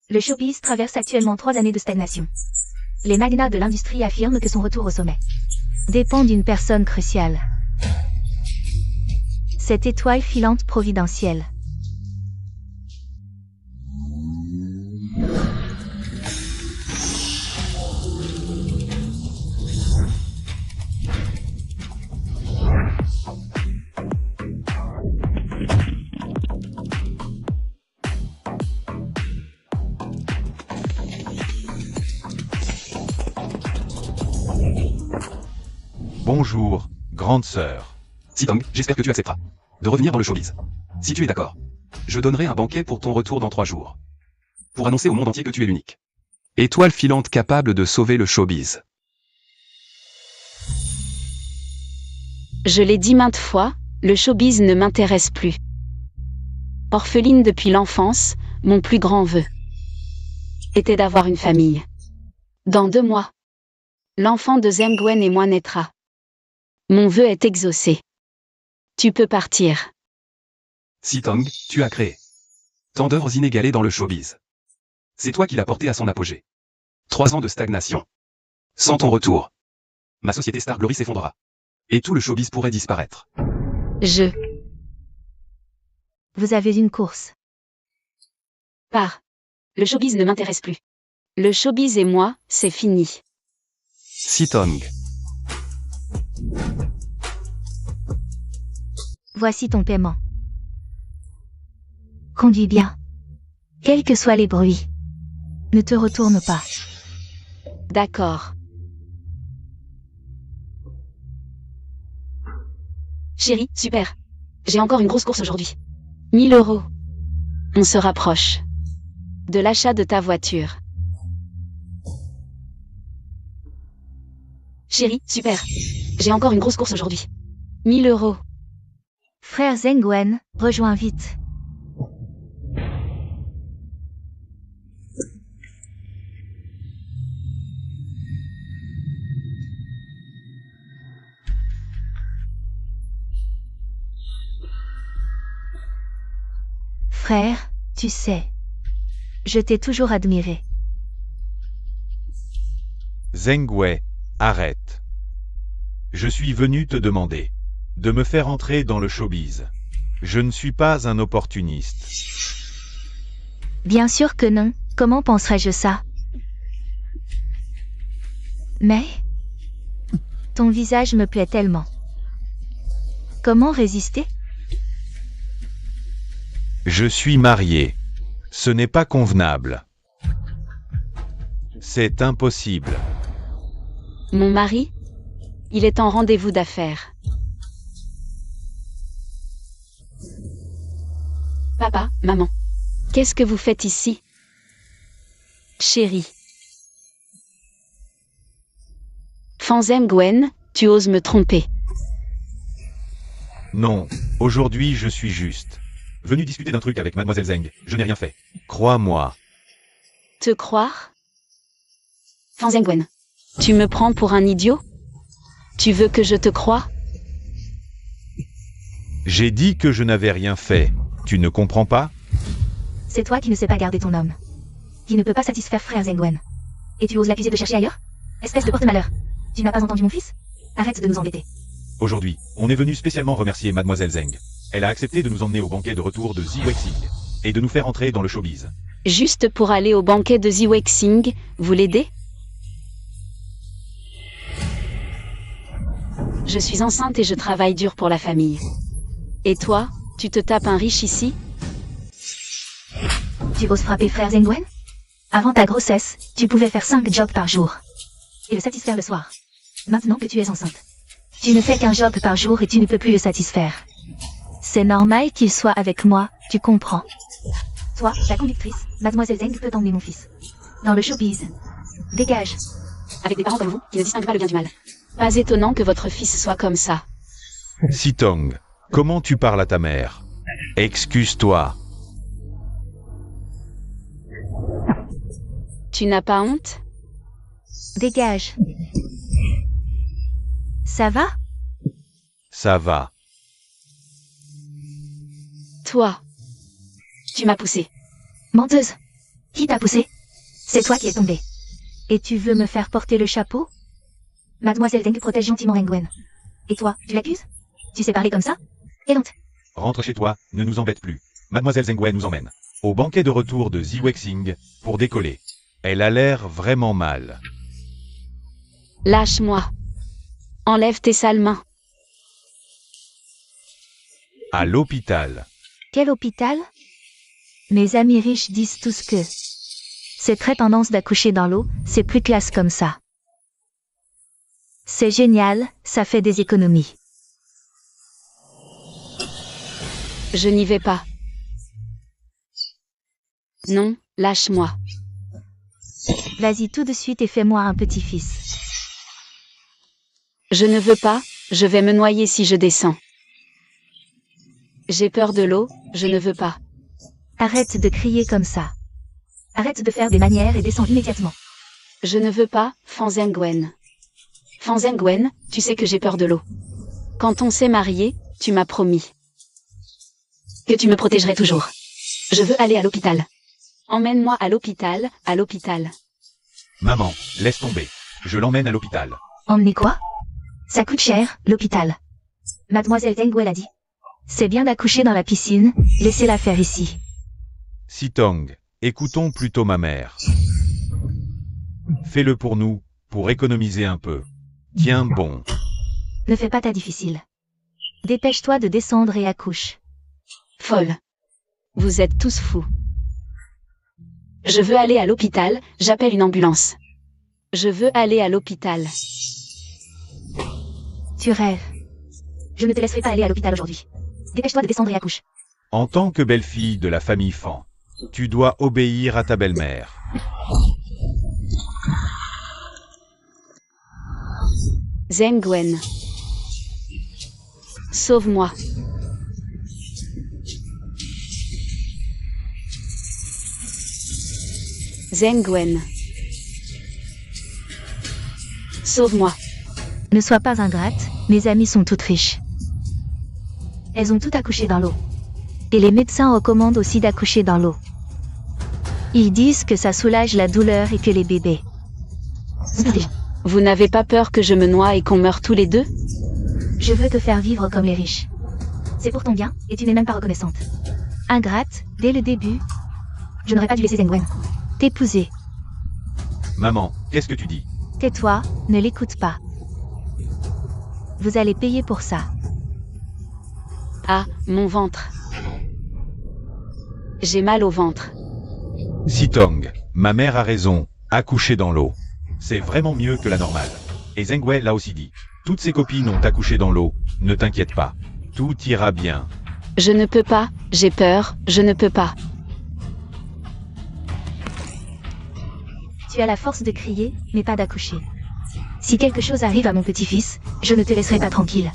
Le showbiz traverse actuellement 3 années de stagnation. Les magnats de l'industrie affirment que son retour au sommet dépend d'une personne cruciale. Cette étoile filante providentielle. Bonjour, grande sœur. Sitong, j'espère que tu accepteras de revenir dans le showbiz. Si tu es d'accord, je donnerai un banquet pour ton retour dans 3 jours. Pour annoncer au monde entier que tu es l'unique étoile filante capable de sauver le showbiz. Je l'ai dit maintes fois, le showbiz ne m'intéresse plus. Orpheline depuis l'enfance, mon plus grand vœu était d'avoir une famille. Dans 2 mois, l'enfant de Zheng Wen et moi naîtra. Mon vœu est exaucé. Tu peux partir. Sitong, tu as créé tant d'œuvres inégalées dans le showbiz. C'est toi qui l'as porté à son apogée. 3 ans de stagnation. Sans ton retour, ma société Star Glory s'effondrera. Et tout le showbiz pourrait disparaître. Vous avez une course. Pars. Le showbiz ne m'intéresse plus. Le showbiz et moi, c'est fini. Sitong. Voici ton paiement. Conduis bien. Quels que soient les bruits. Ne te retourne pas. D'accord. Chérie, super. J'ai encore une grosse course aujourd'hui. 1000 €. On se rapproche de l'achat de ta voiture. Chérie, super. J'ai encore une grosse course aujourd'hui. 1000 €. Frère Zheng Wen, rejoins vite. Frère, tu sais, je t'ai toujours admiré. Zheng Wei, arrête. Je suis venu te demander de me faire entrer dans le showbiz. Je ne suis pas un opportuniste. Bien sûr que non, comment penserais-je ça? Mais ton visage me plaît tellement. Comment résister? Je suis marié. Ce n'est pas convenable. C'est impossible. Mon mari? Il est en rendez-vous d'affaires. Papa, maman. Qu'est-ce que vous faites ici? Chérie. Fan Zheng Wen, tu oses me tromper. Non, aujourd'hui je suis juste. Venu discuter d'un truc avec Mademoiselle Zheng, je n'ai rien fait. Crois-moi. Te croire? Fan Zheng Wen, tu me prends pour un idiot? Tu veux que je te croie? J'ai dit que je n'avais rien fait. Tu ne comprends pas? C'est toi qui ne sais pas garder ton homme. Qui ne peut pas satisfaire frère Zheng Wen. Et tu oses l'accuser de chercher ailleurs? Espèce de porte-malheur. Tu n'as pas entendu mon fils? Arrête de nous embêter. Aujourd'hui, on est venu spécialement remercier Mademoiselle Zheng. Elle a accepté de nous emmener au banquet de retour de Ziwei-Xing et de nous faire entrer dans le showbiz. Juste pour aller au banquet de Ziwei-Xing, vous l'aidez? Je suis enceinte et je travaille dur pour la famille. Et toi, tu te tapes un riche ici? Tu oses frapper frère Zheng Wen? Avant ta grossesse, tu pouvais faire 5 jobs par jour. Et le satisfaire le soir. Maintenant que tu es enceinte, tu ne fais qu'un job par jour et tu ne peux plus le satisfaire. C'est normal qu'il soit avec moi, tu comprends. Toi, la conductrice, Mademoiselle Zheng peut emmener mon fils. Dans le showbiz. Dégage. Avec des parents comme vous, qui ne distinguent pas le bien du mal. Pas étonnant que votre fils soit comme ça. Sitong, comment tu parles à ta mère? Excuse-toi. Tu n'as pas honte? Dégage. Ça va? Ça va. Toi. Tu m'as poussé. Menteuse. Qui t'a poussé? C'est toi qui es tombé. Et tu veux me faire porter le chapeau? Mademoiselle Zeng protège gentiment Rengwen. Et toi, tu l'accuses? Tu sais parler comme ça? Quelle honte! Rentre chez toi, ne nous embête plus. Mademoiselle Zengwei nous emmène au banquet de retour de Ziwexing pour décoller. Elle a l'air vraiment mal. Lâche-moi. Enlève tes sales mains. À l'hôpital. Quel hôpital? Mes amis riches disent tous que c'est très tendance d'accoucher dans l'eau, c'est plus classe comme ça. C'est génial, ça fait des économies. Je n'y vais pas. Non, lâche-moi. Vas-y tout de suite et fais-moi un petit-fils. Je ne veux pas, je vais me noyer si je descends. J'ai peur de l'eau, je ne veux pas. Arrête de crier comme ça. Arrête de faire des manières et descends immédiatement. Je ne veux pas, Fan Zengwen. Fan Zengwen, tu sais que j'ai peur de l'eau. Quand on s'est mariés, tu m'as promis que tu me protégerais toujours. Je veux aller à l'hôpital. Emmène-moi à l'hôpital, à l'hôpital. Maman, laisse tomber. Je l'emmène à l'hôpital. Emmener quoi? Ça coûte cher, l'hôpital. Mademoiselle Zengwei l'a dit. C'est bien d'accoucher dans la piscine, laissez-la faire ici. Sitong, écoutons plutôt ma mère. Fais-le pour nous, pour économiser un peu. Tiens bon. Ne fais pas ta difficile. Dépêche-toi de descendre et accouche. Folle. Vous êtes tous fous. Je veux aller à l'hôpital, j'appelle une ambulance. Je veux aller à l'hôpital. Tu rêves. Je ne te laisserai pas aller à l'hôpital aujourd'hui. Dépêche-toi de descendre et accouche. En tant que belle-fille de la famille Fan, tu dois obéir à ta belle-mère. Zengwen. Sauve-moi. Zengwen. Sauve-moi. Ne sois pas ingrate, mes amies sont toutes riches. Elles ont toutes accouché dans l'eau. Et les médecins recommandent aussi d'accoucher dans l'eau. Ils disent que ça soulage la douleur et que les bébés. Vous n'avez pas peur que je me noie et qu'on meure tous les deux? Je veux te faire vivre comme les riches. C'est pour ton bien, et tu n'es même pas reconnaissante. Ingrate, dès le début. Je n'aurais pas dû laisser Zengwen t'épouser. Maman, qu'est-ce que tu dis? Tais-toi, ne l'écoute pas. Vous allez payer pour ça. Ah, mon ventre. J'ai mal au ventre. Sitong, ma mère a raison, accoucher dans l'eau. C'est vraiment mieux que la normale. Et Zengwei l'a aussi dit. Toutes ses copines ont accouché dans l'eau, ne t'inquiète pas. Tout ira bien. Je ne peux pas, j'ai peur, je ne peux pas. Tu as la force de crier, mais pas d'accoucher. Si quelque chose arrive à mon petit-fils, je ne te laisserai pas tranquille.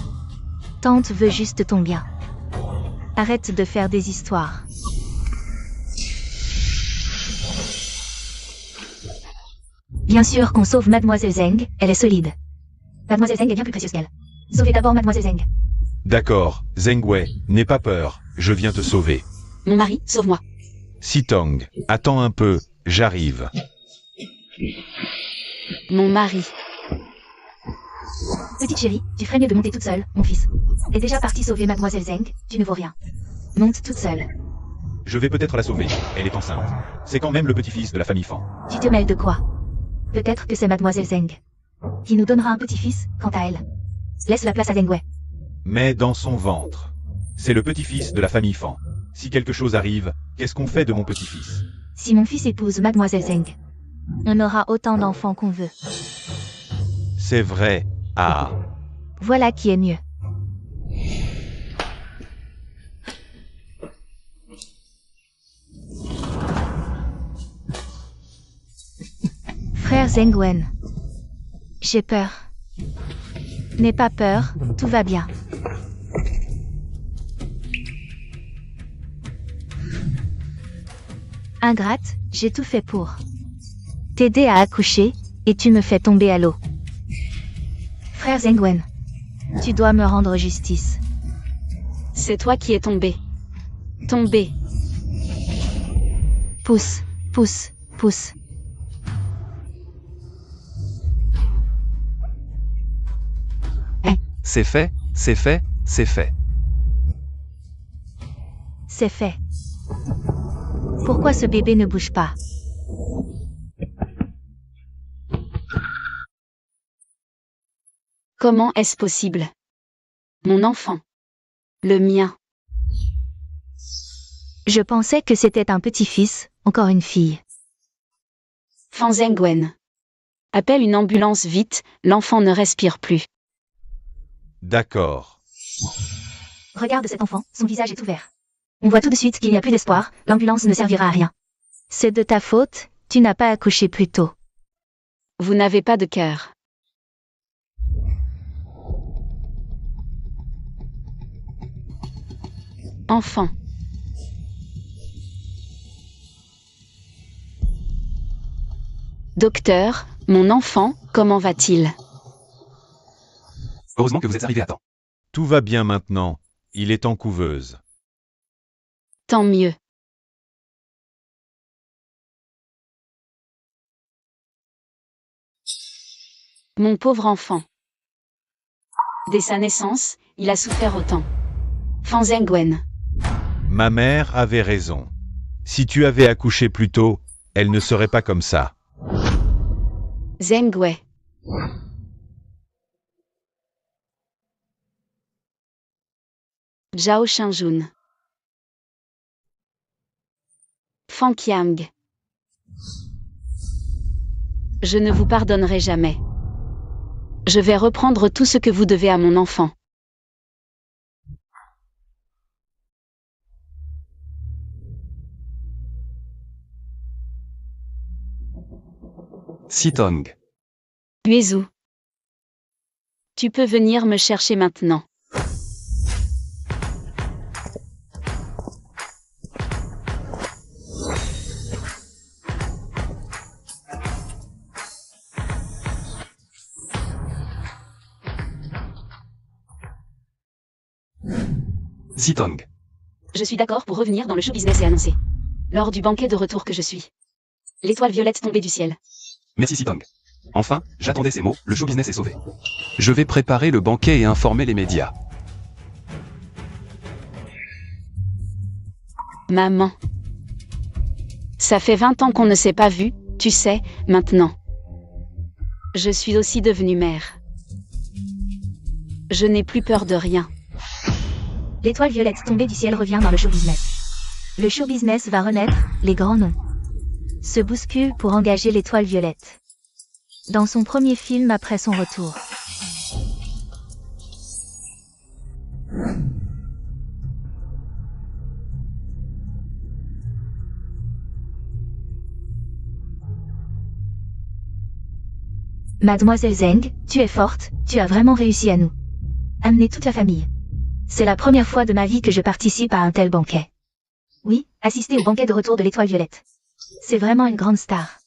Tante veut juste ton bien. Arrête de faire des histoires. Bien sûr qu'on sauve Mademoiselle Zeng, elle est solide. Mademoiselle Zeng est bien plus précieuse qu'elle. Sauvez d'abord Mademoiselle Zeng. D'accord, Zengwei, n'aie pas peur, je viens te sauver. Mon mari, sauve-moi. Sitong, attends un peu, j'arrive. Mon mari. Petite chérie, tu ferais mieux de monter toute seule, mon fils. T'es déjà parti sauver Mademoiselle Zeng, tu ne vaux rien. Monte toute seule. Je vais peut-être la sauver, elle est enceinte. C'est quand même le petit-fils de la famille Fan. Tu te mêles de quoi? Peut-être que c'est Mademoiselle Zeng qui nous donnera un petit-fils, quant à elle. Laisse la place à Zengwei. Mais dans son ventre. C'est le petit-fils de la famille Fan. Si quelque chose arrive, qu'est-ce qu'on fait de mon petit-fils? Si mon fils épouse Mademoiselle Zeng, on aura autant d'enfants qu'on veut. C'est vrai. Ah. Voilà qui est mieux. Frère Zengwen. J'ai peur. N'aie pas peur, tout va bien. Ingrate, j'ai tout fait pour t'aider à accoucher, et tu me fais tomber à l'eau. Frère Zengwen, tu dois me rendre justice. C'est toi qui es tombé. Tombé. Pousse, Pousse, pousse. C'est fait, c'est fait, c'est fait. C'est fait. Pourquoi ce bébé ne bouge pas? Comment est-ce possible? Mon enfant. Le mien. Je pensais que c'était un petit-fils, encore une fille. Fan Zhengwen. Appelle une ambulance vite, l'enfant ne respire plus. D'accord. Regarde cet enfant, son visage est ouvert. On voit tout de suite qu'il n'y a plus d'espoir, l'ambulance ne servira à rien. C'est de ta faute, tu n'as pas accouché plus tôt. Vous n'avez pas de cœur. Enfant. Docteur, mon enfant, comment va-t-il? Heureusement que vous êtes arrivé à temps. Tout va bien maintenant. Il est en couveuse. Tant mieux. Mon pauvre enfant. Dès sa naissance, il a souffert autant. Fan Zhengwen. Ma mère avait raison. Si tu avais accouché plus tôt, elle ne serait pas comme ça. Zhengwei. Zhao Shenjun. Fan Qiang. Je ne vous pardonnerai jamais. Je vais reprendre tout ce que vous devez à mon enfant. Sitong. Uezu. Tu peux venir me chercher maintenant. Sitong. Je suis d'accord pour revenir dans le show business et annoncer. Lors du banquet de retour que je suis. L'étoile violette tombée du ciel. Merci Sitong. Enfin, j'attendais ces mots, le show business est sauvé. Je vais préparer le banquet et informer les médias. Maman. Ça fait 20 ans qu'on ne s'est pas vu, tu sais, maintenant. Je suis aussi devenue mère. Je n'ai plus peur de rien. L'étoile violette tombée du ciel revient dans le show business. Le show business va renaître, les grands noms se bousculent pour engager l'étoile violette. Dans son premier film après son retour. Mademoiselle Zheng, tu es forte, tu as vraiment réussi à nous amener toute la famille. C'est la première fois de ma vie que je participe à un tel banquet. Oui, assister au banquet de retour de l'étoile violette. C'est vraiment une grande star.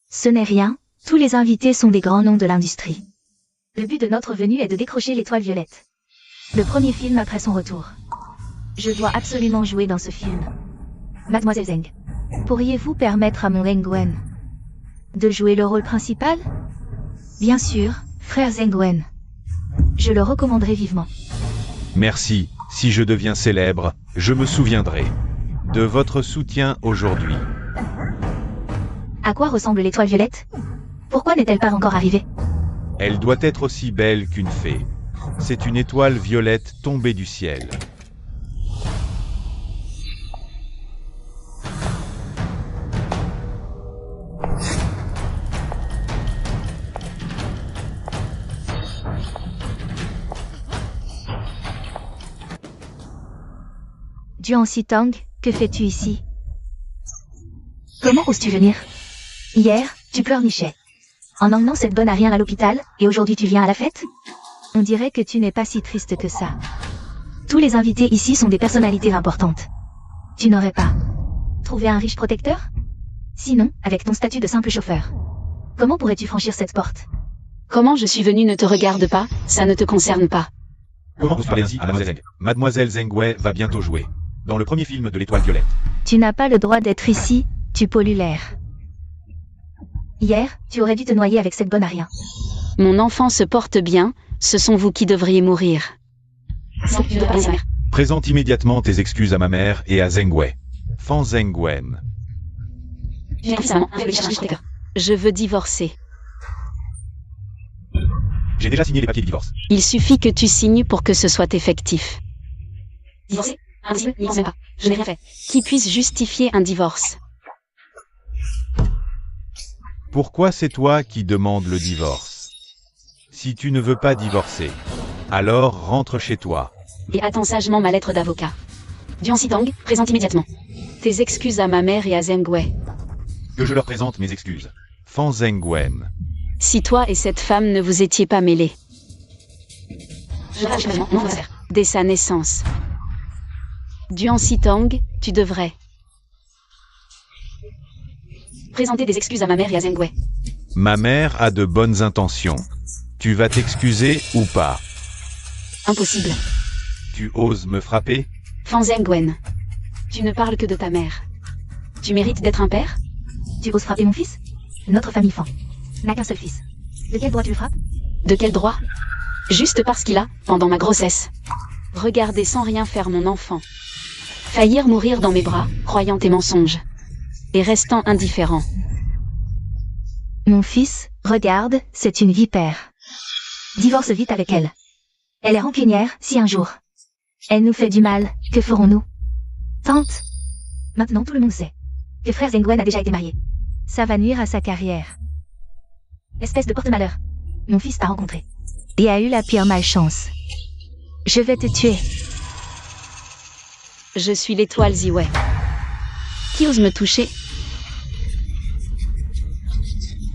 Ce n'est rien, tous les invités sont des grands noms de l'industrie. Le but de notre venue est de décrocher l'étoile violette. Le premier film après son retour. Je dois absolument jouer dans ce film. Mademoiselle Zheng, pourriez-vous permettre à mon Zhengwen de jouer le rôle principal? Bien sûr, frère Zhengwen. Je le recommanderais vivement. Merci, si je deviens célèbre, je me souviendrai de votre soutien aujourd'hui. À quoi ressemble l'étoile violette? Pourquoi n'est-elle pas encore arrivée? Elle doit être aussi belle qu'une fée. C'est une étoile violette tombée du ciel. Duan Sitong, que fais-tu ici? Comment oses-tu venir? Hier, tu pleurnichais. En emmenant cette bonne à rien à l'hôpital, et aujourd'hui tu viens à la fête? On dirait que tu n'es pas si triste que ça. Tous les invités ici sont des personnalités importantes. Tu n'aurais pas trouvé un riche protecteur? Sinon, avec ton statut de simple chauffeur, comment pourrais-tu franchir cette porte? Comment je suis venue ne te regarde pas, ça ne te concerne pas. Comment vous parlez ainsi à Mademoiselle Zheng? Mademoiselle Zhengwei va bientôt jouer dans le premier film de l'étoile violette. Tu n'as pas le droit d'être ici, Tu pollues l'air. Hier, tu aurais dû te noyer avec cette bonne à rien. Mon enfant se porte bien, ce sont vous qui devriez mourir. Tu dois parler à sa mère. Présente immédiatement tes excuses à ma mère et à Zengwei. Fan Zengwen. J'ai un fils à maman, un chercher un protecteur. Je veux divorcer. J'ai déjà signé les papiers de divorce. Il suffit que tu signes pour que ce soit effectif. Divorcer? Impossible, n'y pense même pas. Je n'ai rien fait. Qui puisse justifier un divorce? Pourquoi c'est toi qui demandes le divorce? Si tu ne veux pas divorcer, alors rentre chez toi. Et attends sagement ma lettre d'avocat. Duan Sitang, présente immédiatement. Tes excuses à ma mère et à Zengwei. Que je leur présente mes excuses. Fan Zengwen. Si toi et cette femme ne vous étiez pas mêlés. Dès sa naissance. Duan Sitang, tu devrais présenter des excuses à ma mère et à Zengwei. Ma mère a de bonnes intentions. Tu vas t'excuser ou pas? Impossible. Tu oses me frapper? Fan Zengwen. Tu ne parles que de ta mère. Tu mérites d'être un père? Tu oses frapper mon fils? Notre famille Fan n'a qu'un seul fils. De quel droit tu le frappes? De quel droit? Juste parce qu'il a, pendant ma grossesse, regardé sans rien faire mon enfant. Faillir mourir dans mes bras, croyant tes mensonges. Et restant indifférent. Mon fils, regarde, c'est une vipère. Divorce vite avec elle. Elle est rancunière, si un jour elle nous fait du mal, que ferons-nous? Tante. Maintenant tout le monde sait que frère Zengwen a déjà été marié. Ça va nuire à sa carrière. Espèce de porte-malheur. Mon fils t'a rencontré. Et a eu la pire malchance. Je vais te tuer. Je suis l'étoile Ziwei. Qui ose me toucher?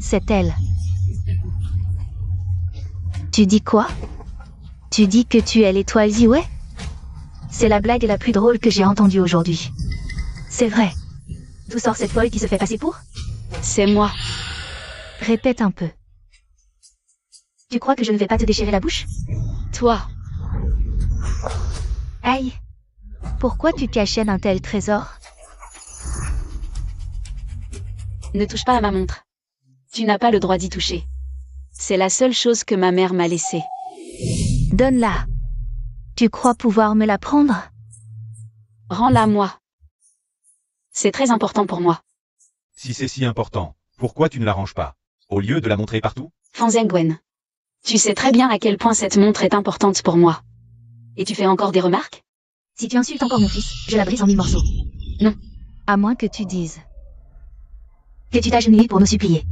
C'est elle. Tu dis quoi? Tu dis que tu es l'étoile Ziwei? C'est la blague la plus drôle que j'ai entendue aujourd'hui. C'est vrai. D'où sort cette folle qui se fait passer pour? C'est moi. Répète un peu. Tu crois que je ne vais pas te déchirer la bouche? Toi. Aïe. Pourquoi tu cachais un tel trésor? Ne touche pas à ma montre. Tu n'as pas le droit d'y toucher. C'est la seule chose que ma mère m'a laissée. Donne-la. Tu crois pouvoir me la prendre? Rends-la moi. C'est très important pour moi. Si c'est si important, pourquoi tu ne la ranges pas? Au lieu de la montrer partout? Fan Zengwen. Tu sais très bien à quel point cette montre est importante pour moi. Et tu fais encore des remarques? Si tu insultes encore mon fils, je la brise en 1000 morceaux. Non. À moins que tu dises que tu t'agenouilles pour nous supplier.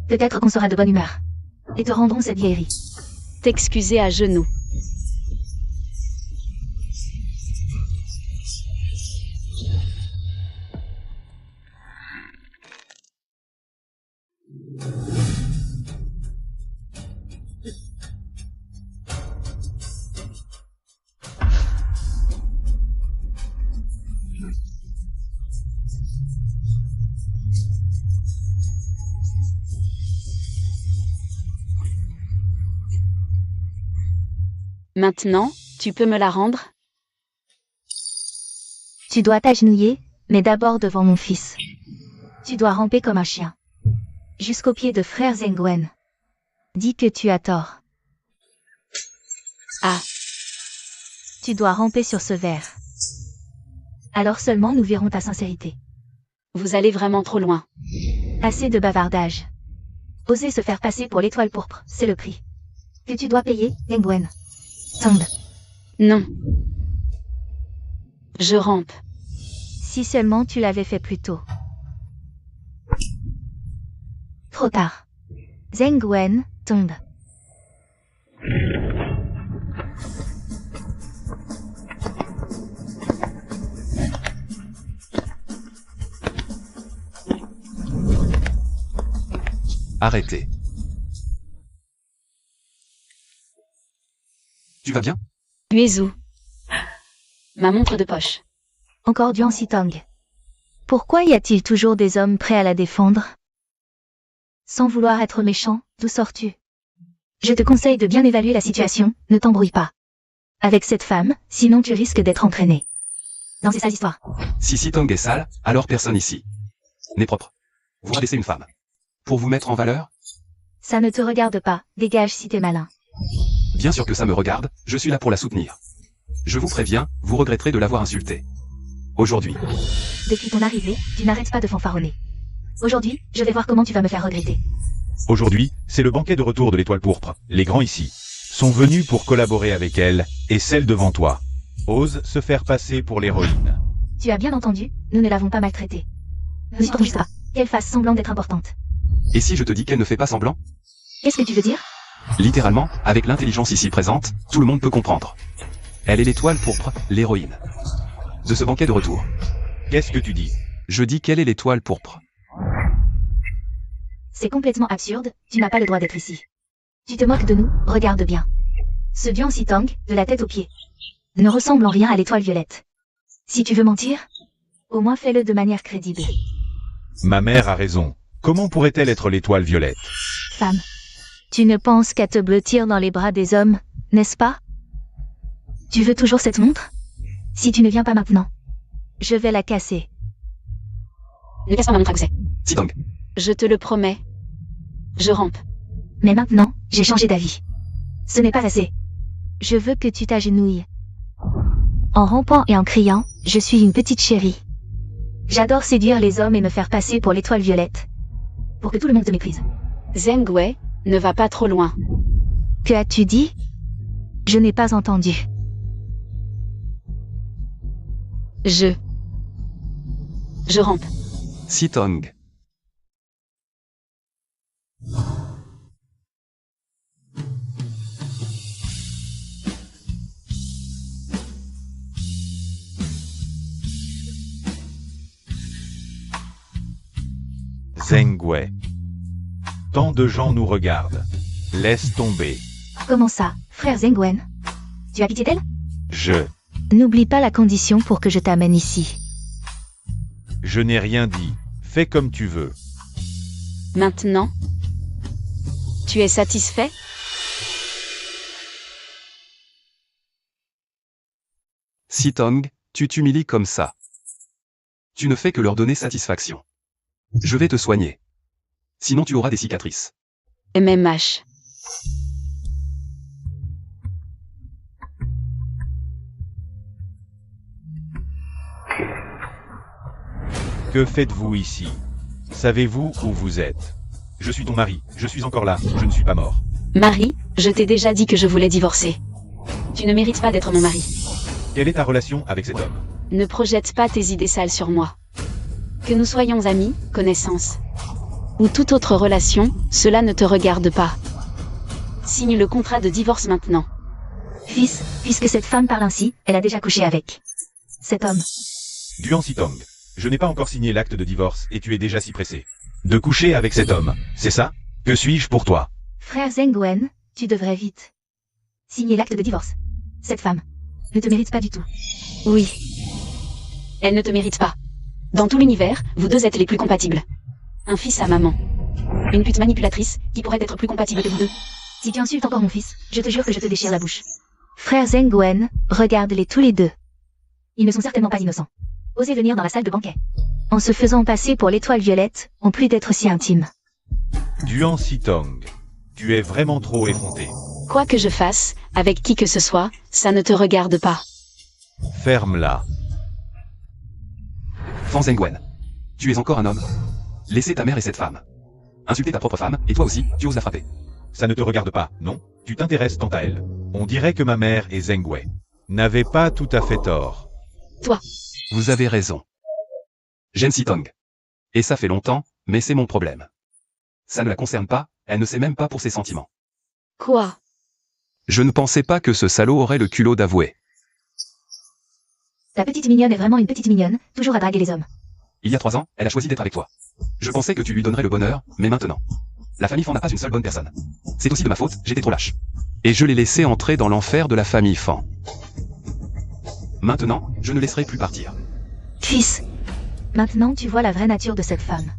Peut-être qu'on sera de bonne humeur. Et te rendrons cette vieillerie. T'excuser à genoux. Maintenant, tu peux me la rendre? Tu dois t'agenouiller, mais d'abord devant mon fils. Tu dois ramper comme un chien. Jusqu'au pied de frère Zengwen. Dis que tu as tort. Ah. Tu dois ramper sur ce verre. Alors seulement nous verrons ta sincérité. Vous allez vraiment trop loin. Assez de bavardage. Oser se faire passer pour l'étoile pourpre, c'est le prix que tu dois payer, Zengwen. Tang. Non. Je rampe. Si seulement tu l'avais fait plus tôt. Trop tard. Zengwen, tombe. Arrêtez. Tu vas bien? Uezu. Ma montre de poche. Encore Duan Sitang. Pourquoi y a-t-il toujours des hommes prêts à la défendre? Sans vouloir être méchant, d'où sors-tu? Je te conseille de bien évaluer la situation, ne t'embrouille pas avec cette femme, sinon tu risques d'être entraîné dans ces sales histoires. Si Sitang est sale, alors personne ici. N'est propre. Vous rabaissez une femme. Pour vous mettre en valeur? Ça ne te regarde pas, dégage si t'es malin. Bien sûr que ça me regarde, je suis là pour la soutenir. Je vous préviens, vous regretterez de l'avoir insultée. Aujourd'hui. Depuis ton arrivée, tu n'arrêtes pas de fanfaronner. Aujourd'hui, je vais voir comment tu vas me faire regretter. Aujourd'hui, c'est le banquet de retour de l'étoile pourpre. Les grands ici sont venus pour collaborer avec elle, et celle devant toi ose se faire passer pour l'héroïne. Tu as bien entendu, nous ne l'avons pas maltraitée. Nous y juste pas qu'elle fasse semblant d'être importante. Et si je te dis qu'elle ne fait pas semblant? Qu'est-ce que tu veux dire? Littéralement, avec l'intelligence ici présente, tout le monde peut comprendre. Elle est l'étoile pourpre, l'héroïne. De ce banquet de retour. Qu'est-ce que tu dis? Je dis qu'elle est l'étoile pourpre. C'est complètement absurde, tu n'as pas le droit d'être ici. Tu te moques de nous, regarde bien. Ce Duan Sitang, de la tête aux pieds, ne ressemble en rien à l'étoile violette. Si tu veux mentir, au moins fais-le de manière crédible. Ma mère a raison. Comment pourrait-elle être l'étoile violette? Femme, tu ne penses qu'à te blottir dans les bras des hommes, n'est-ce pas? Tu veux toujours cette montre? Si tu ne viens pas maintenant, je vais la casser. Ne casse pas ma montre à gousset. Sitang. Je te le promets. Je rampe. Mais maintenant, j'ai changé d'avis. Ce n'est pas assez. Je veux que tu t'agenouilles. En rampant et en criant, je suis une petite chérie. J'adore séduire les hommes et me faire passer pour l'étoile violette. Pour que tout le monde te méprise. Zheng Wei, ne va pas trop loin. Que as-tu dit? Je n'ai pas entendu. Je rampe. Sitang. Zheng Wei. Tant de gens nous regardent. Laisse tomber. Comment ça, frère Zhengwen? Tu as pitié d'elle? N'oublie pas la condition pour que je t'amène ici. Je n'ai rien dit. Fais comme tu veux. Maintenant, tu es satisfait? Sitang, tu t'humilies comme ça. Tu ne fais que leur donner satisfaction. Je vais te soigner. Sinon tu auras des cicatrices. MMH. Que faites-vous ici? Savez-vous où vous êtes? Je suis ton mari, je suis encore là, je ne suis pas mort. Marie, je t'ai déjà dit que je voulais divorcer. Tu ne mérites pas d'être mon mari. Quelle est ta relation avec cet homme? Ne projette pas tes idées sales sur moi. Que nous soyons amis, connaissances, ou toute autre relation, cela ne te regarde pas. Signe le contrat de divorce maintenant. Fils, puisque cette femme parle ainsi, elle a déjà couché avec cet homme. Duan Sitang, je n'ai pas encore signé l'acte de divorce et tu es déjà si pressé de coucher avec cet homme, c'est ça? Que suis-je pour toi? Frère Zhengwen, tu devrais vite signer l'acte de divorce. Cette femme ne te mérite pas du tout. Oui. Elle ne te mérite pas. Dans tout l'univers, vous deux êtes les plus compatibles. Un fils à maman. Une pute manipulatrice, qui pourrait être plus compatible que vous deux. Si tu insultes encore mon fils, je te jure que je te déchire la bouche. Frère Zhengwen, regarde-les tous les deux. Ils ne sont certainement pas innocents. Osez venir dans la salle de banquet. En se faisant passer pour l'étoile violette, en plus d'être si intime. Duan Sitang, tu es vraiment trop effronté. Quoi que je fasse, avec qui que ce soit, ça ne te regarde pas. Ferme-la. Fan Zhengwen. Tu es encore un homme. Laissez ta mère et cette femme. Insulter ta propre femme, et toi aussi, tu oses la frapper. Ça ne te regarde pas, non? Tu t'intéresses tant à elle. On dirait que ma mère et Zheng Wei n'avaient pas tout à fait tort. Toi. Vous avez raison. J'aime Sitang. Et ça fait longtemps, mais c'est mon problème. Ça ne la concerne pas, elle ne sait même pas pour ses sentiments. Quoi? Je ne pensais pas que ce salaud aurait le culot d'avouer. Ta petite mignonne est vraiment une petite mignonne, toujours à draguer les hommes. Il y a 3 ans, elle a choisi d'être avec toi. Je pensais que tu lui donnerais le bonheur, mais maintenant. La famille Fan n'a pas une seule bonne personne. C'est aussi de ma faute, j'étais trop lâche. Et je l'ai laissé entrer dans l'enfer de la famille Fan. Maintenant, je ne laisserai plus partir. Fils, maintenant tu vois la vraie nature de cette femme.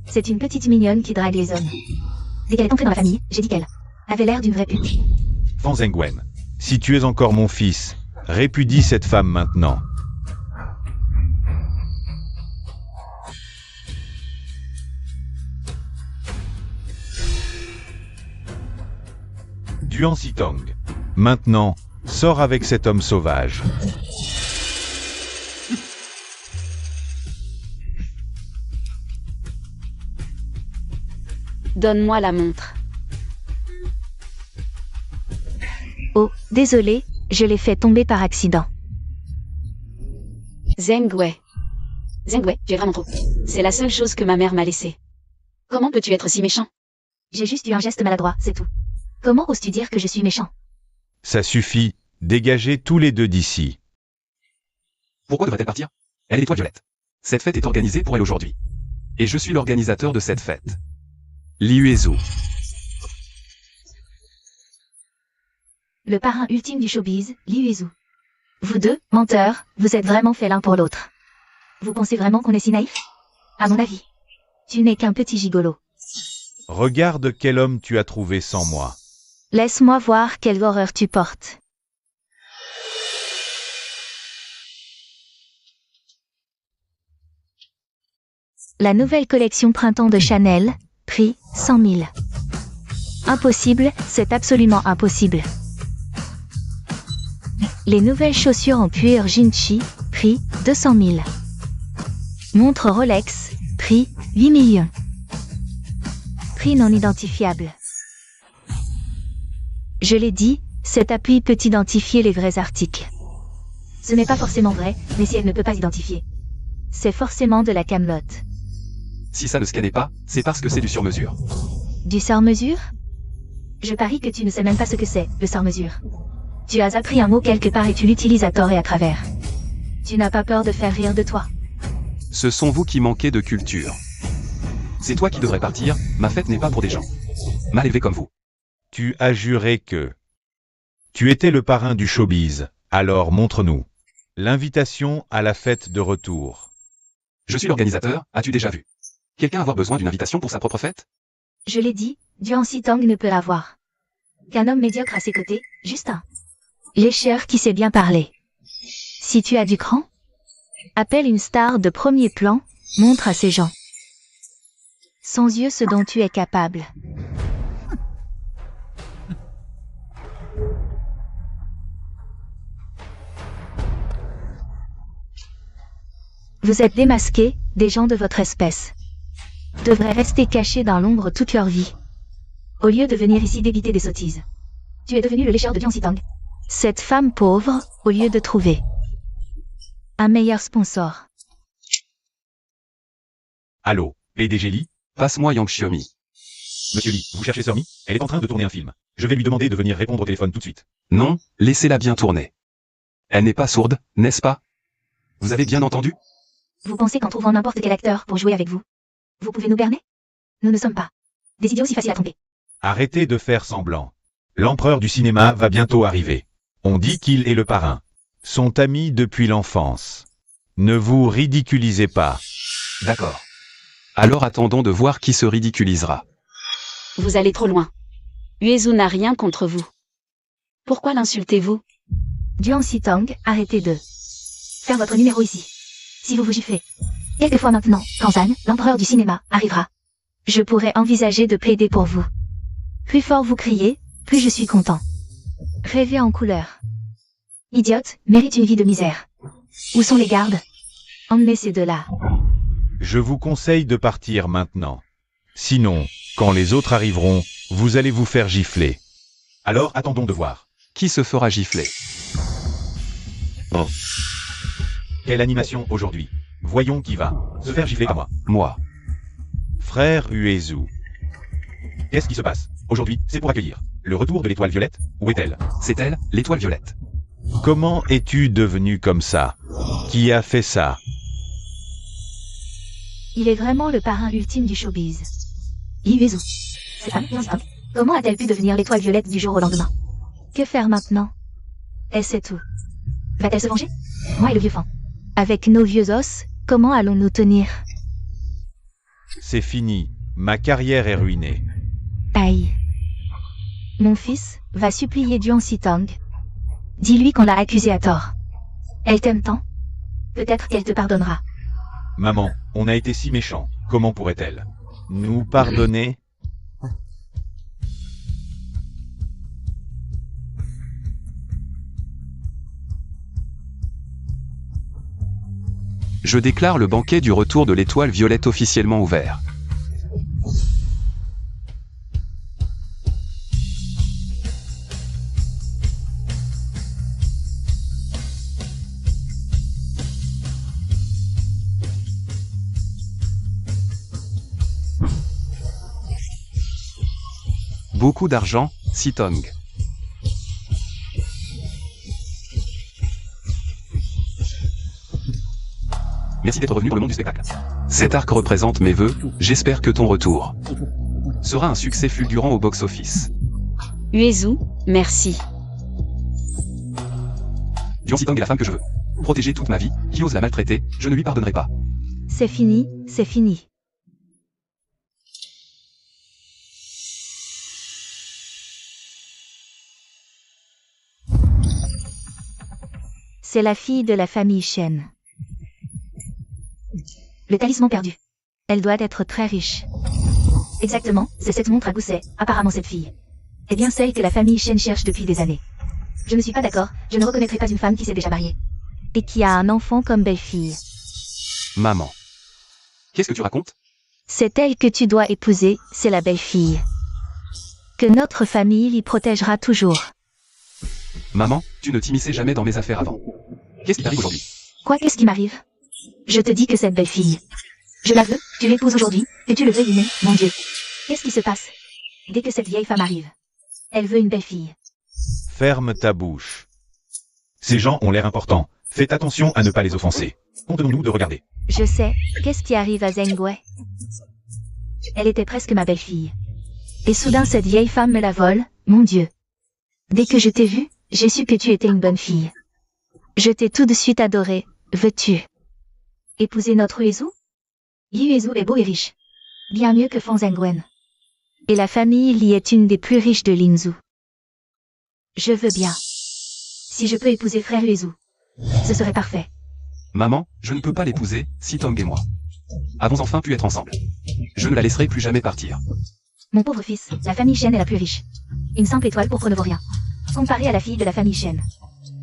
C'est une petite mignonne qui drague les hommes. Dès qu'elle est entrée dans la famille, j'ai dit qu'elle avait l'air d'une vraie pute. Fan Zhengwen, si tu es encore mon fils, répudie cette femme maintenant. Duan Sitong. Maintenant, sors avec cet homme sauvage. Donne-moi la montre. Oh, désolé, je l'ai fait tomber par accident. Zheng Wei. Zheng Wei, tu es vraiment trop. C'est la seule chose que ma mère m'a laissée. Comment peux-tu être si méchant? J'ai juste eu un geste maladroit, c'est tout. Comment oses-tu dire que je suis méchant? Ça suffit, dégagez tous les deux d'ici. Pourquoi devrait-elle partir? Elle est l'étoile violette. Cette fête est organisée pour elle aujourd'hui. Et je suis l'organisateur de cette fête. Liu Ezu. Le parrain ultime du showbiz, Liu Ezu. Vous deux, menteurs, vous êtes vraiment faits l'un pour l'autre. Vous pensez vraiment qu'on est si naïf? À mon avis, tu n'es qu'un petit gigolo. Regarde quel homme tu as trouvé sans moi. Laisse-moi voir quelle horreur tu portes. La nouvelle collection printemps de Chanel, prix 100 000. Impossible, c'est absolument impossible. Les nouvelles chaussures en cuir Jinchi, prix 200 000. Montre Rolex, prix 8 millions. Prix non identifiable. Je l'ai dit, cette appli peut identifier les vrais articles. Ce n'est pas forcément vrai, mais si elle ne peut pas identifier, c'est forcément de la camelote. Si ça ne scannait pas, c'est parce que c'est du sur-mesure. Du sur-mesure? Je parie que tu ne sais même pas ce que c'est, le sur-mesure. Tu as appris un mot quelque part et tu l'utilises à tort et à travers. Tu n'as pas peur de faire rire de toi. Ce sont vous qui manquez de culture. C'est toi qui devrais partir, ma fête n'est pas pour des gens mal élevés comme vous. Tu as juré que... Tu étais le parrain du showbiz, alors montre-nous. L'invitation à la fête de retour. Je suis l'organisateur, as-tu déjà vu quelqu'un avoir besoin d'une invitation pour sa propre fête? Je l'ai dit, Duan Sitong ne peut l'avoir. Qu'un homme médiocre à ses côtés, juste un lécheur qui sait bien parler. Si tu as du cran, appelle une star de premier plan, montre à ces gens sans yeux ce dont tu es capable. Vous êtes démasqués, des gens de votre espèce devraient rester cachés dans l'ombre toute leur vie. Au lieu de venir ici débiter des sottises. Tu es devenu le lécheur de Duan Sitong. Cette femme pauvre, au lieu de trouver un meilleur sponsor. Allô, PDG Lee? Passe-moi Yang Xiaomi. Monsieur Lee, vous cherchez Sir Mi? Elle est en train de tourner un film. Je vais lui demander de venir répondre au téléphone tout de suite. Non, laissez-la bien tourner. Elle n'est pas sourde, n'est-ce pas? Vous avez bien entendu? Vous pensez qu'en trouvant n'importe quel acteur pour jouer avec vous, vous pouvez nous berner? Nous ne sommes pas des idiots si faciles à tromper. Arrêtez de faire semblant. L'empereur du cinéma va bientôt arriver. On dit qu'il est le parrain. Sont amis depuis l'enfance. Ne vous ridiculisez pas. D'accord. Alors attendons de voir qui se ridiculisera. Vous allez trop loin. Uezu n'a rien contre vous. Pourquoi l'insultez-vous? Duan Sitong, arrêtez de faire votre numéro ici. Si vous vous giflez. Quelquefois maintenant, quand Zan, l'empereur du cinéma, arrivera, je pourrais envisager de plaider pour vous. Plus fort vous criez, plus je suis content. Rêvez en couleur. Idiote, mérite une vie de misère. Où sont les gardes? Emmenez ces deux-là. Je vous conseille de partir maintenant. Sinon, quand les autres arriveront, vous allez vous faire gifler. Alors attendons de voir. Qui se fera gifler? Quelle animation aujourd'hui? Voyons qui va se faire gifler par moi. Moi. Frère Uezu. Qu'est-ce qui se passe? Aujourd'hui, c'est pour accueillir le retour de l'étoile violette. Où est-elle? C'est elle, l'étoile violette. Comment es-tu devenu comme ça? Qui a fait ça? Il est vraiment le parrain ultime du showbiz. Liu Ezu. Cette femme, Duan Sitong, comment a-t-elle pu devenir l'étoile violette du jour au lendemain? Que faire maintenant? Elle sait tout. Va-t-elle se venger? Moi et le vieux fan. Avec nos vieux os, comment allons-nous tenir? C'est fini. Ma carrière est ruinée. Aïe. Mon fils, va supplier Duan Sitong. Dis-lui qu'on l'a accusé à tort. Elle t'aime tant. Peut-être qu'elle te pardonnera. Maman, on a été si méchants. Comment pourrait-elle nous pardonner? Je déclare le banquet du retour de l'étoile violette officiellement ouvert. Beaucoup d'argent, Sitong. Merci d'être revenu dans le monde du spectacle. Cet arc représente mes vœux, j'espère que ton retour sera un succès fulgurant au box-office. Uezu, merci. Dion Sitong est la femme que je veux protéger toute ma vie, qui ose la maltraiter, je ne lui pardonnerai pas. C'est fini, c'est fini. C'est la fille de la famille Shen. Le talisman perdu. Elle doit être très riche. Exactement, c'est cette montre à gousset, apparemment cette fille. Eh bien celle que la famille Shen cherche depuis des années. Je ne suis pas d'accord, je ne reconnaîtrai pas une femme qui s'est déjà mariée. Et qui a un enfant comme belle-fille. Maman. Qu'est-ce que tu racontes? C'est elle que tu dois épouser, c'est la belle-fille. Que notre famille l'y protégera toujours. Maman, tu ne t'immisçais jamais dans mes affaires avant. Qu'est-ce qui t'arrive aujourd'hui? Quoi, qu'est-ce qui m'arrive? Je te dis que cette belle-fille. Je la veux, tu l'épouses aujourd'hui, que tu le veuilles ou non, mon Dieu. Qu'est-ce qui se passe? Dès que cette vieille femme arrive. Elle veut une belle-fille. Ferme ta bouche. Ces gens ont l'air importants. Faites attention à ne pas les offenser. Contentons-nous de regarder. Je sais, qu'est-ce qui arrive à Zengwei? Elle était presque ma belle-fille. Et soudain cette vieille femme me la vole, mon Dieu. Dès que je t'ai vue, j'ai su que tu étais une bonne fille. Je t'ai tout de suite adoré, veux-tu épouser notre Uezu? Uezu est beau et riche. Bien mieux que Fan Zengwen. Et la famille Li est une des plus riches de Linzhou. Je veux bien. Si je peux épouser frère Uezu, ce serait parfait. Maman, je ne peux pas l'épouser, Sitong et moi avons enfin pu être ensemble. Je ne la laisserai plus jamais partir. Mon pauvre fils, la famille Shen est la plus riche. Une simple étoile pourpre ne vaut rien. Comparée à la fille de la famille Shen.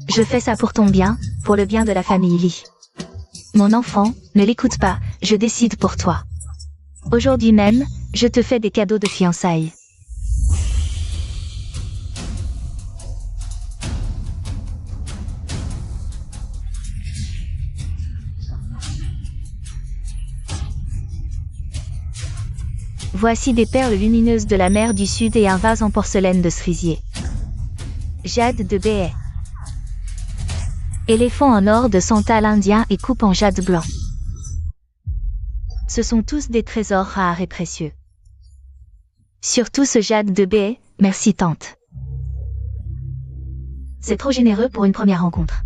Je fais ça pour ton bien, pour le bien de la famille Li. Mon enfant, ne l'écoute pas, je décide pour toi. Aujourd'hui même, je te fais des cadeaux de fiançailles. Voici des perles lumineuses de la mer du Sud et un vase en porcelaine de cerisier. Jade de Béhet. Éléphant en or de santal indien et coupe en jade blanc. Ce sont tous des trésors rares et précieux. Surtout ce jade de Béhet, merci tante. C'est trop généreux pour une première rencontre.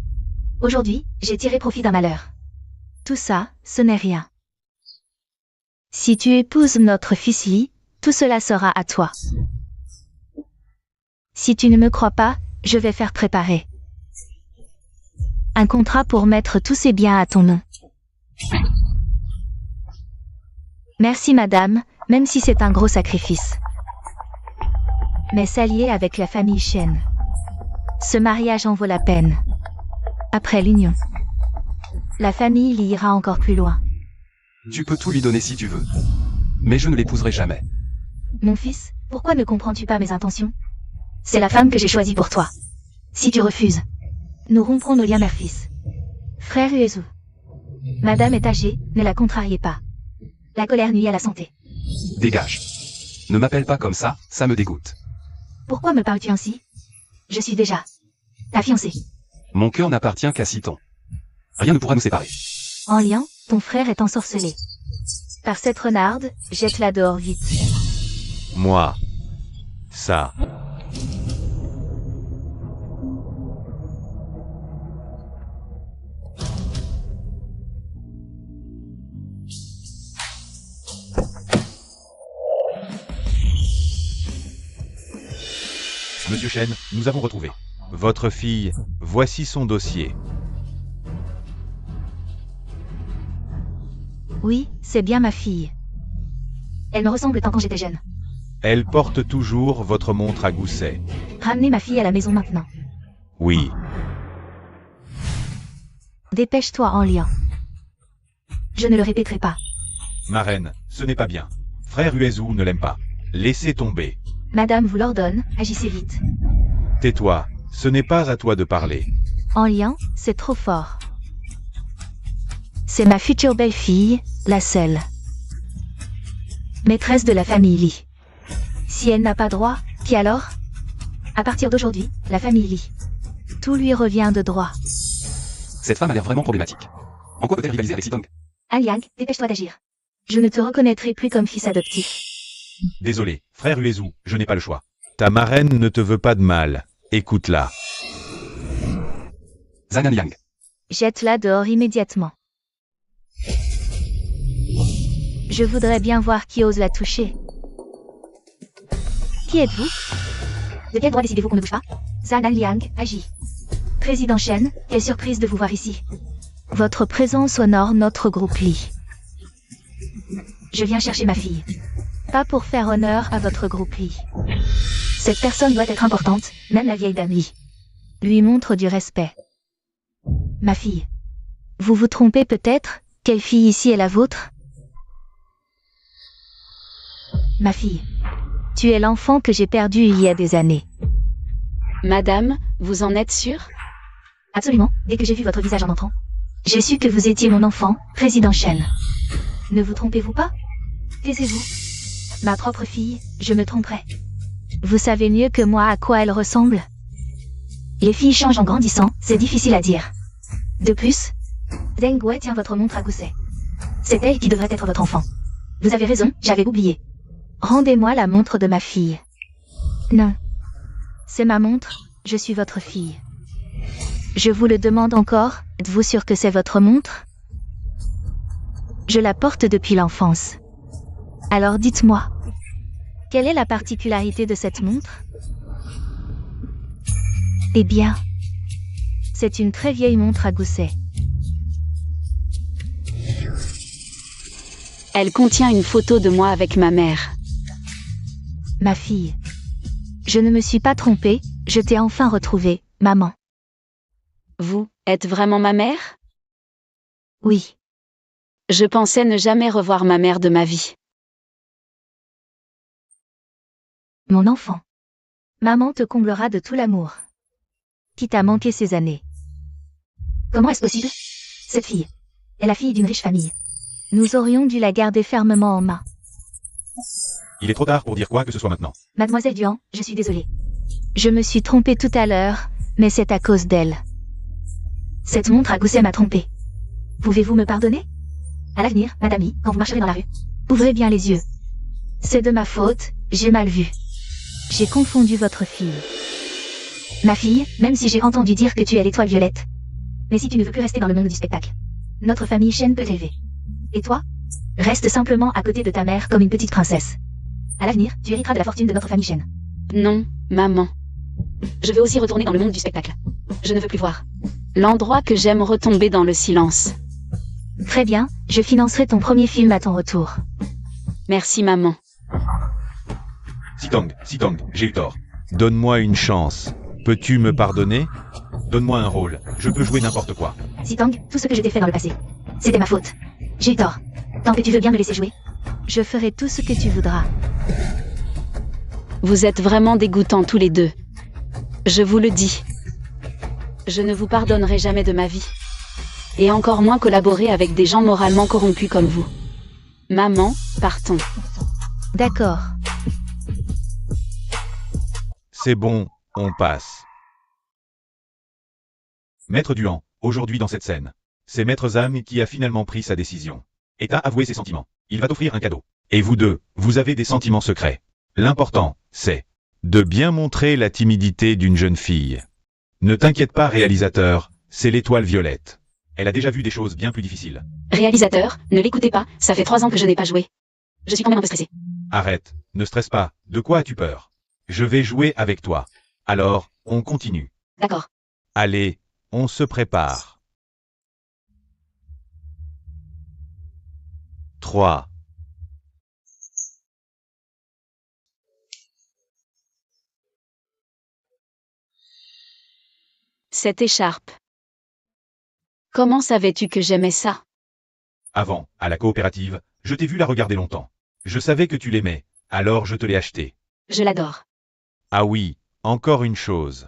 Aujourd'hui, j'ai tiré profit d'un malheur. Tout ça, ce n'est rien. Si tu épouses notre fils Li, tout cela sera à toi. Si tu ne me crois pas, je vais faire préparer un contrat pour mettre tous ces biens à ton nom. Merci madame, même si c'est un gros sacrifice. Mais s'allier avec la famille Shen. Ce mariage en vaut la peine. Après l'union, la famille Li ira encore plus loin. Tu peux tout lui donner si tu veux. Mais je ne l'épouserai jamais. Mon fils, pourquoi ne comprends-tu pas mes intentions? C'est la femme que j'ai choisie pour toi. Si tu refuses, nous romprons nos liens mère-fils. Frère Uezu. Madame est âgée, ne la contrariez pas. La colère nuit à la santé. Dégage. Ne m'appelle pas comme ça, ça me dégoûte. Pourquoi me parles-tu ainsi? Je suis déjà ta fiancée. Mon cœur n'appartient qu'à Citon. Rien ne pourra nous séparer. En lien, ton frère est ensorcelé. Par cette renarde, jette-la dehors vite. Moi. Ça. Monsieur Shen, nous avons retrouvé votre fille. Voici son dossier. Oui, c'est bien ma fille. Elle me ressemble tant quand j'étais jeune. Elle porte toujours votre montre à gousset. Ramenez ma fille à la maison maintenant. Oui. Dépêche-toi en lien. Je ne le répéterai pas. Ma reine, ce n'est pas bien. Frère Uezou ne l'aime pas. Laissez tomber. Madame vous l'ordonne, agissez vite. Tais-toi, ce n'est pas à toi de parler. En lien, c'est trop fort. C'est ma future belle-fille, la seule. Maîtresse de la famille Lee. Si elle n'a pas droit, qui alors? À partir d'aujourd'hui, la famille Lee. Tout lui revient de droit. Cette femme a l'air vraiment problématique. En quoi peut-elle rivaliser avec Sitong? Yang, dépêche-toi d'agir. Je ne te reconnaîtrai plus comme fils adoptif. Désolé, frère Uezou, je n'ai pas le choix. Ta marraine ne te veut pas de mal. Écoute-la. Zhang Yang. Jette-la dehors immédiatement. Je voudrais bien voir qui ose la toucher. Qui êtes-vous? De quel droit décidez-vous qu'on ne bouge pas? Zhang Liang agit. Président Shen, quelle surprise de vous voir ici. Votre présence honore notre groupe Lee. Je viens chercher ma fille. Pas pour faire honneur à votre groupe Lee. Cette personne doit être importante, même la vieille dame Lee. Lui montre du respect. Ma fille. Vous vous trompez peut-être? Quelle fille ici est la vôtre? Ma fille. Tu es l'enfant que j'ai perdu il y a des années. Madame, vous en êtes sûre? Absolument, dès que j'ai vu votre visage en entrant. J'ai su que vous étiez mon enfant, Président Shen. Ne vous trompez-vous pas? Taisez-vous. Ma propre fille, je me tromperais. Vous savez mieux que moi à quoi elle ressemble? Les filles changent en grandissant, c'est difficile à dire. De plus, Zheng Wei tient votre montre à gousset. C'est elle qui devrait être votre enfant. Vous avez raison, j'avais oublié. Rendez-moi la montre de ma fille. Non. C'est ma montre, je suis votre fille. Je vous le demande encore, êtes-vous sûr que c'est votre montre? Je la porte depuis l'enfance. Alors dites-moi, quelle est la particularité de cette montre? Eh bien, c'est une très vieille montre à gousset. Elle contient une photo de moi avec ma mère. Ma fille. Je ne me suis pas trompée, je t'ai enfin retrouvée, maman. Vous, êtes vraiment ma mère? Oui. Je pensais ne jamais revoir ma mère de ma vie. Mon enfant. Maman te comblera de tout l'amour. Qui t'a manqué ces années. Comment est-ce possible? Cette fille est la fille d'une riche famille. Nous aurions dû la garder fermement en main. Il est trop tard pour dire quoi que ce soit maintenant. Mademoiselle Duan, je suis désolée. Je me suis trompée tout à l'heure, mais c'est à cause d'elle. Cette montre à gousset m'a trompée. Pouvez-vous me pardonner? À l'avenir, madame Yi, quand vous marcherez dans la rue, ouvrez bien les yeux. C'est de ma faute, j'ai mal vu. J'ai confondu votre fille. Ma fille, même si j'ai entendu dire que tu es l'étoile violette. Mais si tu ne veux plus rester dans le monde du spectacle, notre famille Shen peut t'élever. Et toi? Reste simplement à côté de ta mère comme une petite princesse. À l'avenir, tu hériteras de la fortune de notre famille Shen. Non, maman. Je veux aussi retourner dans le monde du spectacle. Je ne veux plus voir. L'endroit que j'aime retomber dans le silence. Très bien, je financerai ton premier film à ton retour. Merci maman. Sitong, j'ai eu tort. Donne-moi une chance. Peux-tu me pardonner? Donne-moi un rôle, je peux jouer n'importe quoi. Sitang, tout ce que je t'ai fait dans le passé, c'était ma faute. J'ai eu tort. Tant que tu veux bien me laisser jouer, je ferai tout ce que tu voudras. Vous êtes vraiment dégoûtants tous les deux. Je vous le dis. Je ne vous pardonnerai jamais de ma vie. Et encore moins collaborer avec des gens moralement corrompus comme vous. Maman, partons. D'accord. C'est bon, on passe. Maître Duan, aujourd'hui dans cette scène, c'est Maître Zam qui a finalement pris sa décision. Et a avoué ses sentiments. Il va t'offrir un cadeau. Et vous deux, vous avez des sentiments secrets. L'important, c'est de bien montrer la timidité d'une jeune fille. Ne t'inquiète pas, réalisateur, c'est l'étoile violette. Elle a déjà vu des choses bien plus difficiles. Réalisateur, ne l'écoutez pas, ça fait 3 ans que je n'ai pas joué. Je suis quand même un peu stressée. Arrête, ne stresse pas, de quoi as-tu peur? Je vais jouer avec toi. Alors, on continue. D'accord. Allez, on se prépare. 3. Cette écharpe. Comment savais-tu que j'aimais ça? Avant, à la coopérative, je t'ai vu la regarder longtemps. Je savais que tu l'aimais, alors je te l'ai acheté. Je l'adore. Ah oui, encore une chose.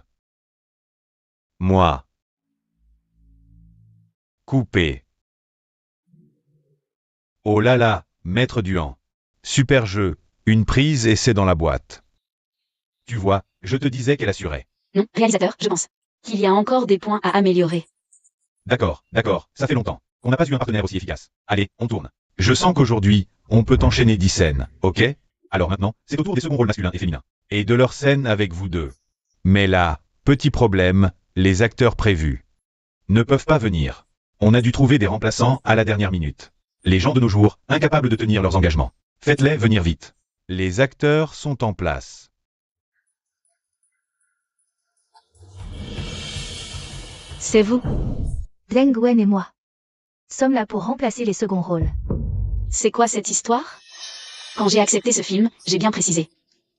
Moi. Coupé. Oh là là, maître Duhan. Super jeu, une prise et c'est dans la boîte. Tu vois, je te disais qu'elle assurait. Non, réalisateur, je pense qu'il y a encore des points à améliorer. D'accord, ça fait longtemps qu'on n'a pas eu un partenaire aussi efficace. Allez, on tourne. Je sens qu'aujourd'hui, on peut enchaîner 10 scènes, ok? Alors maintenant, c'est au tour des seconds rôles masculins et féminins. Et de leur scène avec vous deux. Mais là, petit problème, les acteurs prévus ne peuvent pas venir. On a dû trouver des remplaçants à la dernière minute. Les gens de nos jours, incapables de tenir leurs engagements. Faites-les venir vite. Les acteurs sont en place. C'est vous. Zheng Wen et moi sommes là pour remplacer les seconds rôles. C'est quoi cette histoire? Quand j'ai accepté ce film, j'ai bien précisé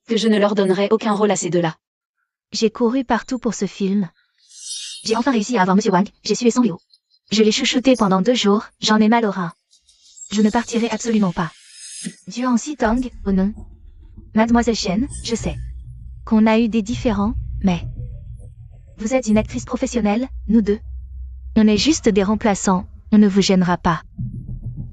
que je ne leur donnerais aucun rôle à ces deux-là. J'ai couru partout pour ce film. J'ai enfin réussi à avoir Monsieur Wang, j'ai sué son Liu. Je l'ai chouchouté pendant 2 jours, j'en ai mal au rein. Je ne partirai absolument pas. Duhan Sitong, oh non. Mademoiselle Chen, je sais qu'on a eu des différends, mais vous êtes une actrice professionnelle, nous deux. On est juste des remplaçants, on ne vous gênera pas.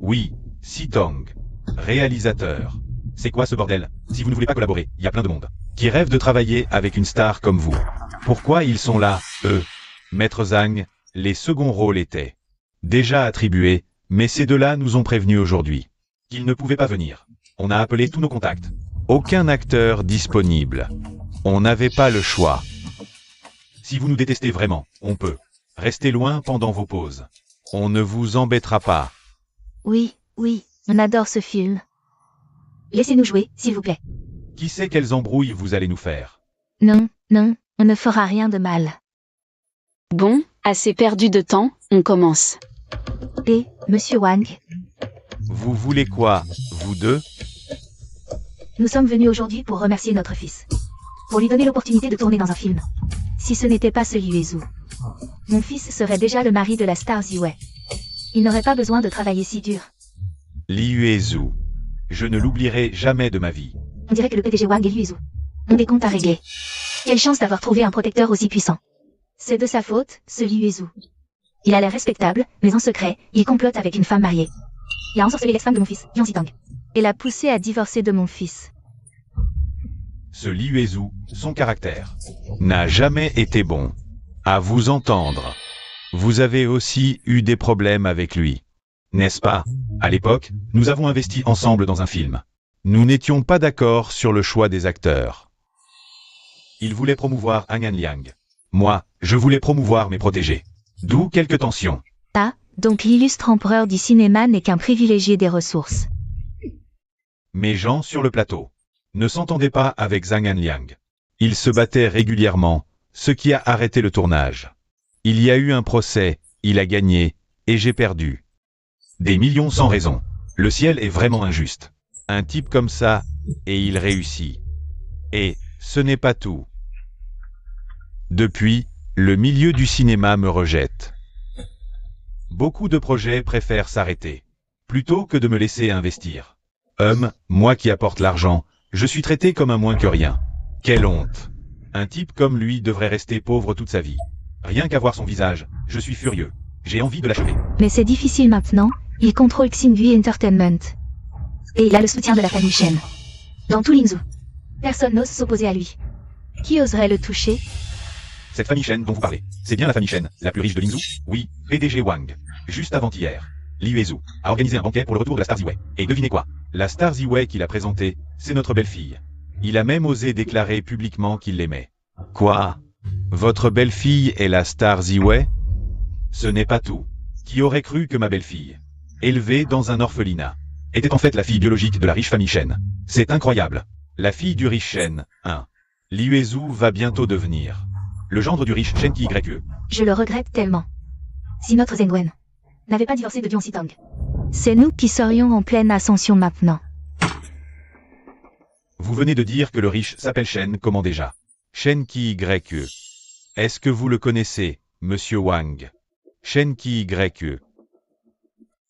Oui, Sitong. Réalisateur. C'est quoi ce bordel? Si vous ne voulez pas collaborer, il y a plein de monde qui rêve de travailler avec une star comme vous. Pourquoi ils sont là, eux? Maître Zhang, les seconds rôles étaient déjà attribués, mais ces deux-là nous ont prévenus aujourd'hui qu'ils ne pouvaient pas venir. On a appelé tous nos contacts. Aucun acteur disponible. On n'avait pas le choix. Si vous nous détestez vraiment, on peut rester loin pendant vos pauses. On ne vous embêtera pas. Oui, on adore ce film. Laissez-nous jouer, s'il vous plaît. Qui sait quelles embrouilles vous allez nous faire? Non, on ne fera rien de mal. Bon, assez perdu de temps, on commence. Et, Monsieur Wang, Vous voulez quoi, vous deux? nous sommes venus aujourd'hui pour remercier notre fils. Pour lui donner l'opportunité de tourner dans un film. Si ce n'était pas ce Liu Zhu, mon fils serait déjà le mari de la star Ziwei. Il n'aurait pas besoin de travailler si dur. Liu Zhu. Je ne l'oublierai jamais de ma vie. On dirait que le PDG Wang et Liu Zhu ont des comptes à régler. Quelle chance d'avoir trouvé un protecteur aussi puissant. C'est de sa faute, ce Liu Zhu. Il a l'air respectable, mais en secret, il complote avec une femme mariée. Il a ensorcelé l'ex-femme de mon fils, Jiang Zitang. Et l'a poussé à divorcer de mon fils. Ce Liu Zhu, son caractère, n'a jamais été bon. À vous entendre. Vous avez aussi eu des problèmes avec lui. N'est-ce pas? À l'époque, nous avons investi ensemble dans un film. Nous n'étions pas d'accord sur le choix des acteurs. Il voulait promouvoir Han Liang. Moi, je voulais promouvoir mes protégés. D'où quelques tensions. Ah, donc l'illustre empereur du cinéma n'est qu'un privilégié des ressources. Mes gens sur le plateau ne s'entendaient pas avec Zhang Liang. Ils se battaient régulièrement, ce qui a arrêté le tournage. Il y a eu un procès, il a gagné, et j'ai perdu. Des millions sans raison. Le ciel est vraiment injuste. Un type comme ça, et il réussit. Et ce n'est pas tout. Depuis, le milieu du cinéma me rejette. Beaucoup de projets préfèrent s'arrêter, plutôt que de me laisser investir. Moi qui apporte l'argent, je suis traité comme un moins que rien. Quelle honte. Un type comme lui devrait rester pauvre toute sa vie. Rien qu'à voir son visage, je suis furieux. J'ai envie de l'achever. Mais c'est difficile maintenant, il contrôle Xingui Entertainment. Et il a le soutien de la famille Shen. Dans tout Lingzhou. Personne n'ose s'opposer à lui. Qui oserait le toucher? Cette famille Shen dont vous parlez, c'est bien la famille Shen, la plus riche de Lingzhou? Oui, PDG Wang. Juste avant-hier, Liu Zhu a organisé un banquet pour le retour de la star Ziwei. Et devinez quoi? La star Ziwei qu'il a présentée, c'est notre belle-fille. Il a même osé déclarer publiquement qu'il l'aimait. Quoi? Votre belle-fille est la star Ziwei? Ce n'est pas tout. Qui aurait cru que ma belle-fille, élevée dans un orphelinat, était en fait la fille biologique de la riche famille Shen? C'est incroyable. La fille du riche Shen, Liu Zhu va bientôt devenir le gendre du riche Shen Qye. Je le regrette tellement. Si notre Zheng Wen n'avait pas divorcé de Jiang Zitang, c'est nous qui serions en pleine ascension maintenant. Vous venez de dire que le riche s'appelle Shen comment déjà? Shen Qye. Est-ce que vous le connaissez, monsieur Wang? Shen Qye.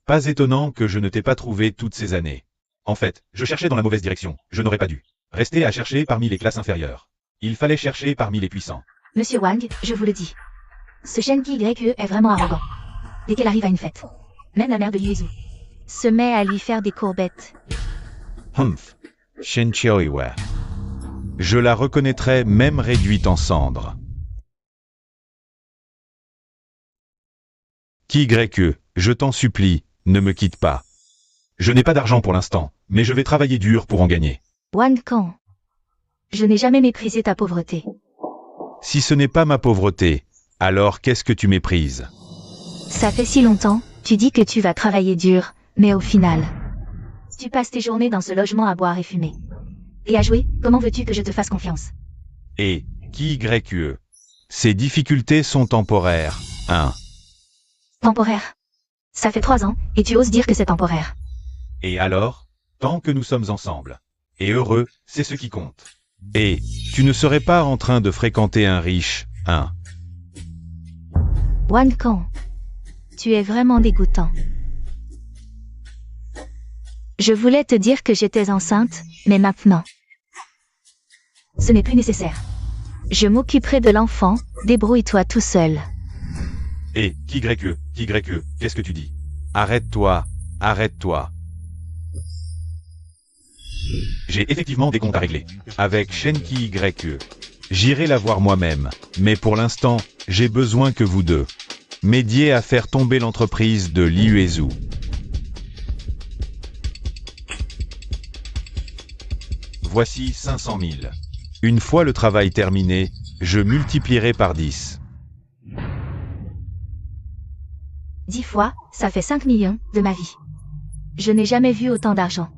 Pas étonnant que je ne t'ai pas trouvé toutes ces années. En fait, je cherchais dans la mauvaise direction, je n'aurais pas dû. Rester à chercher parmi les classes inférieures. Il fallait chercher parmi les puissants. Monsieur Wang, je vous le dis. Ce Shen Qi est vraiment arrogant. Dès qu'elle arrive à une fête, même la mère de Liu Yizhu se met à lui faire des courbettes. Humph. Shen Qiuiwei. Je la reconnaîtrais même réduite en cendres. Qi, je t'en supplie, ne me quitte pas. Je n'ai pas d'argent pour l'instant, mais je vais travailler dur pour en gagner. Wang Kang, je n'ai jamais méprisé ta pauvreté. Si ce n'est pas ma pauvreté, alors qu'est-ce que tu méprises? Ça fait si longtemps, tu dis que tu vas travailler dur, mais au final, tu passes tes journées dans ce logement à boire et fumer. Et à jouer, comment veux-tu que je te fasse confiance? Et, Qi, ces difficultés sont temporaires, hein? Temporaire. Ça fait 3 ans, et tu oses dire que c'est temporaire. Et alors, tant que nous sommes ensemble, et heureux, c'est ce qui compte. Et, tu ne serais pas en train de fréquenter un riche, hein? Wang Kang, tu es vraiment dégoûtant. Je voulais te dire que j'étais enceinte, mais maintenant, ce n'est plus nécessaire. Je m'occuperai de l'enfant, débrouille-toi tout seul. Et, Qi, qu'est-ce que tu dis? Arrête-toi, arrête-toi. J'ai effectivement des comptes à régler. Avec Shen Qi. J'irai la voir moi-même, mais pour l'instant, j'ai besoin que vous deux m'aidiez à faire tomber l'entreprise de Liu Yizhu. Voici 500 000. Une fois le travail terminé, je multiplierai par 10. 10 fois, ça fait 5 millions, de ma vie. Je n'ai jamais vu autant d'argent.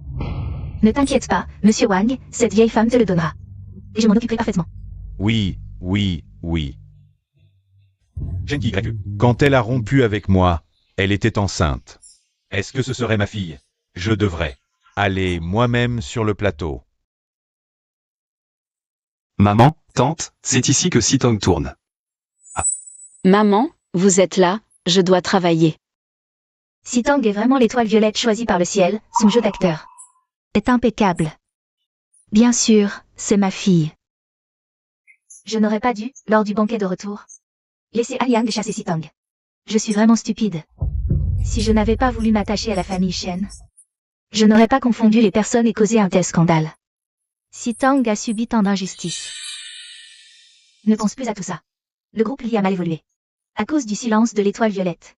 Ne t'inquiète pas, monsieur Wang, cette vieille femme te le donnera. Et je m'en occuperai parfaitement. Oui. Shen Qi. Quand elle a rompu avec moi, elle était enceinte. Est-ce que ce serait ma fille? Je devrais aller moi-même sur le plateau. Maman, tante, c'est ici que Sitong tourne. Maman, vous êtes là, je dois travailler. Sitong est vraiment l'étoile violette choisie par le ciel, son jeu d'acteur est impeccable. Bien sûr, c'est ma fille. Je n'aurais pas dû, lors du banquet de retour, laisser Yang chasser Sitong. Je suis vraiment stupide. Si je n'avais pas voulu m'attacher à la famille Shen, je n'aurais pas confondu les personnes et causé un tel scandale. Sitong a subi tant d'injustices. Ne pense plus à tout ça. Le groupe Li a mal évolué. À cause du silence de l'étoile violette.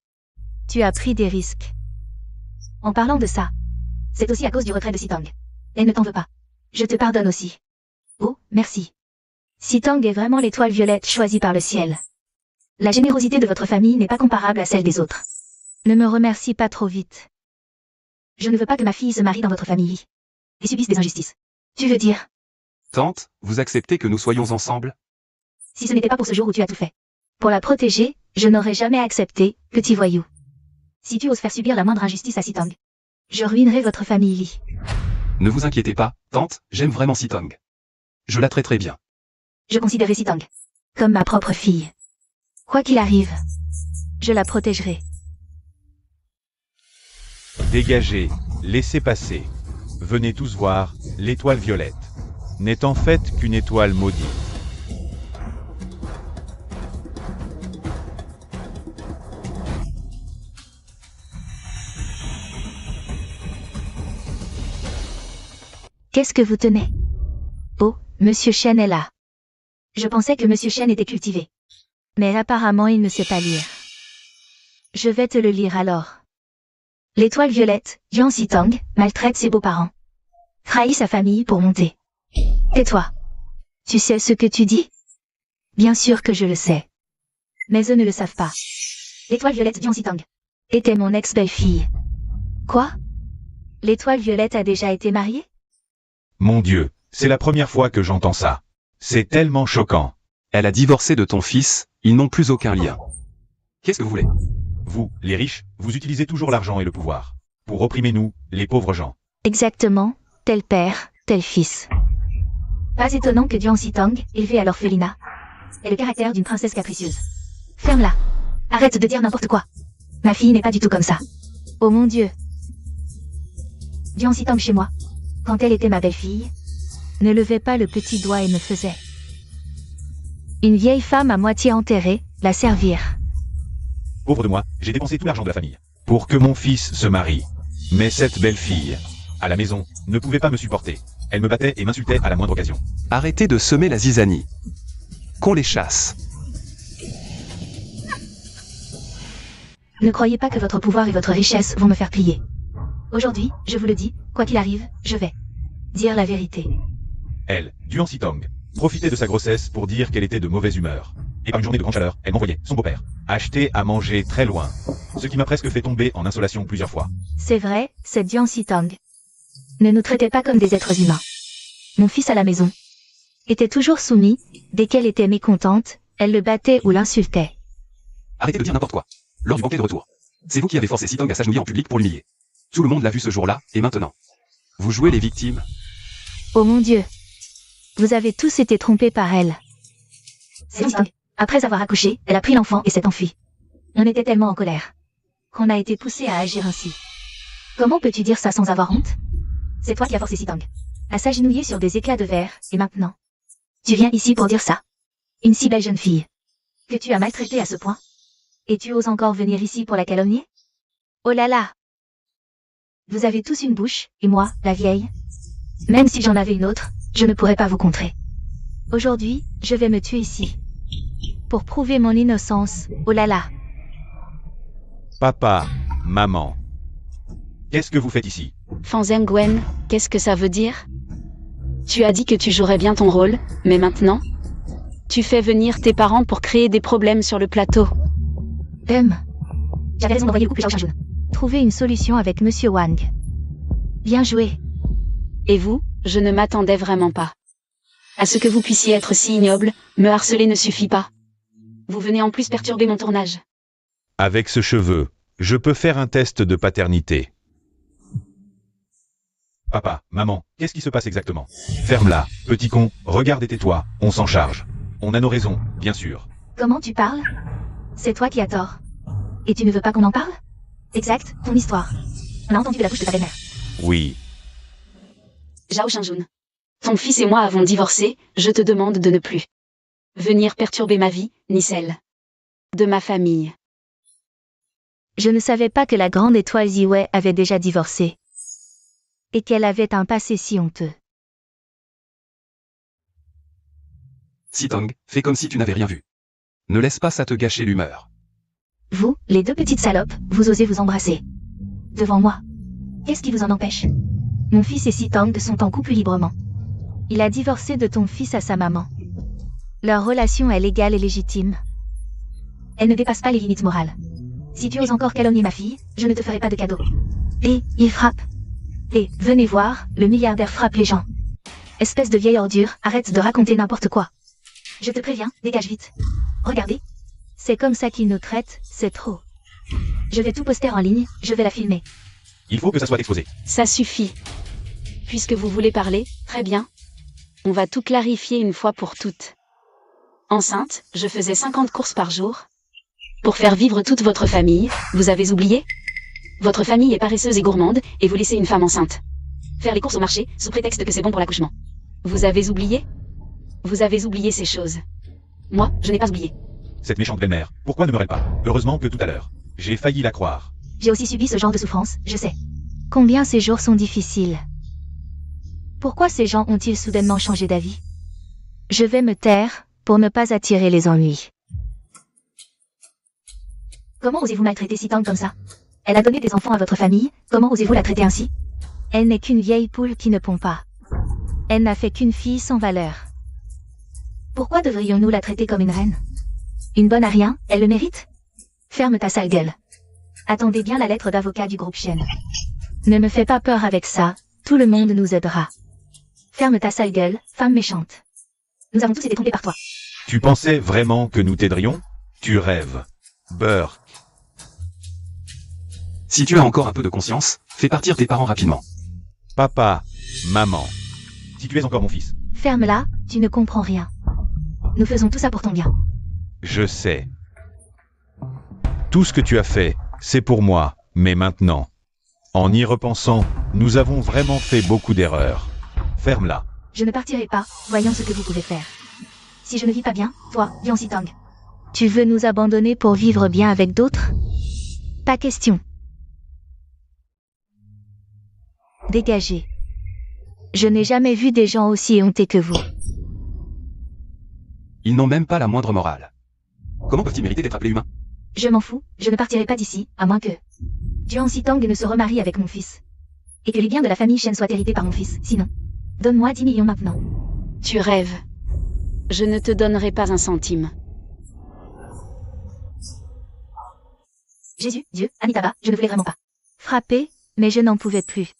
Tu as pris des risques. En parlant de ça, c'est aussi à cause du retrait de Sitong. Elle ne t'en veut pas. Je te pardonne aussi. Oh, merci. Sitong est vraiment l'étoile violette choisie par le ciel. La générosité de votre famille n'est pas comparable à celle des autres. Ne me remercie pas trop vite. Je ne veux pas que ma fille se marie dans votre famille et subisse des injustices. Tu veux dire? Tante, vous acceptez que nous soyons ensemble? Si ce n'était pas pour ce jour où tu as tout fait pour la protéger, je n'aurais jamais accepté, petit voyou. Si tu oses faire subir la moindre injustice à Sitong, je ruinerai votre famille Li. Ne vous inquiétez pas, tante, j'aime vraiment Sitong. Je la traiterai bien. Je considérais Sitong comme ma propre fille. Quoi qu'il arrive, je la protégerai. Dégagez, laissez passer. Venez tous voir, l'étoile violette n'est en fait qu'une étoile maudite. Qu'est-ce que vous tenez? Oh, Monsieur Shen est là. Je pensais que Monsieur Shen était cultivé. Mais apparemment il ne sait pas lire. Je vais te le lire alors. L'étoile violette, Yang Sitong, maltraite ses beaux-parents. Trahit sa famille pour monter. Tais-toi. Tu sais ce que tu dis? Bien sûr que je le sais. Mais eux ne le savent pas. L'étoile violette, Yang Sitong, était mon ex-belle-fille. Quoi? L'étoile violette a déjà été mariée? Mon Dieu, c'est la première fois que j'entends ça. C'est tellement choquant. Elle a divorcé de ton fils, ils n'ont plus aucun lien. Qu'est-ce que vous voulez? Vous, les riches, vous utilisez toujours l'argent et le pouvoir pour opprimer nous, les pauvres gens. Exactement, tel père, tel fils. Pas étonnant que Yang Sitong, élevée à l'orphelinat, ait le caractère d'une princesse capricieuse. Ferme-la. Arrête de dire n'importe quoi. Ma fille n'est pas du tout comme ça. Oh mon Dieu. Dian Sitang chez moi. Quand elle était ma belle-fille, ne levait pas le petit doigt et me faisait. Une vieille femme à moitié enterrée, la servir. Pauvre de moi, j'ai dépensé tout l'argent de la famille pour que mon fils se marie. Mais cette belle-fille, à la maison, ne pouvait pas me supporter. Elle me battait et m'insultait à la moindre occasion. Arrêtez de semer la zizanie. Qu'on les chasse. Ne croyez pas que votre pouvoir et votre richesse vont me faire plier. Aujourd'hui, je vous le dis, quoi qu'il arrive, je vais dire la vérité. Elle, Duan Sitang, profitait de sa grossesse pour dire qu'elle était de mauvaise humeur. Et par une journée de grande chaleur, elle m'envoyait, son beau-père, acheter à manger très loin. Ce qui m'a presque fait tomber en insolation plusieurs fois. C'est vrai, c'est Dian Sitang. Ne nous traitez pas comme des êtres humains. Mon fils à la maison était toujours soumis. Dès qu'elle était mécontente, elle le battait ou l'insultait. Arrêtez de dire n'importe quoi. Lors du banquet de retour, c'est vous qui avez forcé Sitang à s'agenouiller en public pour l'humilier. Tout le monde l'a vu ce jour-là, et maintenant, vous jouez les victimes. Oh mon Dieu. Vous avez tous été trompés par elle. C'est Sitang. Après avoir accouché, elle a pris l'enfant et s'est enfuie. On était tellement en colère qu'on a été poussé à agir ainsi. Comment peux-tu dire ça sans avoir honte? C'est toi qui as forcé Sitang à s'agenouiller sur des éclats de verre, et maintenant, tu viens ici pour dire ça? Une si belle jeune fille que tu as maltraitée à ce point? Et tu oses encore venir ici pour la calomnier? Oh là là! Vous avez tous une bouche, et moi, la vieille, même si j'en avais une autre, je ne pourrais pas vous contrer. Aujourd'hui, je vais me tuer ici. Pour prouver mon innocence, oh là là! Papa, maman. Qu'est-ce que vous faites ici? Fan Zhengwen, qu'est-ce que ça veut dire? Tu as dit que tu jouerais bien ton rôle, mais maintenant, tu fais venir tes parents pour créer des problèmes sur le plateau. J'avais raison d'envoyer le couple Zhao Xianjun. Trouver une solution avec Monsieur Wang. Bien joué. Et vous, je ne m'attendais vraiment pas à ce que vous puissiez être si ignoble. Me harceler ne suffit pas. Vous venez en plus perturber mon tournage. Avec ce cheveu, je peux faire un test de paternité. Papa, maman, qu'est-ce qui se passe exactement? Ferme-la, petit con, regarde et tais-toi, on s'en charge. On a nos raisons, bien sûr. Comment tu parles? C'est toi qui as tort. Et tu ne veux pas qu'on en parle? Exact, ton histoire. On a entendu de la bouche de ta belle-mère. Oui. Zhao Xianjun. Ton fils et moi avons divorcé, je te demande de ne plus venir perturber ma vie, ni celle de ma famille. Je ne savais pas que la grande étoile Ziwei avait déjà divorcé. Et qu'elle avait un passé si honteux. Sitang, fais comme si tu n'avais rien vu. Ne laisse pas ça te gâcher l'humeur. Vous, les deux petites salopes, vous osez vous embrasser. Devant moi. Qu'est-ce qui vous en empêche? Mon fils et Sitang sont en couple librement. Il a divorcé de ton fils à sa maman. Leur relation est légale et légitime. Elle ne dépasse pas les limites morales. Si tu oses encore calomnier ma fille, je ne te ferai pas de cadeau. Et, il frappe. Et, venez voir, le milliardaire frappe les gens. Espèce de vieille ordure, arrête de raconter n'importe quoi. Je te préviens, dégage vite. Regardez. C'est comme ça qu'il nous traite, c'est trop. Je vais tout poster en ligne, je vais la filmer. Il faut que ça soit exposé. Ça suffit. Puisque vous voulez parler, très bien. On va tout clarifier une fois pour toutes. Enceinte, je faisais 50 courses par jour. Pour faire vivre toute votre famille, vous avez oublié? Votre famille est paresseuse et gourmande, et vous laissez une femme enceinte faire les courses au marché, sous prétexte que c'est bon pour l'accouchement. Vous avez oublié? Vous avez oublié ces choses. Moi, je n'ai pas oublié. Cette méchante belle-mère, pourquoi ne meurt-elle pas? Heureusement que tout à l'heure, j'ai failli la croire. J'ai aussi subi ce genre de souffrance, je sais. Combien ces jours sont difficiles. Pourquoi ces gens ont-ils soudainement changé d'avis? Je vais me taire, pour ne pas attirer les ennuis. Comment osez-vous maltraiter Sitang comme ça? Elle a donné des enfants à votre famille, comment osez-vous la traiter ainsi? Elle n'est qu'une vieille poule qui ne pond pas. Elle n'a fait qu'une fille sans valeur. Pourquoi devrions-nous la traiter comme une reine? Une bonne à rien, elle le mérite? Ferme ta sale gueule. Attendez bien la lettre d'avocat du groupe Shen. Ne me fais pas peur avec ça, tout le monde nous aidera. Ferme ta sale gueule, femme méchante. Nous avons tous été trompés par toi. Tu pensais vraiment que nous t'aiderions? Tu rêves. Beurre. Si tu as encore un peu de conscience, fais partir tes parents rapidement. Papa, maman. Si tu es encore mon fils. Ferme-la, tu ne comprends rien. Nous faisons tout ça pour ton bien. Je sais. Tout ce que tu as fait, c'est pour moi, mais maintenant, En y repensant, nous avons vraiment fait beaucoup d'erreurs. Ferme-la. Je ne partirai pas, voyons ce que vous pouvez faire. Si je ne vis pas bien, toi, Lian Sitong. Tu veux nous abandonner pour vivre bien avec d'autres? Pas question. Dégagez. Je n'ai jamais vu des gens aussi éhontés que vous. Ils n'ont même pas la moindre morale. Comment peuvent-ils mériter d'être appelés humains? Je m'en fous, je ne partirai pas d'ici, à moins que Lian Sitong ne se remarie avec mon fils. Et que les biens de la famille Shen soient hérités par mon fils, sinon. Donne-moi 10 millions maintenant. Tu rêves. Je ne te donnerai pas un centime. Jésus, Dieu, Amitabha, je ne voulais vraiment pas. Frapper, mais je n'en pouvais plus.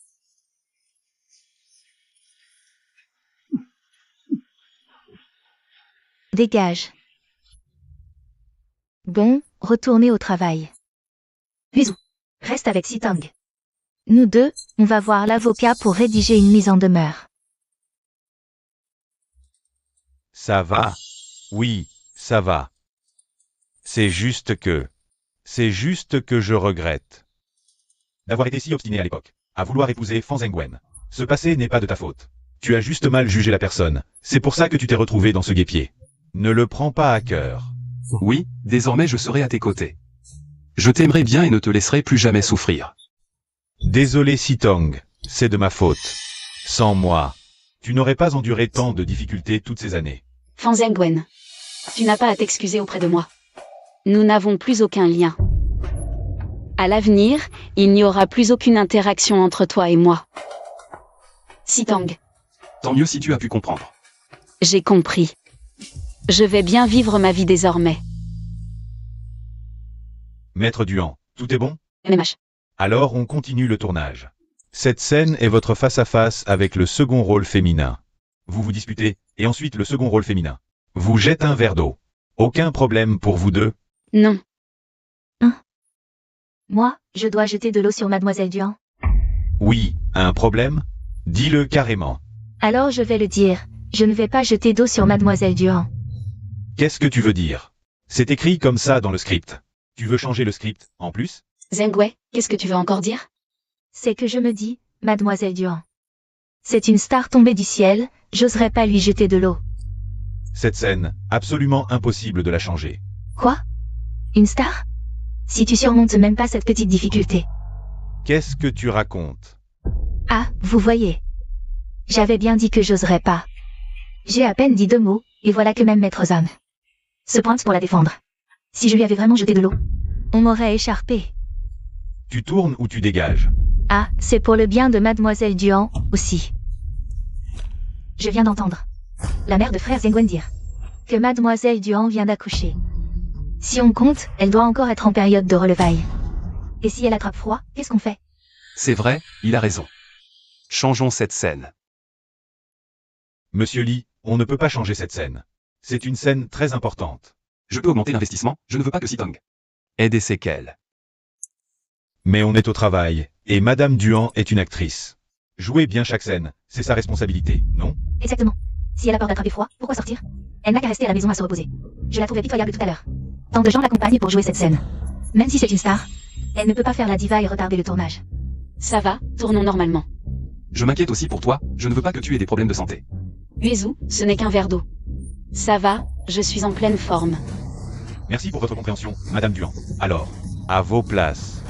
Dégage. Bon, retournez au travail. Huizou, reste avec Sitong. Nous deux, on va voir l'avocat pour rédiger une mise en demeure. Ça va. Oui, ça va. C'est juste que je regrette d'avoir été si obstiné à l'époque, à vouloir épouser Fan Zhengguen. Ce passé n'est pas de ta faute. Tu as juste mal jugé la personne. C'est pour ça que tu t'es retrouvé dans ce guêpier. Ne le prends pas à cœur. Oui, désormais je serai à tes côtés. Je t'aimerai bien et ne te laisserai plus jamais souffrir. Désolé Sitong, c'est de ma faute. Sans moi, tu n'aurais pas enduré tant de difficultés toutes ces années. Fan Zhengguen, tu n'as pas à t'excuser auprès de moi. Nous n'avons plus aucun lien. À l'avenir, il n'y aura plus aucune interaction entre toi et moi. Sitong, Tant mieux si tu as pu comprendre. j'ai compris. Je vais bien vivre ma vie désormais. Maître Duan, tout est bon? MMH. Alors on continue le tournage. Cette scène est votre face-à-face avec le second rôle féminin. Vous vous disputez, et ensuite le second rôle féminin vous jette un verre d'eau. Aucun problème pour vous deux? Non. Moi, je dois jeter de l'eau sur Mademoiselle Duan. Oui, un problème? Dis-le carrément. Alors je vais le dire. Je ne vais pas jeter d'eau sur Mademoiselle Duan. Qu'est-ce que tu veux dire? C'est écrit comme ça dans le script. Tu veux changer le script, en plus? Zhengguen, qu'est-ce que tu veux encore dire? C'est que je me dis, Mademoiselle Duan. C'est une star tombée du ciel, j'oserais pas lui jeter de l'eau. Cette scène, absolument impossible de la changer. Quoi? Une star? Si tu surmontes même pas cette petite difficulté. Qu'est-ce que tu racontes? Ah, vous voyez. J'avais bien dit que j'oserais pas. J'ai à peine dit 2 mots, et voilà que même Maître Zhang se pointe pour la défendre. Si je lui avais vraiment jeté de l'eau, on m'aurait écharpé. Tu tournes ou tu dégages? Ah, c'est pour le bien de Mademoiselle Duan, aussi. Je viens d'entendre la mère de frère Zhengguen dire que Mademoiselle Duan vient d'accoucher. Si on compte, elle doit encore être en période de relevailles. Et si elle attrape froid, qu'est-ce qu'on fait? C'est vrai, il a raison. Changeons cette scène. Monsieur Lee, on ne peut pas changer cette scène. C'est une scène très importante. Je peux augmenter l'investissement, je ne veux pas que Sitong ait des séquelles. Mais on est au travail, et Madame Duan est une actrice. Jouer bien chaque scène, c'est sa responsabilité, non? Exactement. Si elle a peur d'attraper froid, pourquoi sortir? Elle n'a qu'à rester à la maison à se reposer. Je la trouvais pitoyable tout à l'heure. Tant de gens l'accompagnent pour jouer cette scène. Même si c'est une star, elle ne peut pas faire la diva et retarder le tournage. Ça va, tournons normalement. Je m'inquiète aussi pour toi, je ne veux pas que tu aies des problèmes de santé. Huizou, ce n'est qu'un verre d'eau. Ça va, je suis en pleine forme. Merci pour votre compréhension, Madame Duan. Alors, à vos places.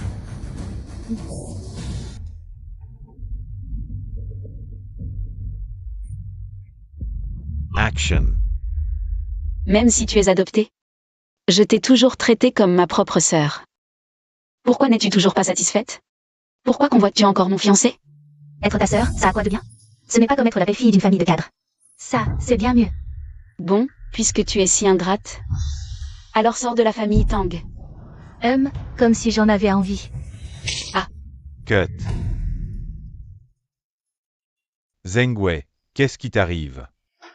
Action. Même si tu es adoptée, je t'ai toujours traitée comme ma propre sœur. Pourquoi n'es-tu toujours pas satisfaite? Pourquoi convoites-tu encore mon fiancé? Être ta sœur, ça a quoi de bien? Ce n'est pas comme être la belle-fille d'une famille de cadres. Ça, c'est bien mieux. Bon, puisque tu es si ingrate, alors sors de la famille Tang. Comme si j'en avais envie. Cut. Zhengguen, qu'est-ce qui t'arrive?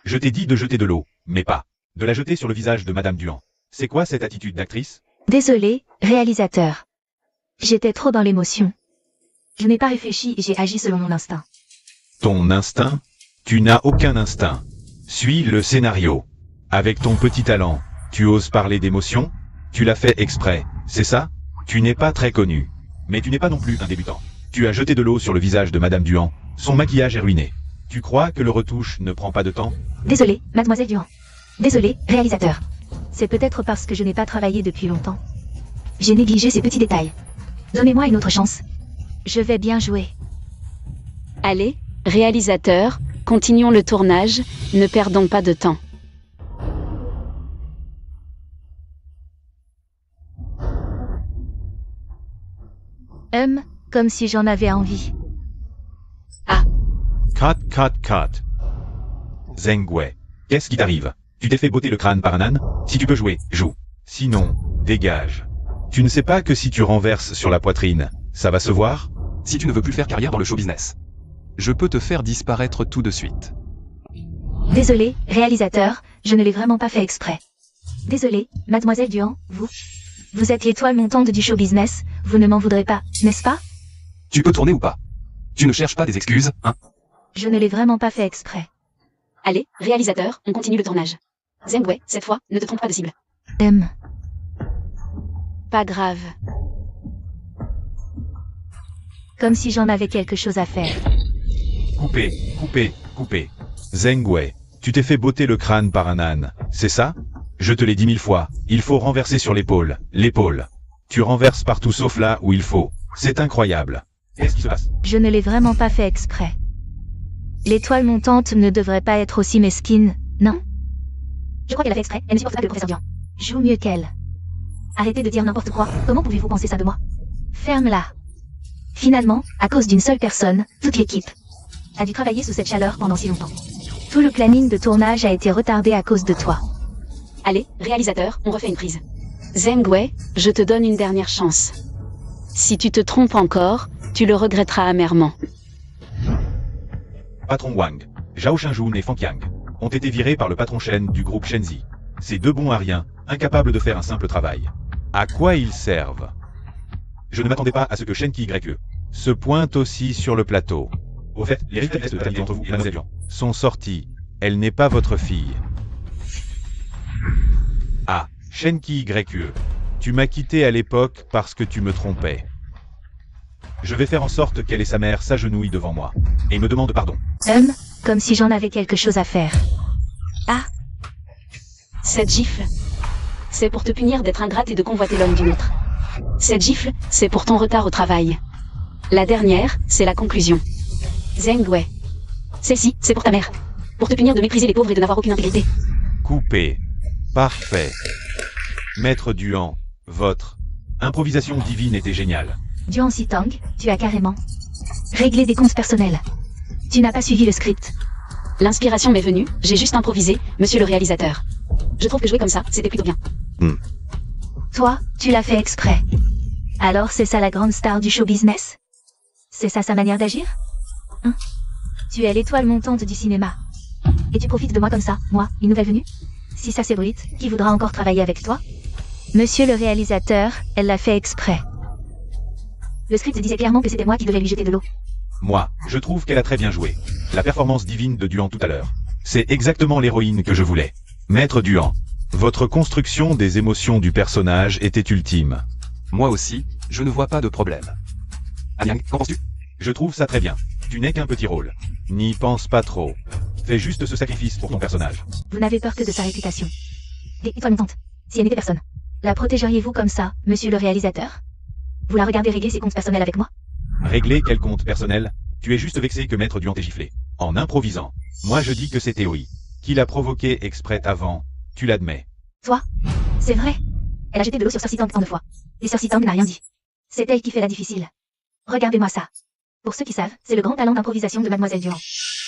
Je t'ai dit de jeter de l'eau, mais pas de la jeter sur le visage de Madame Duan. C'est quoi cette attitude d'actrice? Désolé, réalisateur. J'étais trop dans l'émotion. Je n'ai pas réfléchi et j'ai agi selon mon instinct. Ton instinct? Tu n'as aucun instinct. Suis le scénario. Avec ton petit talent, tu oses parler d'émotion? Tu l'as fait exprès, c'est ça? Tu n'es pas très connu. Mais tu n'es pas non plus un débutant. Tu as jeté de l'eau sur le visage de Madame Duhan. Son maquillage est ruiné. Tu crois que le retouche ne prend pas de temps? Désolé, mademoiselle Duhan. Désolé, réalisateur. C'est peut-être parce que je n'ai pas travaillé depuis longtemps. J'ai négligé ces petits détails. Donnez-moi une autre chance. Je vais bien jouer. Allez, réalisateur, continuons le tournage, ne perdons pas de temps. Comme si j'en avais envie. Cut. Zheng Wei, qu'est-ce qui t'arrive? Tu t'es fait botter le crâne par un âne? Si tu peux jouer, joue. Sinon, dégage. Tu ne sais pas que si tu renverses sur la poitrine, ça va se voir? Si tu ne veux plus faire carrière dans le show business, je peux te faire disparaître tout de suite. Désolé, réalisateur, je ne l'ai vraiment pas fait exprès. Désolé, mademoiselle Duhan, vous êtes l'étoile montante du show business, vous ne m'en voudrez pas, n'est-ce pas? Tu peux tourner ou pas? Tu ne cherches pas des excuses, hein? Je ne l'ai vraiment pas fait exprès. Allez, réalisateur, on continue le tournage. Zheng Wei, cette fois, ne te trompe pas de cible. Pas grave. Comme si j'en avais quelque chose à faire. Coupé. Zheng Wei, tu t'es fait botter le crâne par un âne, c'est ça? Je te l'ai dit 1000 fois, il faut renverser sur l'épaule. Tu renverses partout sauf là où il faut. C'est incroyable. Qu'est-ce qui se passe? Je ne l'ai vraiment pas fait exprès. L'étoile montante ne devrait pas être aussi mesquine, non? Je crois qu'elle a fait exprès, elle ne supporte pas que le professeur Duhan joue mieux qu'elle. Arrêtez de dire n'importe quoi, comment pouvez-vous penser ça de moi? Ferme-la. Finalement, à cause d'une seule personne, toute l'équipe a dû travailler sous cette chaleur pendant si longtemps. Tout le planning de tournage a été retardé à cause de toi. Allez, réalisateur, on refait une prise. Zheng Wei, je te donne une dernière chance. Si tu te trompes encore, tu le regretteras amèrement. Patron Wang, Zhao Shenjun et Fang Yang ont été virés par le patron Shen du groupe Shenzi. Ces deux bons à rien, incapables de faire un simple travail. À quoi ils servent? Je ne m'attendais pas à ce que Shen Qi YE se pointe aussi sur le plateau. Au fait, les réflexes de paternité entre vous et Mademoiselle Duhan sont sortis. Elle n'est pas votre fille. Ah, Shen Qi YE, tu m'as quitté à l'époque parce que tu me trompais. Je vais faire en sorte qu'elle et sa mère s'agenouillent devant moi et me demandent pardon. Comme si j'en avais quelque chose à faire. Cette gifle, c'est pour te punir d'être ingrate et de convoiter l'homme d'une autre. Cette gifle, c'est pour ton retard au travail. La dernière, c'est la conclusion. Zheng Wei. Celle-ci, c'est pour ta mère. Pour te punir de mépriser les pauvres et de n'avoir aucune intégrité. Coupé. Parfait. Maître Duhan, votre improvisation divine était géniale. Duhan Sitang, tu as carrément réglé des comptes personnels. Tu n'as pas suivi le script. L'inspiration m'est venue, j'ai juste improvisé, monsieur le réalisateur. Je trouve que jouer comme ça, c'était plutôt bien. Toi, tu l'as fait exprès. Alors c'est ça la grande star du show business? C'est ça sa manière d'agir? Tu es l'étoile montante du cinéma. Et tu profites de moi comme ça, moi, une nouvelle venue? Si ça s'ébruite, qui voudra encore travailler avec toi? Monsieur le réalisateur, elle l'a fait exprès. Le script disait clairement que c'était moi qui devais lui jeter de l'eau. Moi, je trouve qu'elle a très bien joué. La performance divine de Duhan tout à l'heure. C'est exactement l'héroïne que je voulais. Maître Duhan, votre construction des émotions du personnage était ultime. Moi aussi, je ne vois pas de problème. Yang, qu'en penses-tu? Je trouve ça très bien. Tu n'es qu'un petit rôle. N'y pense pas trop. Fais juste ce sacrifice pour ton personnage. Vous n'avez peur que de sa réputation. Étoile montante. Si elle n'était personne, la protégeriez-vous comme ça, monsieur le réalisateur? Vous la regardez régler ses comptes personnels avec moi? Régler quel compte personnel? Tu es juste vexé que Maître Duhan t'ait giflé. En improvisant. Moi je dis que c'est Théoï. Qui l'a provoqué exprès avant. Tu l'admets. Toi? C'est vrai. Elle a jeté de l'eau sur Sir Sitang tant de fois. Et Sir Sitang n'a rien dit. C'est elle qui fait la difficile. Regardez-moi ça. Pour ceux qui savent, c'est le grand talent d'improvisation de Mademoiselle Duhan.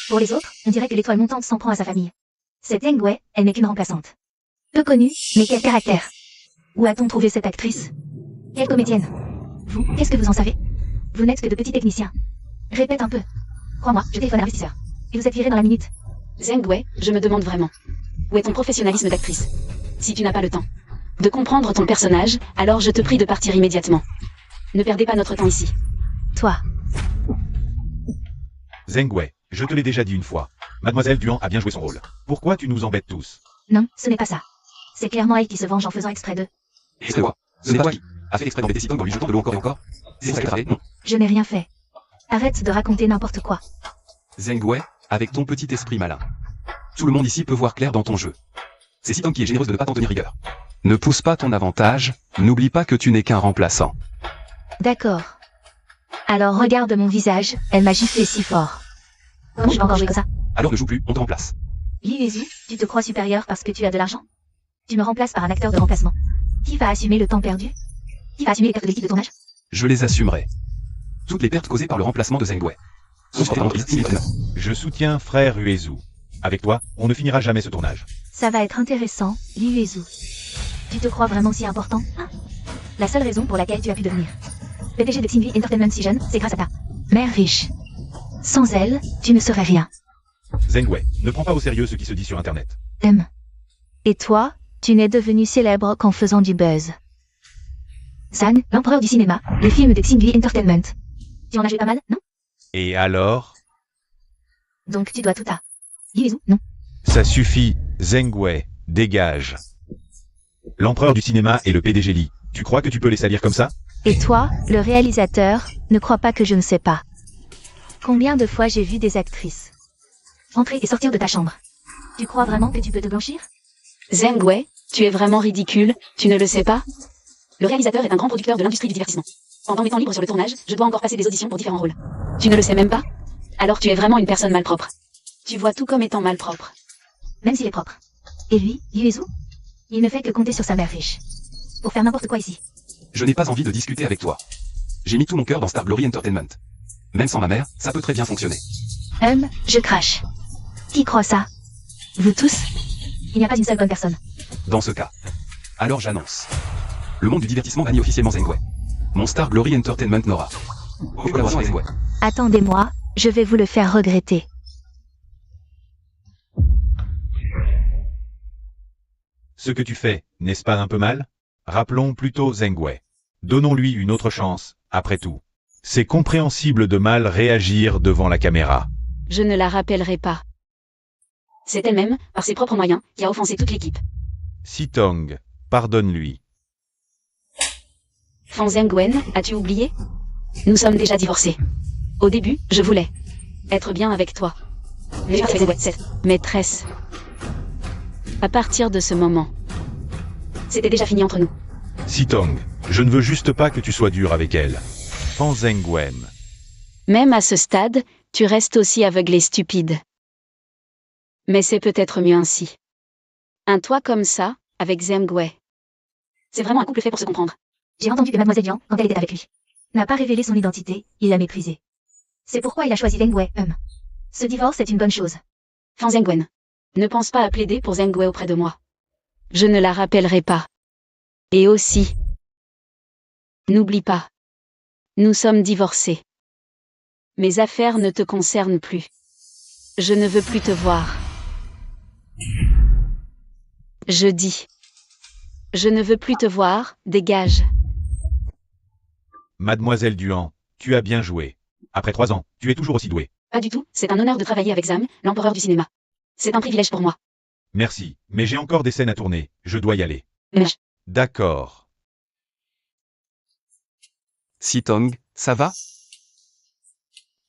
Pour les autres, on dirait que l'étoile montante s'en prend à sa famille. Cette Zheng Wei, elle n'est qu'une remplaçante. Peu connue, mais quel caractère. Où a-t-on trouvé cette actrice? Quelle comédienne? Vous, qu'est-ce que vous en savez? Vous n'êtes que de petits techniciens. Répète un peu. Crois-moi, je téléphone à l'investisseur. Et vous êtes viré dans la minute. Zheng Wei, je me demande vraiment. Où est ton professionnalisme d'actrice? Si tu n'as pas le temps de comprendre ton personnage, alors je te prie de partir immédiatement. Ne perdez pas notre temps ici. Toi. Zheng Wei, je te l'ai déjà dit une fois. Mademoiselle Duhan a bien joué son rôle. Pourquoi tu nous embêtes tous? Non, ce n'est pas ça. C'est clairement elle qui se venge en faisant exprès d'eux. Et c'est toi. Ce n'est pas toi qui a fait exprès d'embêter Sitang en lui jetant de l'eau encore et encore. C'est ça que t'as fait, non? Je n'ai rien fait. Arrête de raconter n'importe quoi. Zhengwei, avec ton petit esprit malin. Tout le monde ici peut voir clair dans ton jeu. C'est Sitang qui est généreuse de ne pas t'en tenir rigueur. Ne pousse pas ton avantage, n'oublie pas que tu n'es qu'un remplaçant. D'accord. Alors regarde mon visage, elle m'a giflé si fort. Comment je vais encore jouer comme ça? Alors ne joue plus, on te remplace. Li Yuezu, tu te crois supérieur parce que tu as de l'argent? Tu me remplaces par un acteur de remplacement. Qui va assumer le temps perdu? Qui va assumer les pertes de l'équipe de tournage? Je les assumerai. Toutes les pertes causées par le remplacement de Zhengwei. Je soutiens frère Uezu. Avec toi, on ne finira jamais ce tournage. Ça va être intéressant, Li Yuezu. Tu te crois vraiment si important, hein? La seule raison pour laquelle tu as pu devenir PDG de Xinvi Entertainment si jeune, c'est grâce à ta mère riche. Sans elle, tu ne serais rien. Zhengwei, ne prends pas au sérieux ce qui se dit sur internet. Et toi, tu n'es devenu célèbre qu'en faisant du buzz. Zhang, l'empereur du cinéma, les films de Xinvi Entertainment. Tu en as joué pas mal, non? Et alors? Donc tu dois tout à Li Yuezu, non? Ça suffit, Zhengwei, dégage. L'empereur du cinéma et le PDG Li, tu crois que tu peux les salir comme ça? Et toi, le réalisateur, ne crois pas que je ne sais pas. Combien de fois j'ai vu des actrices entrer et sortir de ta chambre? Tu crois vraiment que tu peux te blanchir? Zhengwei, tu es vraiment ridicule, tu ne le sais pas? Le réalisateur est un grand producteur de l'industrie du divertissement. Pendant mes temps libres sur le tournage, je dois encore passer des auditions pour différents rôles. Tu ne le sais même pas? Alors tu es vraiment une personne malpropre. Tu vois tout comme étant malpropre. Même s'il est propre. Et lui, Li Yuezu? Il ne fait que compter sur sa mère riche. Pour faire n'importe quoi ici. Je n'ai pas envie de discuter avec toi. J'ai mis tout mon cœur dans Star Glory Entertainment. Même sans ma mère, ça peut très bien fonctionner. Je crache. Qui croit ça? Vous tous? Il n'y a pas une seule bonne personne. Dans ce cas. Alors j'annonce. Le monde du divertissement bannit officiellement Zhengwei. Mon Star Glory Entertainment n'aura aucune collaboration avec Zhengwei. Attendez-moi, je vais vous le faire regretter. Ce que tu fais, n'est-ce pas un peu mal? Rappelons plutôt Zhengwei. Donnons-lui une autre chance, après tout. C'est compréhensible de mal réagir devant la caméra. Je ne la rappellerai pas. C'est elle-même, par ses propres moyens, qui a offensé toute l'équipe. Sitong, pardonne-lui. Fan Zhengwen, as-tu oublié? Nous sommes déjà divorcés. Au début, je voulais être bien avec toi. Mais pas avec cette maîtresse. À partir de ce moment, c'était déjà fini entre nous. Sitong, je ne veux juste pas que tu sois dur avec elle. Fan Zhengwen. Même à ce stade, tu restes aussi aveugle et stupide. Mais c'est peut-être mieux ainsi. Un toit comme ça, avec Zhengwei. C'est vraiment un couple fait pour se comprendre. J'ai entendu que Mademoiselle Yang, quand elle était avec lui, n'a pas révélé son identité, il l'a méprisée. C'est pourquoi il a choisi Zhengwei. Ce divorce est une bonne chose. Fan Zhengwen, ne pense pas à plaider pour Zhengwei auprès de moi. Je ne la rappellerai pas. Et aussi, n'oublie pas, nous sommes divorcés. Mes affaires ne te concernent plus. Je ne veux plus te voir. Je dis. Je ne veux plus te voir, dégage. Mademoiselle Duan, tu as bien joué. Après 3 ans, tu es toujours aussi douée. Pas du tout, c'est un honneur de travailler avec Zhang, l'empereur du cinéma. C'est un privilège pour moi. Merci, mais j'ai encore des scènes à tourner, je dois y aller. Mais D'accord. Sitong, ça va?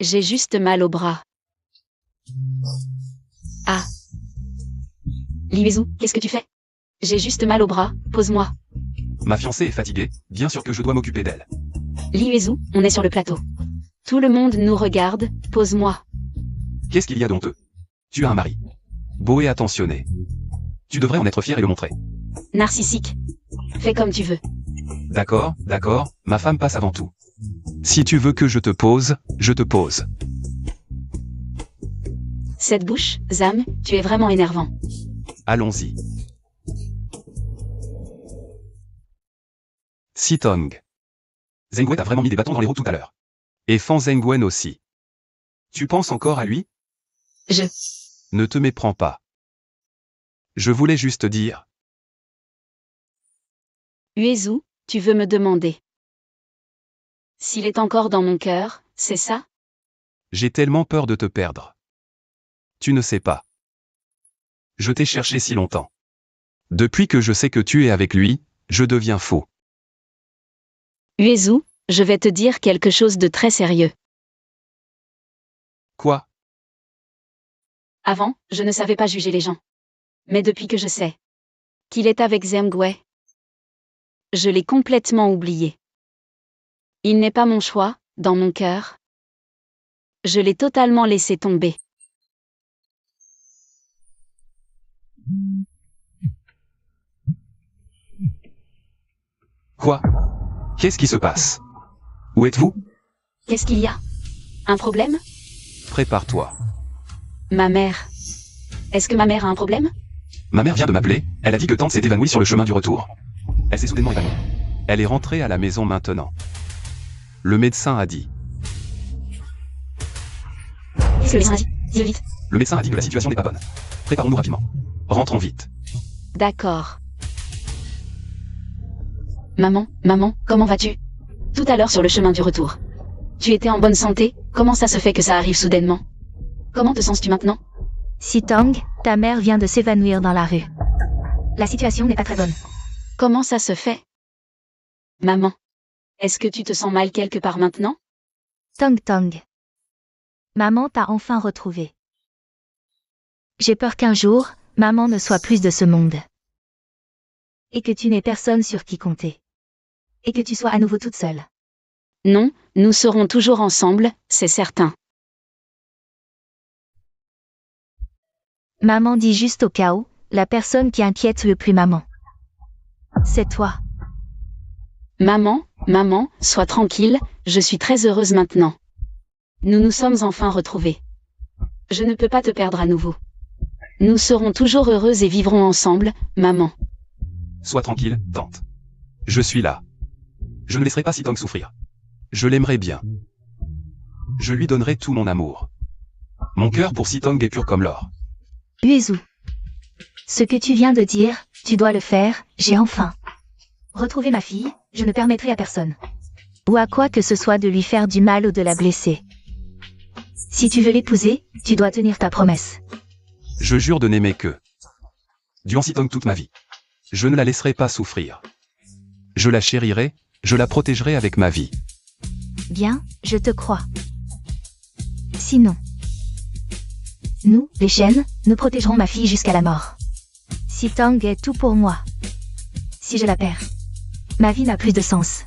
j'ai juste mal au bras. Ah. Li Yuezu, qu'est-ce que tu fais? J'ai juste mal au bras, pose-moi. Ma fiancée est fatiguée, bien sûr que je dois m'occuper d'elle. Li Yuezu, on est sur le plateau. Tout le monde nous regarde, pose-moi. Qu'est-ce qu'il y a d'honteux? Tu as un mari. Beau et attentionné. Tu devrais en être fier et le montrer. Narcissique. Fais comme tu veux. D'accord, d'accord, ma femme passe avant tout. Si tu veux que je te pose, je te pose. Cette bouche, Zam, tu es vraiment énervant. Allons-y. Sitong. Zhengwei t'a vraiment mis des bâtons dans les roues tout à l'heure. Et Fan Zhengwen aussi. Tu penses encore à lui? Je. Ne te méprends pas. Je voulais juste dire. Uezu, tu veux me demander s'il est encore dans mon cœur, c'est ça? J'ai tellement peur de te perdre. Tu ne sais pas. Je t'ai cherché si longtemps. Depuis que je sais que tu es avec lui, je deviens fou. Uezu, je vais te dire quelque chose de très sérieux. Quoi? Avant, je ne savais pas juger les gens. Mais depuis que je sais qu'il est avec Zengwei, je l'ai complètement oublié. Il n'est pas mon choix, dans mon cœur. Je l'ai totalement laissé tomber. Quoi? Qu'est-ce qui se passe? Où êtes-vous? Qu'est-ce qu'il y a? Un problème? Prépare-toi. Ma mère. Est-ce que ma mère a un problème? Ma mère vient de m'appeler, elle a dit que tante s'est évanouie sur le chemin du retour. Elle s'est soudainement évanouie. Elle est rentrée à la maison maintenant. Le médecin a dit. Qu'est-ce que le médecin a dit? Dis-le vite. Le médecin a dit que la situation n'est pas bonne. Préparons-nous rapidement. Rentrons vite. D'accord. Maman, comment vas-tu? Tout à l'heure sur le chemin du retour. Tu étais en bonne santé, comment ça se fait que ça arrive soudainement? Comment te sens-tu maintenant? Sitong, ta mère vient de s'évanouir dans la rue. La situation n'est pas très bonne. Comment ça se fait? Maman, est-ce que tu te sens mal quelque part maintenant? Tong. Maman t'a enfin retrouvé. J'ai peur qu'un jour, maman ne soit plus de ce monde. Et que tu n'aies personne sur qui compter. Et que tu sois à nouveau toute seule. Non, nous serons toujours ensemble, c'est certain. Maman dit juste au cas où, la personne qui inquiète le plus maman. C'est toi. Maman, sois tranquille, je suis très heureuse maintenant. Nous nous sommes enfin retrouvés. Je ne peux pas te perdre à nouveau. Nous serons toujours heureuses et vivrons ensemble, maman. Sois tranquille, tante. Je suis là. Je ne laisserai pas Sitong souffrir. Je l'aimerai bien. Je lui donnerai tout mon amour. Mon cœur pour Sitong est pur comme l'or. Uezu. Ce que tu viens de dire, tu dois le faire, j'ai enfin retrouvé ma fille, je ne permettrai à personne. Ou à quoi que ce soit de lui faire du mal ou de la blesser. Si tu veux l'épouser, tu dois tenir ta promesse. Je jure de n'aimer que Duan Sitong toute ma vie. Je ne la laisserai pas souffrir. Je la chérirai, je la protégerai avec ma vie. Bien, je te crois. Sinon, nous, les chiennes, nous protégerons ma fille jusqu'à la mort. Sitong est tout pour moi. Si je la perds, ma vie n'a plus de sens.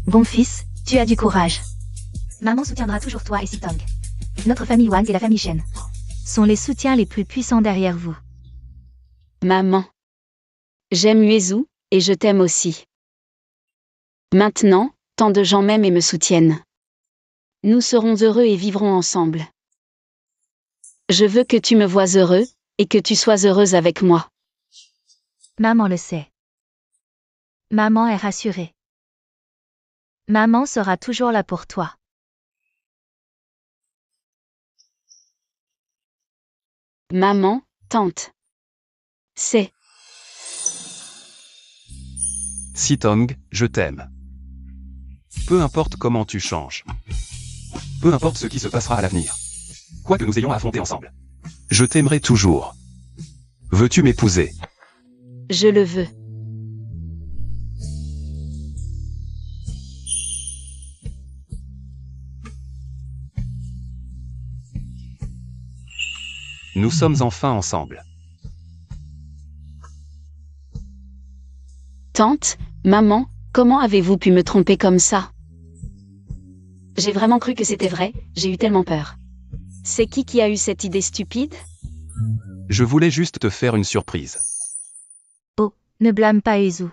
Bon fils, tu as du courage. Maman soutiendra toujours toi et Sitong. Notre famille Wang et la famille Shen sont les soutiens les plus puissants derrière vous. Maman. J'aime Uezu, et je t'aime aussi. Maintenant, tant de gens m'aiment et me soutiennent. Nous serons heureux et vivrons ensemble. Je veux que tu me vois heureux, et que tu sois heureuse avec moi. Maman le sait. Maman est rassurée. Maman sera toujours là pour toi. Maman, tante. C'est. Sitong, je t'aime. Peu importe comment tu changes. Peu importe ce qui se passera à l'avenir. Quoi que nous ayons à affronter ensemble. Je t'aimerai toujours. Veux-tu m'épouser? Je le veux. Nous sommes enfin ensemble. Tante, maman, comment avez-vous pu me tromper comme ça? J'ai vraiment cru que c'était vrai, j'ai eu tellement peur. C'est qui a eu cette idée stupide? Je voulais juste te faire une surprise. Oh, ne blâme pas Uezu.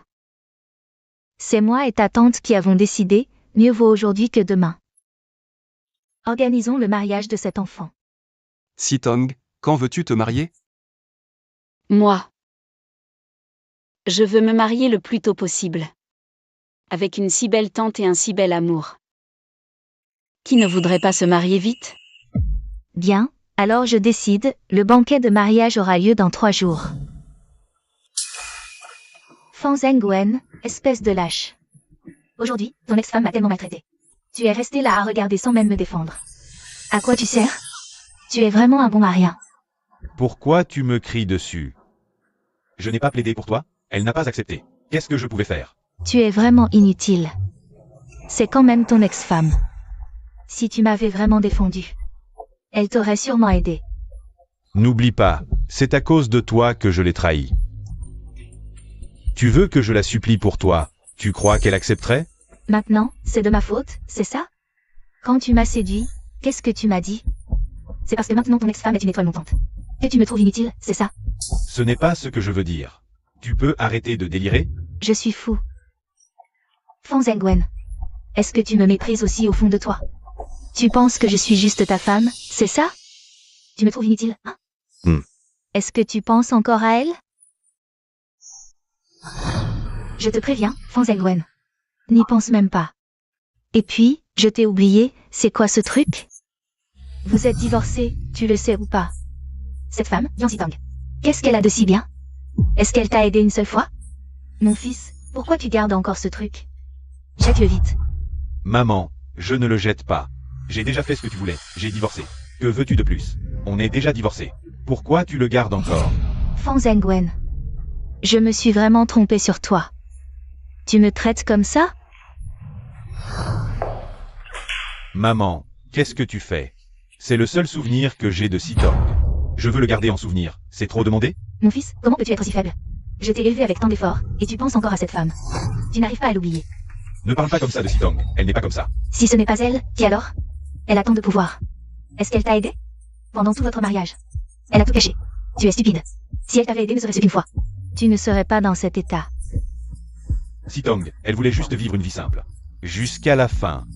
C'est moi et ta tante qui avons décidé, mieux vaut aujourd'hui que demain. Organisons le mariage de cet enfant. Sitong, quand veux-tu te marier? Moi. Je veux me marier le plus tôt possible. Avec une si belle tante et un si bel amour. Qui ne voudrait pas se marier vite? Bien, alors je décide, le banquet de mariage aura lieu dans 3 jours. Fan Zengwen, espèce de lâche. Aujourd'hui, ton ex-femme m'a tellement maltraité. Tu es resté là à regarder sans même me défendre. À quoi tu sers? Tu es vraiment un bon à rien. Pourquoi tu me cries dessus? Je n'ai pas plaidé pour toi, elle n'a pas accepté. Qu'est-ce que je pouvais faire? Tu es vraiment inutile. C'est quand même ton ex-femme. Si tu m'avais vraiment défendu. Elle t'aurait sûrement aidé. N'oublie pas, c'est à cause de toi que je l'ai trahie. Tu veux que je la supplie pour toi, tu crois qu'elle accepterait? Maintenant, c'est de ma faute, c'est ça? Quand tu m'as séduit, qu'est-ce que tu m'as dit? C'est parce que maintenant ton ex-femme est une étoile montante. Que tu me trouves inutile, c'est ça? Ce n'est pas ce que je veux dire. Tu peux arrêter de délirer? Je suis fou. Fan Zhenwen. Est-ce que tu me méprises aussi au fond de toi? Tu penses que je suis juste ta femme, c'est ça? Tu me trouves inutile, hein? Est-ce que tu penses encore à elle? Je te préviens, Fan Zhenwen. N'y pense même pas. Et puis, je t'ai oublié, c'est quoi ce truc? Vous êtes divorcés, tu le sais ou pas? Cette femme, Yang Zitang. Qu'est-ce qu'elle a de si bien? Est-ce qu'elle t'a aidé une seule fois? Mon fils, pourquoi tu gardes encore ce truc? Jette-le vite. Maman, je ne le jette pas. J'ai déjà fait ce que tu voulais, j'ai divorcé. Que veux-tu de plus? On est déjà divorcés. Pourquoi tu le gardes encore? Fan Zhenwen. Je me suis vraiment trompée sur toi. Tu me traites comme ça? Maman, qu'est-ce que tu fais? C'est le seul souvenir que j'ai de Sitong. Je veux le garder en souvenir, c'est trop demandé? Mon fils, comment peux-tu être si faible? Je t'ai élevé avec tant d'efforts, et tu penses encore à cette femme. Tu n'arrives pas à l'oublier. Ne parle pas comme ça de Sitong, elle n'est pas comme ça. Si ce n'est pas elle, qui alors? Elle a tant de pouvoir. Est-ce qu'elle t'a aidé? Pendant tout votre mariage. Elle a tout caché. Tu es stupide. Si elle t'avait aidé ne serait-ce qu'une fois, tu ne serais pas dans cet état. Sitong, elle voulait juste vivre une vie simple. Jusqu'à la fin.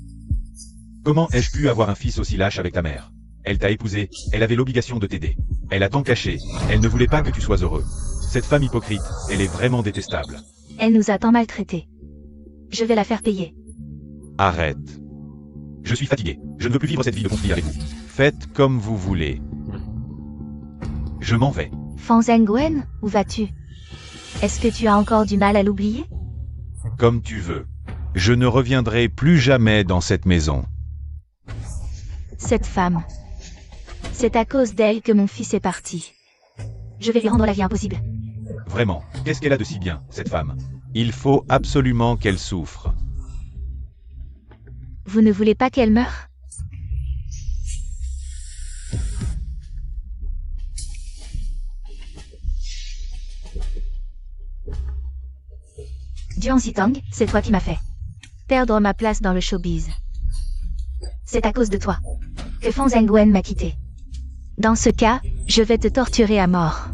Comment ai-je pu avoir un fils aussi lâche avec ta mère? Elle t'a épousé, elle avait l'obligation de t'aider. Elle a tant caché, elle ne voulait pas que tu sois heureux. Cette femme hypocrite, elle est vraiment détestable. Elle nous a tant maltraités. Je vais la faire payer. Arrête. Je suis fatigué, je ne veux plus vivre cette vie de conflit avec vous. Faites comme vous voulez. Je m'en vais. Fan Zhenwen, où vas-tu? Est-ce que tu as encore du mal à l'oublier? Comme tu veux. Je ne reviendrai plus jamais dans cette maison. Cette femme. C'est à cause d'elle que mon fils est parti. Je vais lui rendre la vie impossible. Vraiment, qu'est-ce qu'elle a de si bien, cette femme? Il faut absolument qu'elle souffre. Vous ne voulez pas qu'elle meure? Jiang Zitang, c'est toi qui m'as fait perdre ma place dans le showbiz. C'est à cause de toi que Fan Zhenwen m'a quitté. Dans ce cas, je vais te torturer à mort.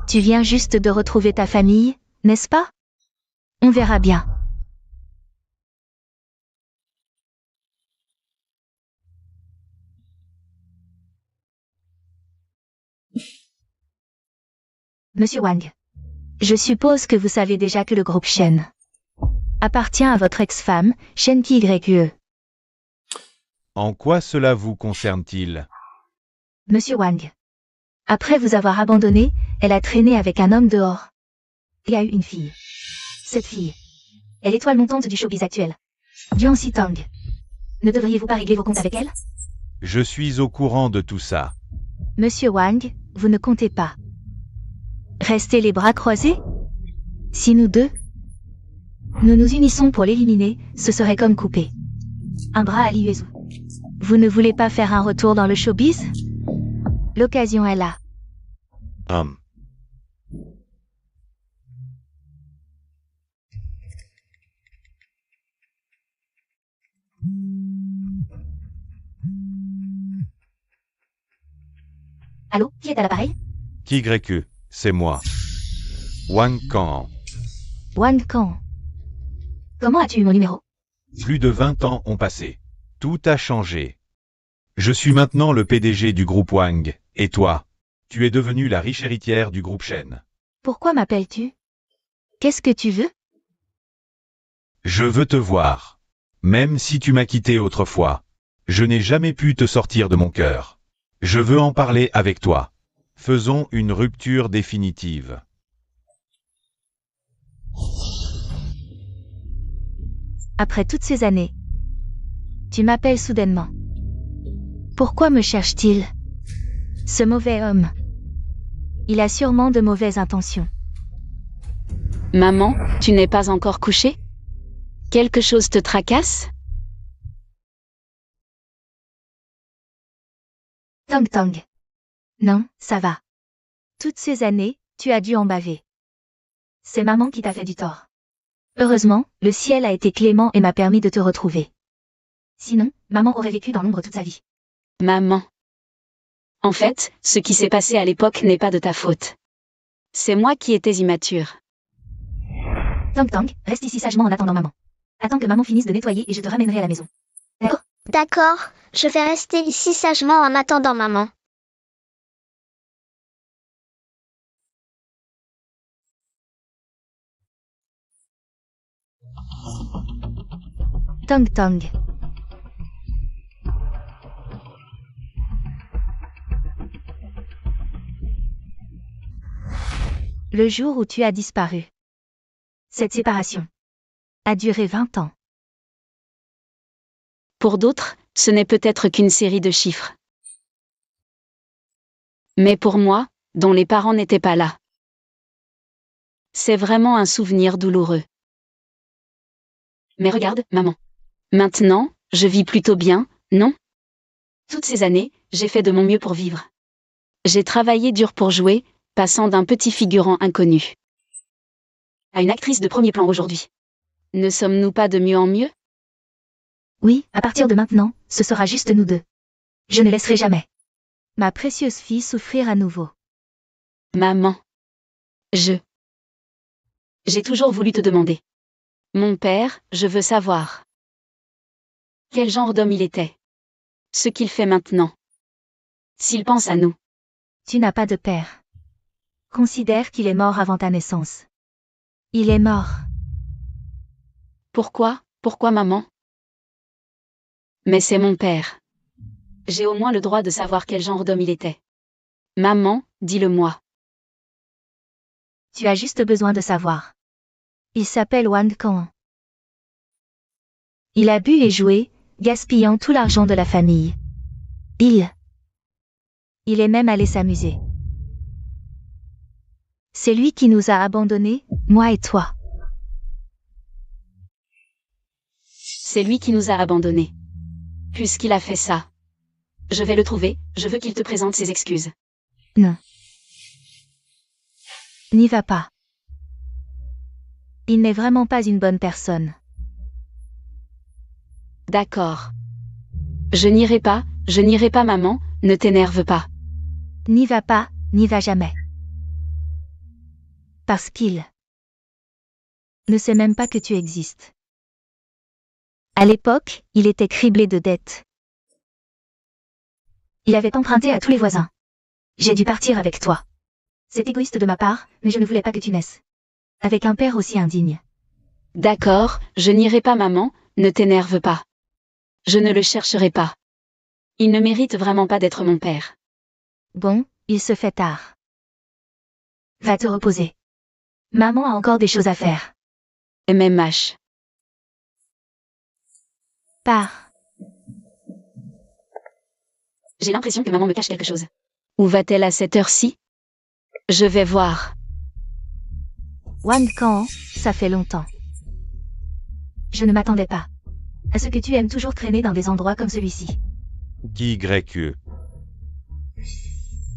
Tu viens juste de retrouver ta famille, n'est-ce pas? On verra bien. Monsieur Wang. Je suppose que vous savez déjà que le groupe Shen appartient à votre ex-femme, Shen Qyue. En quoi cela vous concerne-t-il? Monsieur Wang. Après vous avoir abandonné, elle a traîné avec un homme dehors. Et a eu une fille. Cette fille est l'étoile montante du showbiz actuel. Jiang Zitang. Ne devriez-vous pas régler vos comptes avec elle? Je suis au courant de tout ça. Monsieur Wang, vous ne comptez pas. Restez les bras croisés? Si nous deux, nous nous unissons pour l'éliminer, ce serait comme couper un bras à Li Yuezhu. Vous ne voulez pas faire un retour dans le showbiz? L'occasion est là. Allô, qui est à l'appareil? Qyue, c'est moi. Wang Kang. Wang Kang. Comment as-tu eu mon numéro? Plus de 20 ans ont passé. Tout a changé. Je suis maintenant le PDG du groupe Wang, et toi? Tu es devenue la riche héritière du groupe Shen. Pourquoi m'appelles-tu? Qu'est-ce que tu veux? Je veux te voir. Même si tu m'as quitté autrefois, je n'ai jamais pu te sortir de mon cœur. Je veux en parler avec toi. Faisons une rupture définitive. Après toutes ces années, tu m'appelles soudainement. Pourquoi me cherche-t-il? Ce mauvais homme. Il a sûrement de mauvaises intentions. Maman, tu n'es pas encore couchée? Quelque chose te tracasse? Tang Tang. Non, ça va. Toutes ces années, tu as dû en baver. C'est maman qui t'a fait du tort. Heureusement, le ciel a été clément et m'a permis de te retrouver. Sinon, maman aurait vécu dans l'ombre toute sa vie. Maman. En fait, ce qui s'est passé à l'époque n'est pas de ta faute. C'est moi qui étais immature. Tang Tang, reste ici sagement en attendant maman. Attends que maman finisse de nettoyer et je te ramènerai à la maison. D'accord? D'accord, je vais rester ici sagement en attendant maman. Tang Tang. Le jour où tu as disparu. Cette séparation a duré 20 ans. Pour d'autres, ce n'est peut-être qu'une série de chiffres. Mais pour moi, dont les parents n'étaient pas là, c'est vraiment un souvenir douloureux. Mais regarde, maman. Maintenant, je vis plutôt bien, non? Toutes ces années, j'ai fait de mon mieux pour vivre. J'ai travaillé dur pour jouer, passant d'un petit figurant inconnu à une actrice de premier plan aujourd'hui. Ne sommes-nous pas de mieux en mieux? Oui, à partir de maintenant, ce sera juste nous deux. Je ne laisserai jamais ma précieuse fille souffrir à nouveau. Maman. J'ai toujours voulu te demander. Mon père, je veux savoir. Quel genre d'homme il était? Ce qu'il fait maintenant. S'il pense à nous. Tu n'as pas de père. Considère qu'il est mort avant ta naissance. Il est mort. Pourquoi maman? Mais c'est mon père. J'ai au moins le droit de savoir quel genre d'homme il était. Maman, dis-le-moi. Tu as juste besoin de savoir. Il s'appelle Wang Kang. Il a bu et joué, gaspillant tout l'argent de la famille. Il est même allé s'amuser. C'est lui qui nous a abandonnés, moi et toi. C'est lui qui nous a abandonnés. Puisqu'il a fait ça. Je vais le trouver, je veux qu'il te présente ses excuses. Non. N'y va pas. Il n'est vraiment pas une bonne personne. D'accord. Je n'irai pas maman, ne t'énerve pas. N'y va pas, n'y va jamais. Parce qu'il ne sait même pas que tu existes. À l'époque, il était criblé de dettes. Il avait emprunté à tous les voisins. J'ai dû partir avec toi. C'est égoïste de ma part, mais je ne voulais pas que tu naisses avec un père aussi indigne. D'accord, je n'irai pas maman, ne t'énerve pas. Je ne le chercherai pas. Il ne mérite vraiment pas d'être mon père. Bon, il se fait tard. Va te reposer. Maman a encore des choses à faire. MMH. Pars. J'ai l'impression que maman me cache quelque chose. Où va-t-elle à cette heure-ci? Je vais voir. Wang Kang, ça fait longtemps. Je ne m'attendais pas à ce que tu aimes toujours traîner dans des endroits comme celui-ci. YE.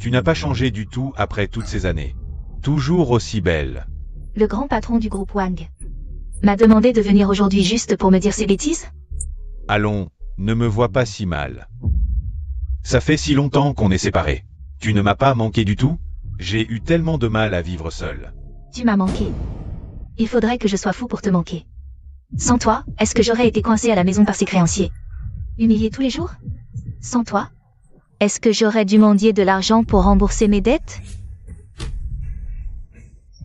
Tu n'as pas changé du tout après toutes ces années. Toujours aussi belle. Le grand patron du groupe Wang m'a demandé de venir aujourd'hui juste pour me dire ces bêtises? Allons, ne me vois pas si mal. Ça fait si longtemps qu'on est séparés. Tu ne m'as pas manqué du tout? J'ai eu tellement de mal à vivre seul. Tu m'as manqué. Il faudrait que je sois fou pour te manquer. Sans toi, est-ce que j'aurais été coincé à la maison par ces créanciers? Humilié tous les jours? Sans toi, est-ce que j'aurais dû mendier de l'argent pour rembourser mes dettes?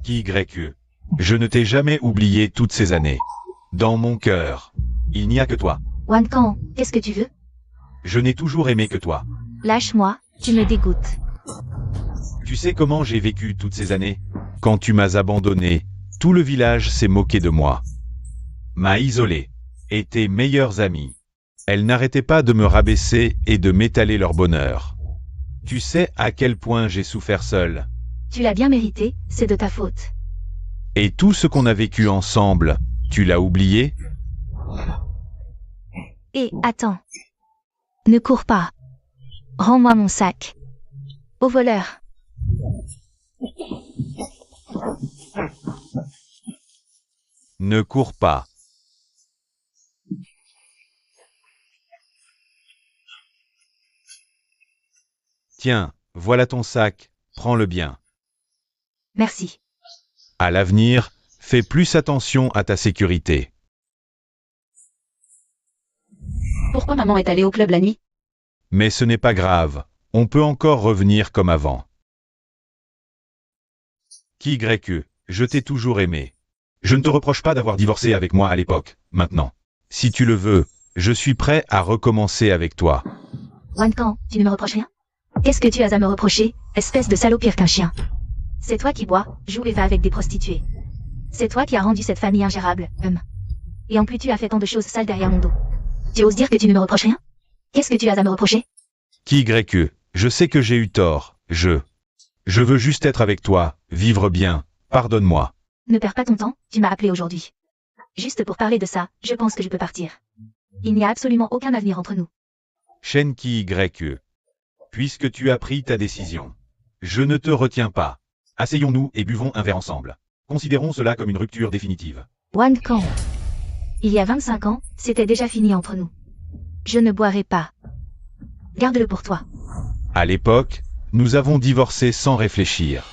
YE. Je ne t'ai jamais oublié toutes ces années. Dans mon cœur, il n'y a que toi. Wang Kang, qu'est-ce que tu veux? Je n'ai toujours aimé que toi. Lâche-moi, tu me dégoûtes. Tu sais comment j'ai vécu toutes ces années? Quand tu m'as abandonné, tout le village s'est moqué de moi. M'a isolé. Et tes meilleures amies. Elles n'arrêtaient pas de me rabaisser et de m'étaler leur bonheur. Tu sais à quel point j'ai souffert seul. Tu l'as bien mérité, c'est de ta faute. Et tout ce qu'on a vécu ensemble, tu l'as oublié? Et attends. Ne cours pas. Rends-moi mon sac. Au voleur. Ne cours pas. Tiens, voilà ton sac, prends-le bien. Merci. À l'avenir, fais plus attention à ta sécurité. Pourquoi maman est allée au club la nuit? Mais ce n'est pas grave, on peut encore revenir comme avant. Qui que, je t'ai toujours aimé. Je ne te reproche pas d'avoir divorcé avec moi à l'époque, maintenant. Si tu le veux, je suis prêt à recommencer avec toi. Wankan, tu ne me reproches rien? Qu'est-ce que tu as à me reprocher, espèce de salaud pire qu'un chien? C'est toi qui bois, joue et va avec des prostituées. C'est toi qui as rendu cette famille ingérable, Et en plus tu as fait tant de choses sales derrière mon dos. Tu oses dire que tu ne me reproches rien? Qu'est-ce que tu as à me reprocher? Qui que, je sais que j'ai eu tort, je veux juste être avec toi, vivre bien, pardonne-moi. Ne perds pas ton temps, tu m'as appelé aujourd'hui. Juste pour parler de ça, je pense que je peux partir. Il n'y a absolument aucun avenir entre nous. Shen que. Puisque tu as pris ta décision. Je ne te retiens pas. Asseyons-nous et buvons un verre ensemble. Considérons cela comme une rupture définitive. Wankan. Il y a 25 ans, c'était déjà fini entre nous. Je ne boirai pas. Garde-le pour toi. À l'époque, nous avons divorcé sans réfléchir.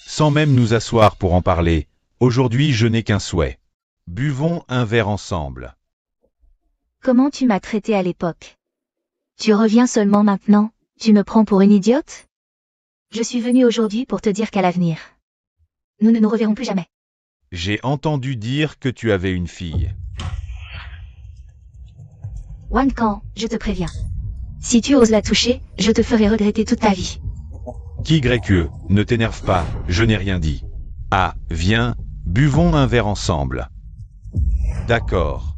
Sans même nous asseoir pour en parler. Aujourd'hui, je n'ai qu'un souhait. Buvons un verre ensemble. Comment tu m'as traité à l'époque? Tu reviens seulement maintenant, tu me prends pour une idiote? Je suis venu aujourd'hui pour te dire qu'à l'avenir, nous ne nous reverrons plus jamais. J'ai entendu dire que tu avais une fille. Wankan, je te préviens. Si tu oses la toucher, je te ferai regretter toute ta vie. Qui que, ne t'énerve pas, je n'ai rien dit. Ah, viens, buvons un verre ensemble. D'accord.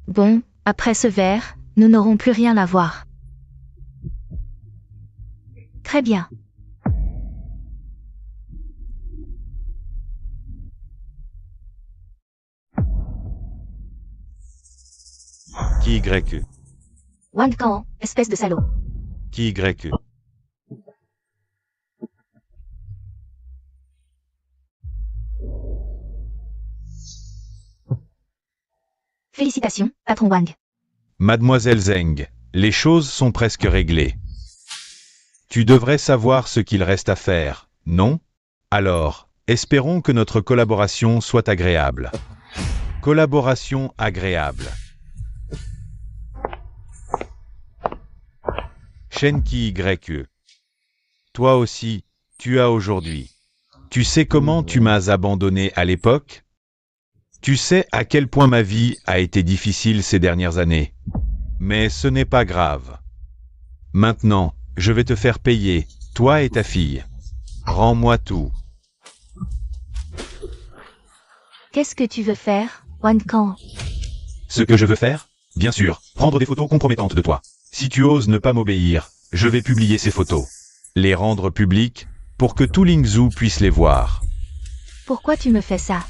Bon, après ce verre, nous n'aurons plus rien à voir. Très bien. Qui que. Wankan, espèce de salaud. Qui que. Félicitations, patron Wang. Mademoiselle Zeng, les choses sont presque réglées. Tu devrais savoir ce qu'il reste à faire, non? Alors, espérons que notre collaboration soit agréable. Collaboration agréable. Shen que. Toi aussi, tu as aujourd'hui. Tu sais comment tu m'as abandonné à l'époque? Tu sais à quel point ma vie a été difficile ces dernières années. Mais ce n'est pas grave. Maintenant, je vais te faire payer, toi et ta fille. Rends-moi tout. Qu'est-ce que tu veux faire, Wankan? Ce que je veux faire? Bien sûr, prendre des photos compromettantes de toi. Si tu oses ne pas m'obéir, je vais publier ces photos. Les rendre publiques, pour que tout Lingzhou puisse les voir. Pourquoi tu me fais ça?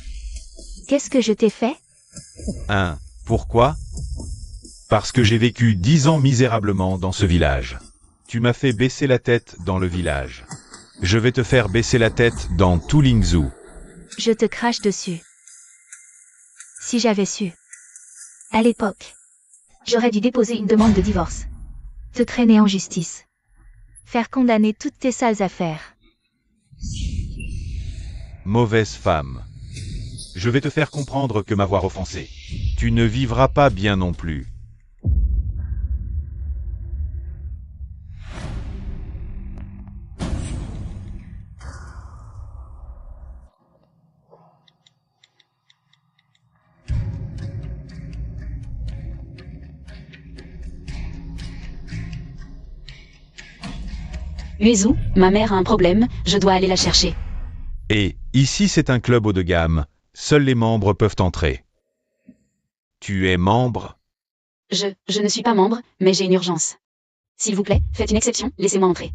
Qu'est-ce que je t'ai fait? Pourquoi? Parce que j'ai vécu 10 ans misérablement dans ce village. Tu m'as fait baisser la tête dans le village. Je vais te faire baisser la tête dans tout Lingzhou. Je te crache dessus. Si j'avais su. À l'époque. J'aurais dû déposer une demande de divorce. Te traîner en justice. Faire condamner toutes tes sales affaires. Mauvaise femme. Je vais te faire comprendre que m'avoir offensé. Tu ne vivras pas bien non plus. Uezu, ma mère a un problème, je dois aller la chercher. Et, ici c'est un club haut de gamme, seuls les membres peuvent entrer. Tu es membre? Je ne suis pas membre, mais j'ai une urgence. S'il vous plaît, faites une exception, laissez-moi entrer.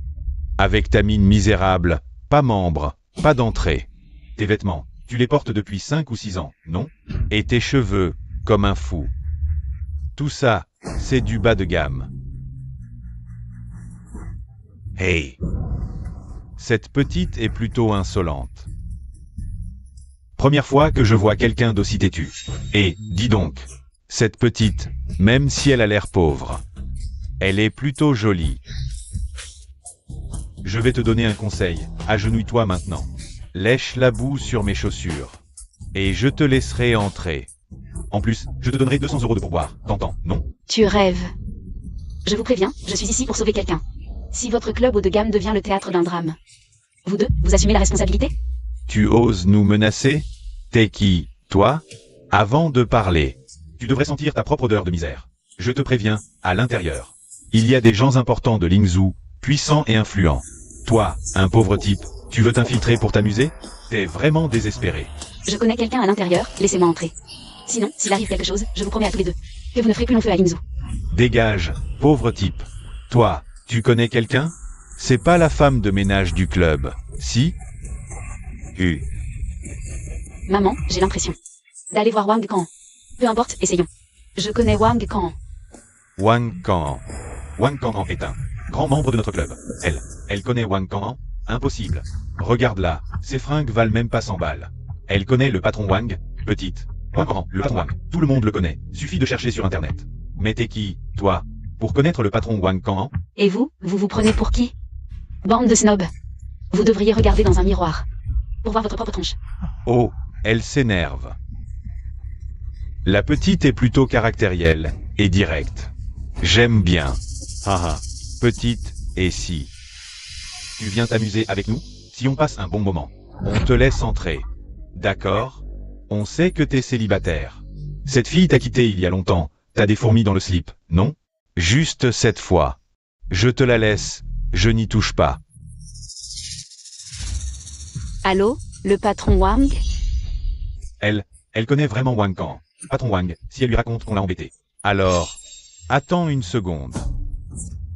Avec ta mine misérable, pas membre, pas d'entrée. Tes vêtements, tu les portes depuis 5 ou 6 ans, non? Et tes cheveux, comme un fou. Tout ça, c'est du bas de gamme. Hey. Cette petite est plutôt insolente. Première fois que je vois quelqu'un d'aussi têtu. Et, dis donc, cette petite, même si elle a l'air pauvre, elle est plutôt jolie. Je vais te donner un conseil, agenouille-toi maintenant. Lèche la boue sur mes chaussures. Et je te laisserai entrer. En plus, je te donnerai 200 € de pourboire, t'entends, non? Tu rêves. Je vous préviens, je suis ici pour sauver quelqu'un. Si votre club haut de gamme devient le théâtre d'un drame, vous deux, vous assumez la responsabilité? Tu oses nous menacer? T'es qui, toi? Avant de parler, tu devrais sentir ta propre odeur de misère. Je te préviens, à l'intérieur, il y a des gens importants de Lingzhou, puissants et influents. Toi, un pauvre type, tu veux t'infiltrer pour t'amuser? T'es vraiment désespéré. Je connais quelqu'un à l'intérieur, laissez-moi entrer. Sinon, s'il arrive quelque chose, je vous promets à tous les deux que vous ne ferez plus long feu à Lingzhou. Dégage, pauvre type. Toi, tu connais quelqu'un? C'est pas la femme de ménage du club, si? Maman, j'ai l'impression d'aller voir Wang Kan. Peu importe, essayons. Je connais Wang Kan. Wang Kan. Wang Kan est un grand membre de notre club. Elle connaît Wang Kan? Impossible. Regarde-la, ses fringues valent même pas 100 balles. Elle connaît le patron Wang, petite. Wang Kan, le patron Wang, tout le monde le connaît. Suffit de chercher sur internet. Mais t'es qui, toi, pour connaître le patron Wang Kan? Et vous, vous vous prenez pour qui? Bande de snobs. Vous devriez regarder dans un miroir pour voir votre propre tronche. Oh, elle s'énerve. La petite est plutôt caractérielle et directe. J'aime bien. Haha, petite, et si tu viens t'amuser avec nous? Si on passe un bon moment, on te laisse entrer. D'accord? On sait que t'es célibataire. Cette fille t'a quitté il y a longtemps. T'as des fourmis dans le slip, non? Juste cette fois. Je te la laisse, je n'y touche pas. Allô, le patron Wang? Elle connaît vraiment Wang Kan. Patron Wang, si elle lui raconte qu'on l'a embêté. Alors, attends une seconde.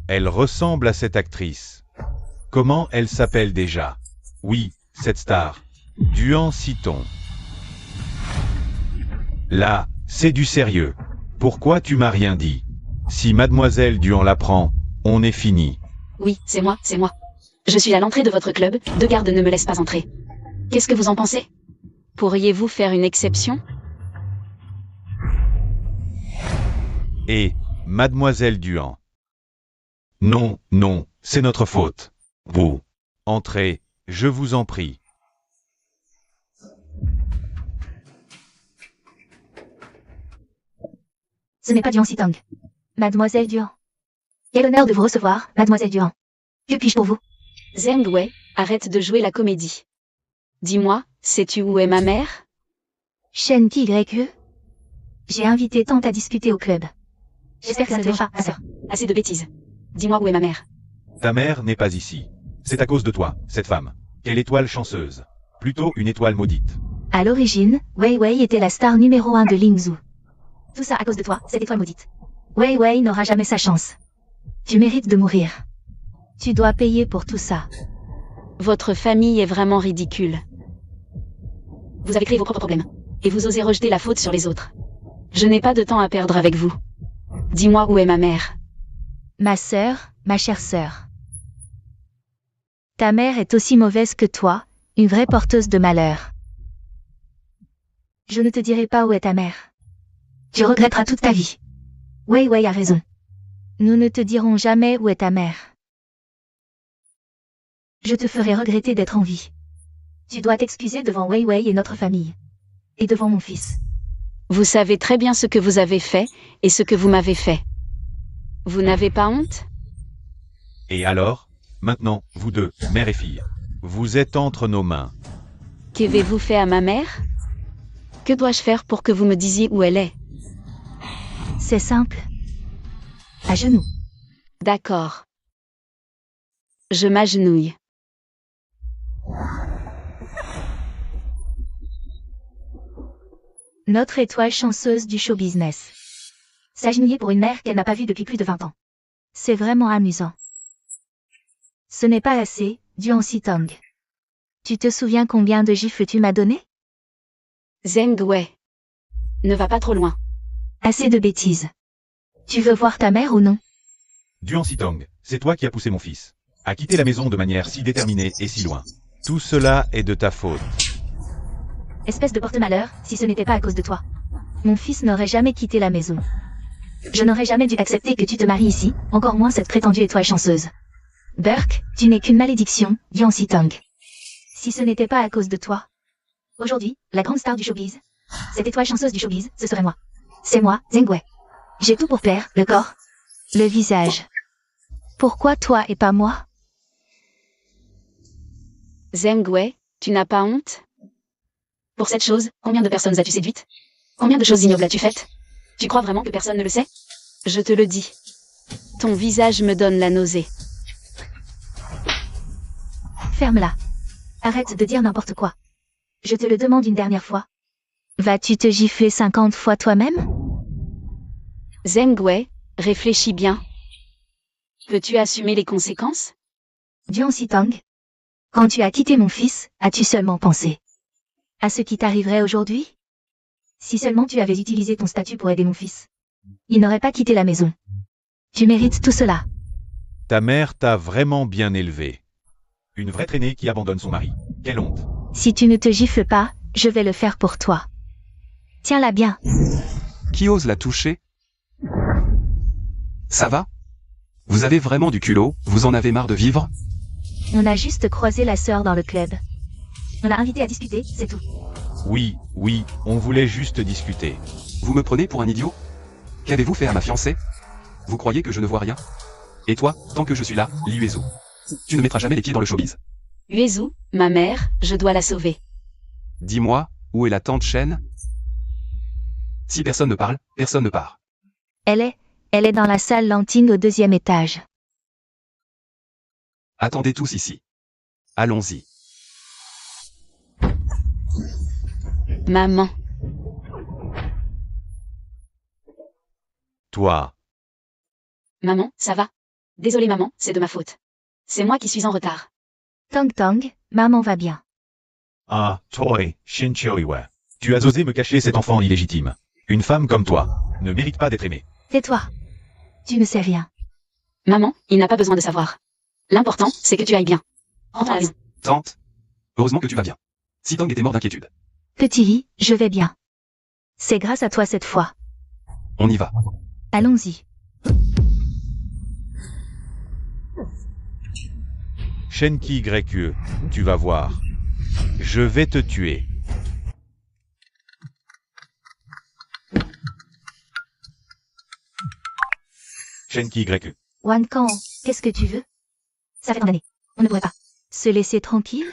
Elle ressemble à cette actrice. Comment elle s'appelle déjà? Oui, cette star. Duan Citon. Là, c'est du sérieux. Pourquoi tu m'as rien dit? Si mademoiselle Duan l'apprend, on est fini. Oui, c'est moi, c'est moi. Je suis à l'entrée de votre club, deux gardes ne me laissent pas entrer. Qu'est-ce que vous en pensez? Pourriez-vous faire une exception? Et, mademoiselle Duan. Non, non, c'est notre faute. Vous. Entrez, je vous en prie. Ce n'est pas Duan Sitong. Mademoiselle Duan. Quel honneur de vous recevoir, Mademoiselle Duan. Que puis-je pour vous? Zheng Wei, arrête de jouer la comédie. Dis-moi, sais-tu où est ma mère? Shen Tigre. J'ai invité Tante à discuter au club. J'espère que ça ne te dérange pas, ma sœur. Assez de bêtises. Dis-moi où est ma mère. Ta mère n'est pas ici. C'est à cause de toi, cette femme. Quelle étoile chanceuse. Plutôt une étoile maudite. À l'origine, Wei Wei était la star numéro 1 de Lingzhou. Tout ça à cause de toi, cette étoile maudite. Wei Wei n'aura jamais sa chance. Tu mérites de mourir. Tu dois payer pour tout ça. Votre famille est vraiment ridicule. Vous avez créé vos propres problèmes. Et vous osez rejeter la faute sur les autres. Je n'ai pas de temps à perdre avec vous. Dis-moi où est ma mère. Ma sœur, ma chère sœur. Ta mère est aussi mauvaise que toi, une vraie porteuse de malheur. Je ne te dirai pas où est ta mère. Tu regretteras toute ta vie. Wei Wei a raison. Nous ne te dirons jamais où est ta mère. Je te ferai regretter d'être en vie. Tu dois t'excuser devant Wei Wei et notre famille. Et devant mon fils. Vous savez très bien ce que vous avez fait, et ce que vous m'avez fait. Vous n'avez pas honte? Et alors? Maintenant, vous deux, mère et fille. Vous êtes entre nos mains. Qu'avez-vous fait à ma mère? Que dois-je faire pour que vous me disiez où elle est? C'est simple. À genoux. D'accord. Je m'agenouille. Notre étoile chanceuse du show business. S'agenouiller pour une mère qu'elle n'a pas vue depuis plus de 20 ans. C'est vraiment amusant. Ce n'est pas assez, Duan Sitong. Tu te souviens combien de gifles tu m'as donné? Zheng Wei. Ne va pas trop loin. Assez de bêtises. Tu veux voir ta mère ou non? Duan Sitong, c'est toi qui as poussé mon fils. a quitté la maison de manière si déterminée et si loin. Tout cela est de ta faute. Espèce de porte-malheur, si ce n'était pas à cause de toi. Mon fils n'aurait jamais quitté la maison. Je n'aurais jamais dû accepter que tu te maries ici, encore moins cette prétendue étoile chanceuse. Burke, tu n'es qu'une malédiction, Dian Sitong. Si ce n'était pas à cause de toi. Aujourd'hui, la grande star du showbiz. Cette étoile chanceuse du showbiz, ce serait moi. C'est moi, Zengwei. J'ai tout pour plaire, le corps, le visage. Pourquoi toi et pas moi? Zengwei, tu n'as pas honte? Pour cette chose, combien de personnes as-tu séduites? Combien de choses ignobles as-tu faites? Tu crois vraiment que personne ne le sait? Je te le dis. Ton visage me donne la nausée. Ferme-la. Arrête de dire n'importe quoi. Je te le demande une dernière fois. Vas-tu te gifler 50 fois toi-même? Zengwei, réfléchis bien. Peux-tu assumer les conséquences? Dian Sitong. Quand tu as quitté mon fils, as-tu seulement pensé à ce qui t'arriverait aujourd'hui? Si seulement tu avais utilisé ton statut pour aider mon fils. Il n'aurait pas quitté la maison. Tu mérites tout cela. Ta mère t'a vraiment bien élevé. Une vraie traînée qui abandonne son mari. Quelle honte. Si tu ne te gifles pas, je vais le faire pour toi. Tiens-la bien. Qui ose la toucher? Ça va? Vous avez vraiment du culot? Vous en avez marre de vivre? On a juste croisé la sœur dans le club. On l'a invitée à discuter, c'est tout. Oui, on voulait juste discuter. Vous me prenez pour un idiot? Qu'avez-vous fait à ma fiancée? Vous croyez que je ne vois rien? Et toi, tant que je suis là, Liu Ezu, tu ne mettras jamais les pieds dans le showbiz. Uezu, ma mère, je dois la sauver. Dis-moi, où est la tante Shen? Si personne ne parle, personne ne part. Elle est dans la salle Lantine au 2e étage. Attendez tous ici. Allons-y. Maman. Toi. Maman, ça va? Désolée maman, c'est de ma faute. C'est moi qui suis en retard. Tong, maman va bien. Ah, toi, Shin Choi. Tu as osé me cacher cet enfant illégitime. Une femme comme toi ne mérite pas d'être aimée. Tais-toi. Tu ne sais rien. Maman, il n'a pas besoin de savoir. L'important, c'est que tu ailles bien. Rentre à la maison. Tante, heureusement que tu vas bien. Sitong était mort d'inquiétude. Petit, je vais bien. C'est grâce à toi cette fois. On y va. Allons-y. Shenki Grekue, tu vas voir. Je vais te tuer. Shenki Grekue. Wan Kan, qu'est-ce que tu veux? Ça fait tant d'années. On ne pourrait pas se laisser tranquille?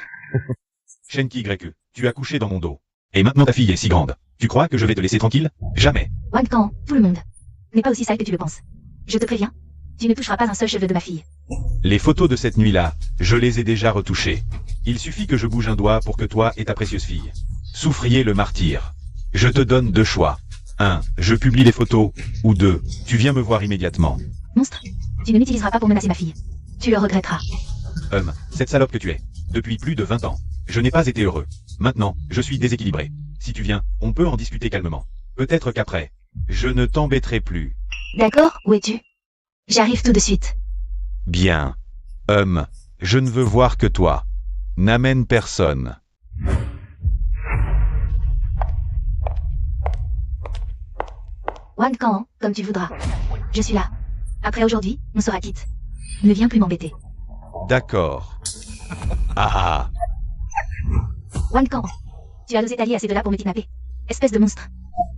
Shenki Grekue, tu as couché dans mon dos. Et maintenant ta fille est si grande. Tu crois que je vais te laisser tranquille? Jamais. Wan Kan, tout le monde n'est pas aussi sale que tu le penses. Je te préviens, tu ne toucheras pas un seul cheveu de ma fille. Les photos de cette nuit-là, je les ai déjà retouchées. Il suffit que je bouge un doigt pour que toi et ta précieuse fille souffriez le martyre. Je te donne 2 choix. 1. Je publie les photos. Ou 2. Tu viens me voir immédiatement. Monstre, tu ne m'utiliseras pas pour menacer ma fille. Tu le regretteras. Cette salope que tu es. Depuis plus de 20 ans. Je n'ai pas été heureux. Maintenant, je suis déséquilibré. Si tu viens, on peut en discuter calmement. Peut-être qu'après, je ne t'embêterai plus. D'accord, où es-tu? J'arrive tout de suite. Bien. Je ne veux voir que toi. N'amène personne. Wan Kan, comme tu voudras. Je suis là. Après aujourd'hui, on sera quitte. Ne viens plus m'embêter. D'accord. Ah. Wan Kan, tu as osé t'allier à ces deux-là pour me kidnapper. Espèce de monstre.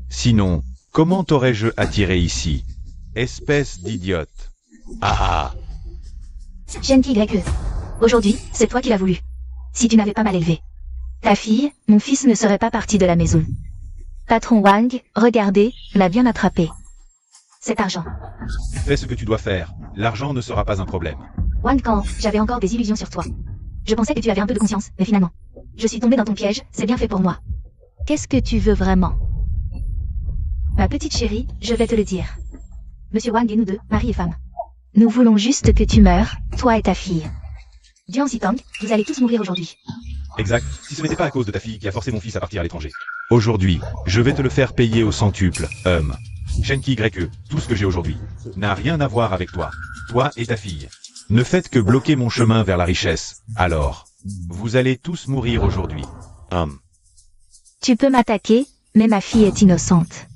Sinon, comment t'aurais-je attiré ici? Espèce d'idiote. Ah. Shenki Grekue. Aujourd'hui, c'est toi qui l'as voulu. Si tu n'avais pas mal élevé ta fille, mon fils ne serait pas parti de la maison. Patron Wang, regardez, l'a bien attrapé. Cet argent. Fais ce que tu dois faire. L'argent ne sera pas un problème. Wan Kan, j'avais encore des illusions sur toi. Je pensais que tu avais un peu de conscience, mais finalement, je suis tombée dans ton piège, c'est bien fait pour moi. Qu'est-ce que tu veux vraiment? Ma petite chérie, je vais te le dire. Monsieur Wang et nous deux, mari et femme. Nous voulons juste que tu meurs, toi et ta fille. Dian Sitong, vous allez tous mourir aujourd'hui. Exact, si ce n'était pas à cause de ta fille qui a forcé mon fils à partir à l'étranger. Aujourd'hui, je vais te le faire payer au centuple, Shenki Grekue, tout ce que j'ai aujourd'hui n'a rien à voir avec toi. Toi et ta fille. Ne faites que bloquer mon chemin vers la richesse. Alors, vous allez tous mourir aujourd'hui. Tu peux m'attaquer, mais ma fille est innocente.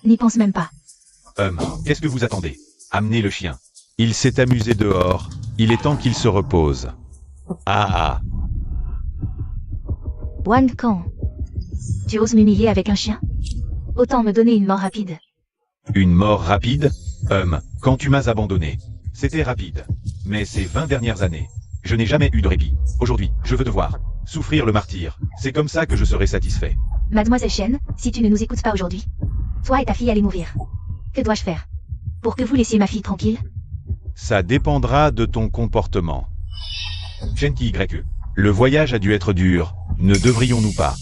N'y pense même pas. Qu'est-ce que vous attendez? Amenez le chien. Il s'est amusé dehors, il est temps qu'il se repose. Ah. Wang Kang. Tu oses m'humilier avec un chien? Autant me donner une mort rapide. Une mort rapide? Quand tu m'as abandonné, c'était rapide. Mais ces 20 dernières années, je n'ai jamais eu de répit. Aujourd'hui, je veux te voir. Souffrir le martyre. C'est comme ça que je serai satisfait. Mademoiselle Chen, si tu ne nous écoutes pas aujourd'hui, toi et ta fille allez mourir. Que dois-je faire pour que vous laissiez ma fille tranquille? Ça dépendra de ton comportement. Chen Qi-YE. Le voyage a dû être dur. Ne devrions-nous pas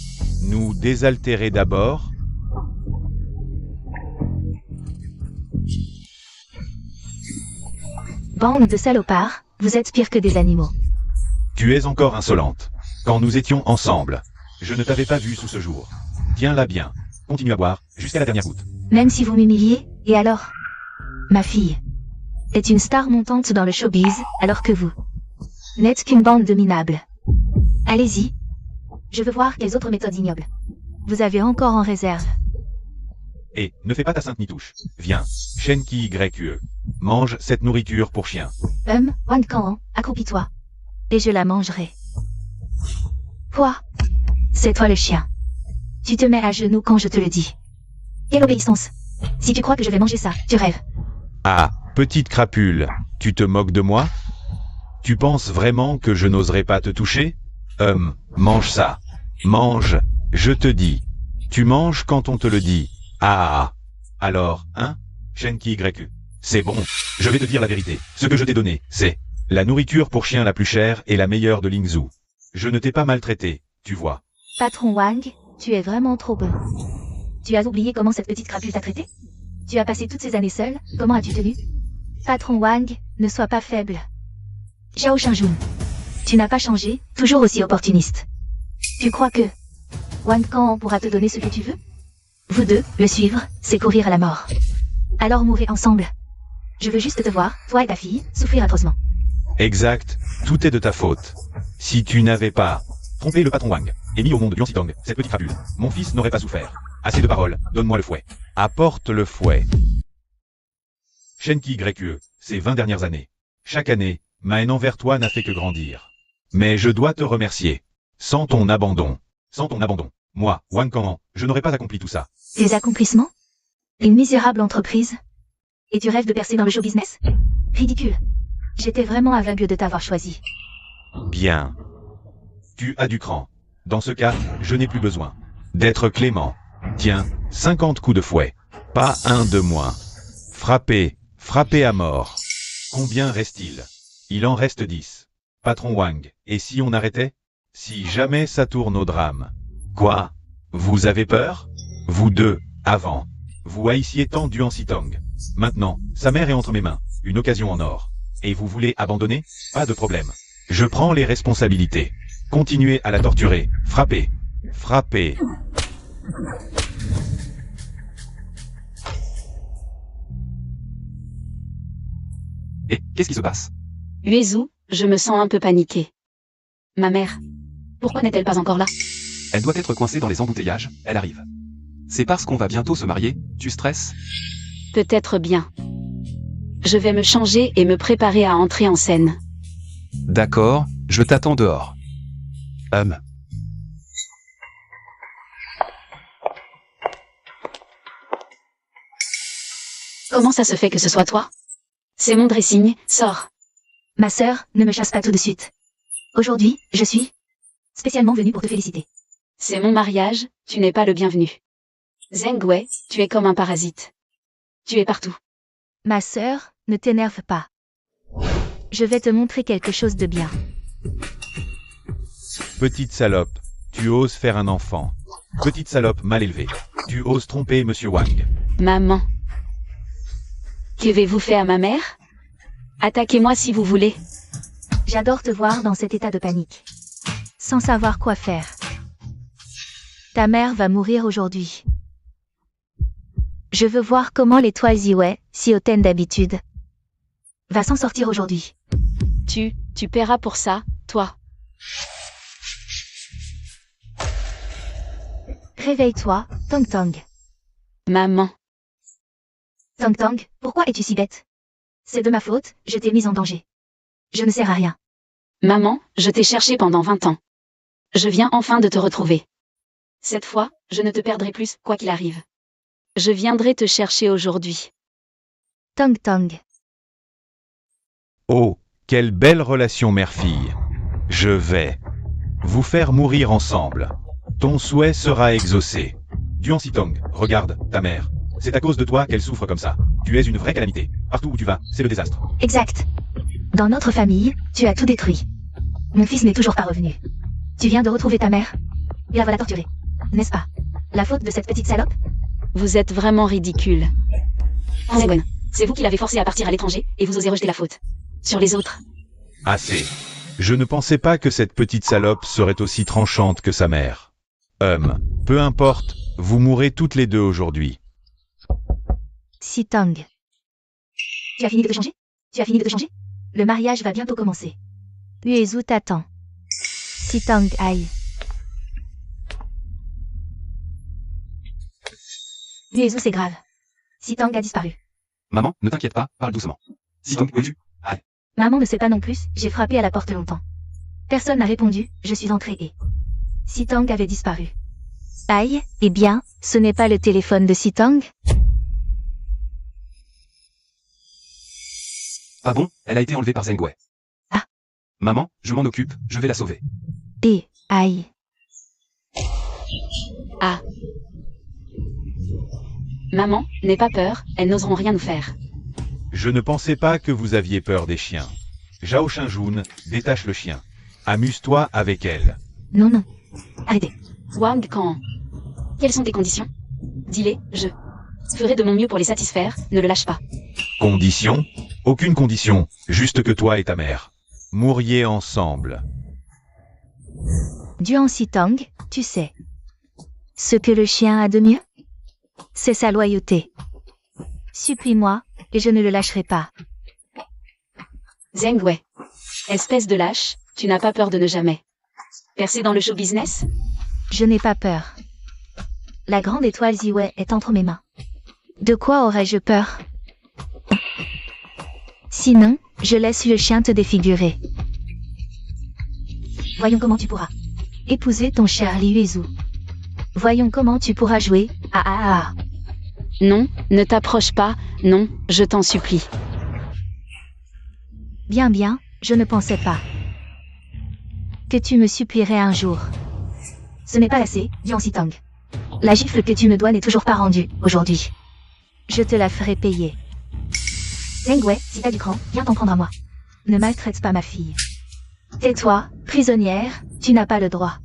nous désaltérer d'abord? Bande de salopards, vous êtes pire que des animaux. Tu es encore insolente. Quand nous étions ensemble, je ne t'avais pas vu sous ce jour. Tiens-la bien. Continue à boire, jusqu'à la dernière goutte. Même si vous m'humiliez, et alors? Ma fille est une star montante dans le showbiz, alors que vous n'êtes qu'une bande de minables. Allez-y. Je veux voir quelles autres méthodes ignobles vous avez encore en réserve. Et, ne fais pas ta sainte nitouche. Viens, Chen Qi-YE. Mange cette nourriture pour chien. Wang Kang, accroupis-toi. Et je la mangerai. Quoi? C'est toi le chien. Tu te mets à genoux quand je te le dis. Quelle obéissance. Si tu crois que je vais manger ça, tu rêves. Ah, petite crapule, tu te moques de moi? Tu penses vraiment que je n'oserais pas te toucher? Mange ça. Mange, je te dis. Tu manges quand on te le dit. Ah. Alors, hein? Chen Qi-YE. C'est bon, je vais te dire la vérité. Ce que je t'ai donné, c'est la nourriture pour chien la plus chère et la meilleure de Lingzhou. Je ne t'ai pas maltraité, tu vois. Patron Wang, tu es vraiment trop bon. Tu as oublié comment cette petite crapule t'a traité? Tu as passé toutes ces années seule, comment as-tu tenu? Patron Wang, ne sois pas faible. Zhao Shenjun, tu n'as pas changé, toujours aussi opportuniste. Tu crois que Wang Kang pourra te donner ce que tu veux? Vous deux, le suivre, c'est courir à la mort. Alors mourrez ensemble. Je veux juste te voir, toi et ta fille, souffrir atrocement. Exact, tout est de ta faute. Si tu n'avais pas trompé le patron Wang et mis au monde Lian Sitong, cette petite crapule, mon fils n'aurait pas souffert. Assez de paroles, donne-moi le fouet. Apporte le fouet. Chen Qi-YE, ces 20 dernières années. Chaque année, ma haine envers toi n'a fait que grandir. Mais je dois te remercier. Sans ton abandon, moi, Wang Kang, je n'aurais pas accompli tout ça. Tes accomplissements? Une misérable entreprise? Et tu rêves de percer dans le show business? Ridicule. J'étais vraiment aveugle de t'avoir choisi. Bien. Tu as du cran. Dans ce cas, je n'ai plus besoin d'être clément. Tiens, 50 coups de fouet. Pas un de moins. Frappez à mort. Combien reste-t-il? Il en reste 10. Patron Wang, et si on arrêtait? Si jamais ça tourne au drame. Quoi? Vous avez peur? Vous deux, avant. Vous haïssiez tant Duan Sitong. Maintenant, sa mère est entre mes mains. Une occasion en or. Et vous voulez abandonner? Pas de problème. Je prends les responsabilités. Continuez à la torturer. Frappez. Et, qu'est-ce qui se passe? Uezu, je me sens un peu paniquée. Ma mère, pourquoi n'est-elle pas encore là? Elle doit être coincée dans les embouteillages, elle arrive. C'est parce qu'on va bientôt se marier, tu stresses? Peut-être bien. Je vais me changer et me préparer à entrer en scène. D'accord, je t'attends dehors. Comment ça se fait que ce soit toi? C'est mon dressing, sors. Ma sœur, ne me chasse pas tout de suite. Aujourd'hui, je suis spécialement venue pour te féliciter. C'est mon mariage, tu n'es pas le bienvenu. Zheng Wei, tu es comme un parasite. Tu es partout. Ma sœur, ne t'énerve pas. Je vais te montrer quelque chose de bien. Petite salope, tu oses faire un enfant. Petite salope mal élevée. Tu oses tromper Monsieur Wang. Maman. Qu'avez-vous fait à ma mère? Attaquez-moi si vous voulez. J'adore te voir dans cet état de panique. Sans savoir quoi faire. Ta mère va mourir aujourd'hui. Je veux voir comment l'étoile Ziwei, si hautaine d'habitude, va s'en sortir aujourd'hui. Tu paieras pour ça, toi. Réveille-toi, Tang Tang. Maman. Tang Tang, pourquoi es-tu si bête? C'est de ma faute, je t'ai mise en danger. Je ne sers à rien. Maman, je t'ai cherché pendant 20 ans. Je viens enfin de te retrouver. Cette fois, je ne te perdrai plus, quoi qu'il arrive. Je viendrai te chercher aujourd'hui. Tang Tang. Oh, quelle belle relation mère-fille. Je vais vous faire mourir ensemble. Ton souhait sera exaucé. Duan Sitong, regarde, ta mère. C'est à cause de toi qu'elle souffre comme ça. Tu es une vraie calamité. Partout où tu vas, c'est le désastre. Exact. Dans notre famille, tu as tout détruit. Mon fils n'est toujours pas revenu. Tu viens de retrouver ta mère. Et la voilà torturée. N'est-ce pas? La faute de cette petite salope? Vous êtes vraiment ridicule. Zengwen, c'est vous qui l'avez forcé à partir à l'étranger, et vous osez rejeter la faute. Sur les autres. Assez. Je ne pensais pas que cette petite salope serait aussi tranchante que sa mère. Peu importe, vous mourrez toutes les deux aujourd'hui. Sitong. Tu as fini de te changer? Tu as fini de te changer? Le mariage va bientôt commencer. Uezu t'attend. Sitong aïe. Uezu c'est grave. Sitong a disparu. Maman, ne t'inquiète pas, parle doucement. Sitong, où es-tu? Aïe. Maman ne sait pas non plus, j'ai frappé à la porte longtemps. Personne n'a répondu, je suis entrée et... Sitong avait disparu. Aïe, eh bien, ce n'est pas le téléphone de Sitong? Ah bon, elle a été enlevée par Zengwei. Ah. Maman, je m'en occupe, je vais la sauver. Et, aïe. Ah. Maman, n'aie pas peur, elles n'oseront rien nous faire. Je ne pensais pas que vous aviez peur des chiens. Zhao Shinjun, détache le chien. Amuse-toi avec elle. Non, non. Arrêtez. Wang Kang. Quelles sont tes conditions? Dis-les, je ferai de mon mieux pour les satisfaire, ne le lâche pas. Condition? Aucune condition, juste que toi et ta mère mourriez ensemble. Duan Sitong, tu sais. Ce que le chien a de mieux? C'est sa loyauté. Supplie-moi, et je ne le lâcherai pas. Zengwei. Espèce de lâche, tu n'as pas peur de ne jamais percer dans le show business? Je n'ai pas peur. La grande étoile Ziwei est entre mes mains. De quoi aurais-je peur? Sinon, je laisse le chien te défigurer. Voyons comment tu pourras épouser ton cher Liu Uezu. Voyons comment tu pourras jouer à. Non, ne t'approche pas, non, je t'en supplie. Bien, bien, je ne pensais pas que tu me supplierais un jour. Ce n'est pas assez, Duan Sitong. La gifle que tu me dois n'est toujours pas rendue, aujourd'hui. Je te la ferai payer. Zengwei, si t'as du cran, viens t'en prendre à moi. Ne maltraite pas ma fille. Tais-toi, prisonnière, tu n'as pas le droit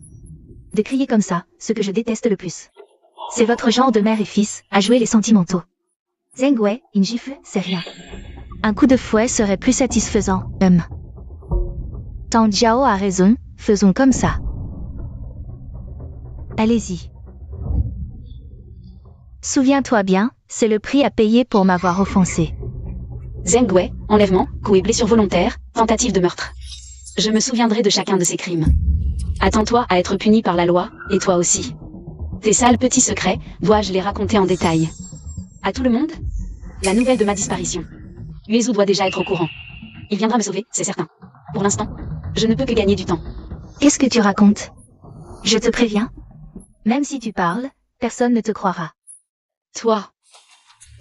de crier comme ça, ce que je déteste le plus. C'est votre genre de mère et fils, à jouer les sentimentaux. Zengwei, une gifle, c'est rien. Un coup de fouet serait plus satisfaisant, Tang Jiao a raison, faisons comme ça. Allez-y. Souviens-toi bien, c'est le prix à payer pour m'avoir offensé. Zengwei, enlèvement, coup et blessure volontaire, tentative de meurtre. Je me souviendrai de chacun de ces crimes. Attends-toi à être puni par la loi, et toi aussi. Tes sales petits secrets, dois-je les raconter en détail? À tout le monde? La nouvelle de ma disparition. Uezu doit déjà être au courant. Il viendra me sauver, c'est certain. Pour l'instant, je ne peux que gagner du temps. Qu'est-ce que tu racontes? Je te préviens. Même si tu parles, personne ne te croira. Toi,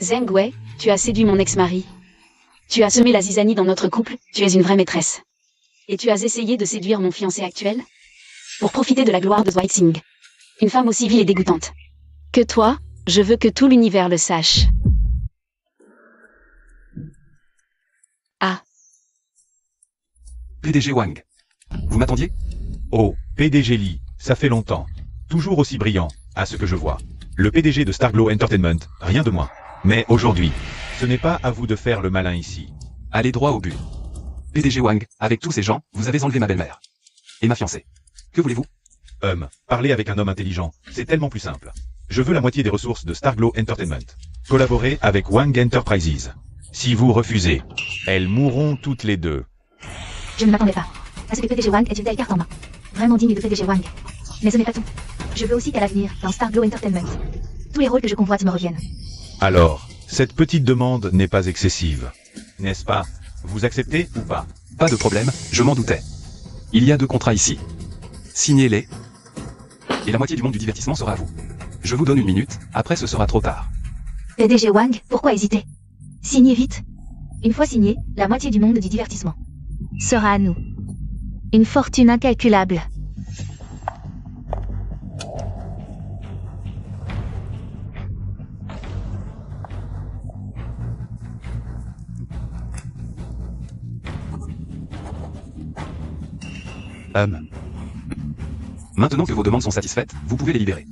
Zengwei, tu as séduit mon ex-mari. Tu as semé la zizanie dans notre couple, tu es une vraie maîtresse. Et tu as essayé de séduire mon fiancé actuel? Pour profiter de la gloire de Zhuaixing. Une femme aussi vile et dégoûtante que toi, je veux que tout l'univers le sache. Ah. PDG Wang. Vous m'attendiez? Oh, PDG Lee, ça fait longtemps. Toujours aussi brillant, à ce que je vois. Le PDG de Starglow Entertainment, rien de moins. Mais aujourd'hui, ce n'est pas à vous de faire le malin ici. Allez droit au but. PDG Wang, avec tous ces gens, vous avez enlevé ma belle-mère. Et ma fiancée. Que voulez-vous? Parler avec un homme intelligent, c'est tellement plus simple. Je veux la moitié des ressources de Starglow Entertainment. Collaborer avec Wang Enterprises. Si vous refusez, elles mourront toutes les deux. Je ne m'attendais pas à ce que PDG Wang ait une telle carte en main. Vraiment digne de PDG Wang. Mais ce n'est pas tout. Je veux aussi qu'à l'avenir, dans Starglow Entertainment, tous les rôles que je convoite me reviennent. Alors, cette petite demande n'est pas excessive. N'est-ce pas? Vous acceptez ou pas? Pas de problème, je m'en doutais. Il y a 2 contrats ici. Signez-les. Et la moitié du monde du divertissement sera à vous. Je vous donne 1 minute, après ce sera trop tard. PDG Wang, pourquoi hésiter? Signez vite. Une fois signé, la moitié du monde du divertissement sera à nous. Une fortune incalculable. Maintenant que vos demandes sont satisfaites, vous pouvez les libérer.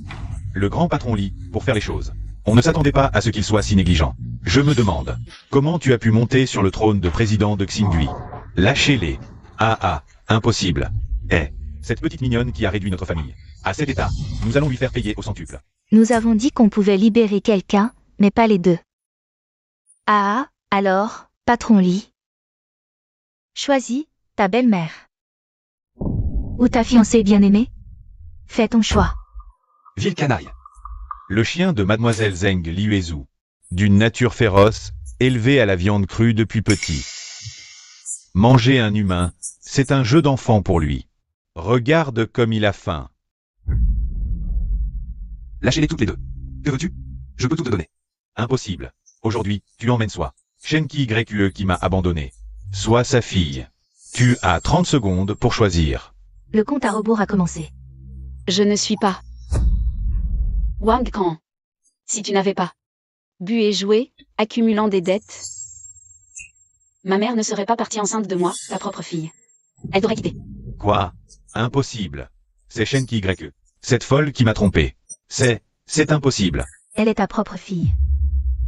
Le grand patron Lee, pour faire les choses. On ne s'attendait pas à ce qu'il soit si négligent. Je me demande, comment tu as pu monter sur le trône de président de Xingui? Lâchez-les. Impossible. Cette petite mignonne qui a réduit notre famille à cet état, nous allons lui faire payer au centuple. Nous avons dit qu'on pouvait libérer quelqu'un, mais pas les deux. Alors, patron Lee. Choisis ta belle-mère. Ou ta fiancée bien-aimée. Fais ton choix. Ville canaille. Le chien de mademoiselle Zheng Liuezhu. D'une nature féroce, élevé à la viande crue depuis petit. Manger un humain, c'est un jeu d'enfant pour lui. Regarde comme il a faim. Lâchez-les toutes les 2. Que veux-tu? Je peux tout te donner. Impossible. Aujourd'hui, tu emmènes soit Shenki YQE qui m'a abandonné, soit sa fille. Tu as 30 secondes pour choisir. Le compte à rebours a commencé. Je ne suis pas Wang Kang. Si tu n'avais pas bu et joué, accumulant des dettes, ma mère ne serait pas partie enceinte de moi, ta propre fille. Elle t'aurait quitté. Quoi? Impossible. C'est Shenki YQE. Cette folle qui m'a trompé. C'est impossible. Elle est ta propre fille.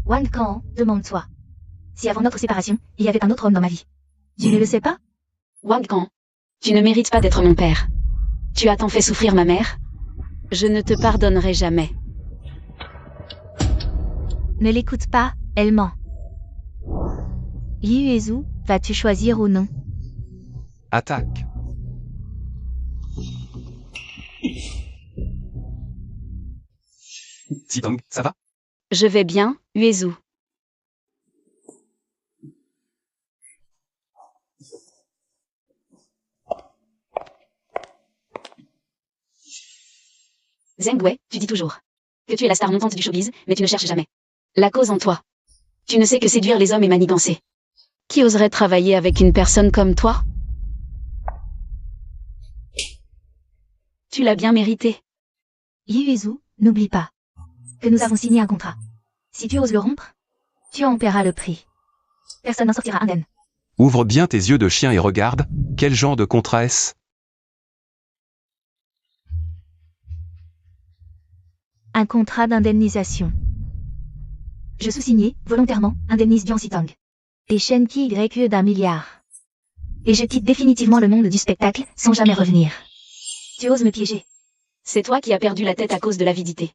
Wang Kang, demande-toi. Si avant notre séparation, il y avait un autre homme dans ma vie. Tu ne le sais pas? Wang Kang, tu ne mérites pas d'être mon père. Tu as tant fait souffrir ma mère. Je ne te pardonnerai jamais. Ne l'écoute pas, elle ment. Liuezhu, vas-tu choisir ou non? Attaque. Sitong, ça va? Je vais bien, Uezhu. Zheng Wei, tu dis toujours que tu es la star montante du showbiz, mais tu ne cherches jamais la cause en toi. Tu ne sais que séduire les hommes et manigancer. Qui oserait travailler avec une personne comme toi? Tu l'as bien mérité. Liuezhu, n'oublie pas que nous avons signé un contrat. Si tu oses le rompre, tu en paieras le prix. Personne n'en sortira indemne. Ouvre bien tes yeux de chien et regarde, quel genre de contrat est-ce? Un contrat d'indemnisation. Je sous-signais, volontairement, indemnise Jiang Sitong. Et Shenki YQE d'1 milliard. Et je quitte définitivement le monde du spectacle, sans jamais revenir. Tu oses me piéger. C'est toi qui as perdu la tête à cause de l'avidité.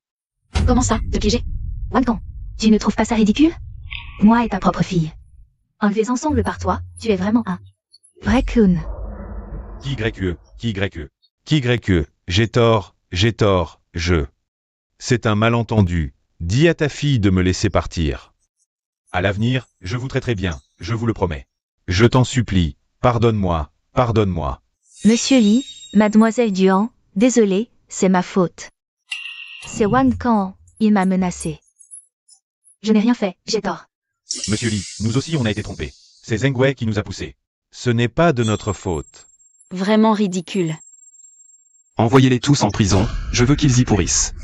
Comment ça, te piéger? Wang Kang, tu ne trouves pas ça ridicule? Moi et ta propre fille. Enlevés ensemble par toi, tu es vraiment un vrai clown. Qui YQE? J'ai tort, je. C'est un malentendu. Dis à ta fille de me laisser partir. À l'avenir, je vous traiterai bien, je vous le promets. Je t'en supplie, pardonne-moi. Monsieur Lee, mademoiselle Duan, désolé, c'est ma faute. C'est Wang Kang, il m'a menacé. Je n'ai rien fait, j'ai tort. Monsieur Lee, nous aussi on a été trompés. C'est Zheng Wei qui nous a poussés. Ce n'est pas de notre faute. Vraiment ridicule. Envoyez-les tous en prison, je veux qu'ils y pourrissent.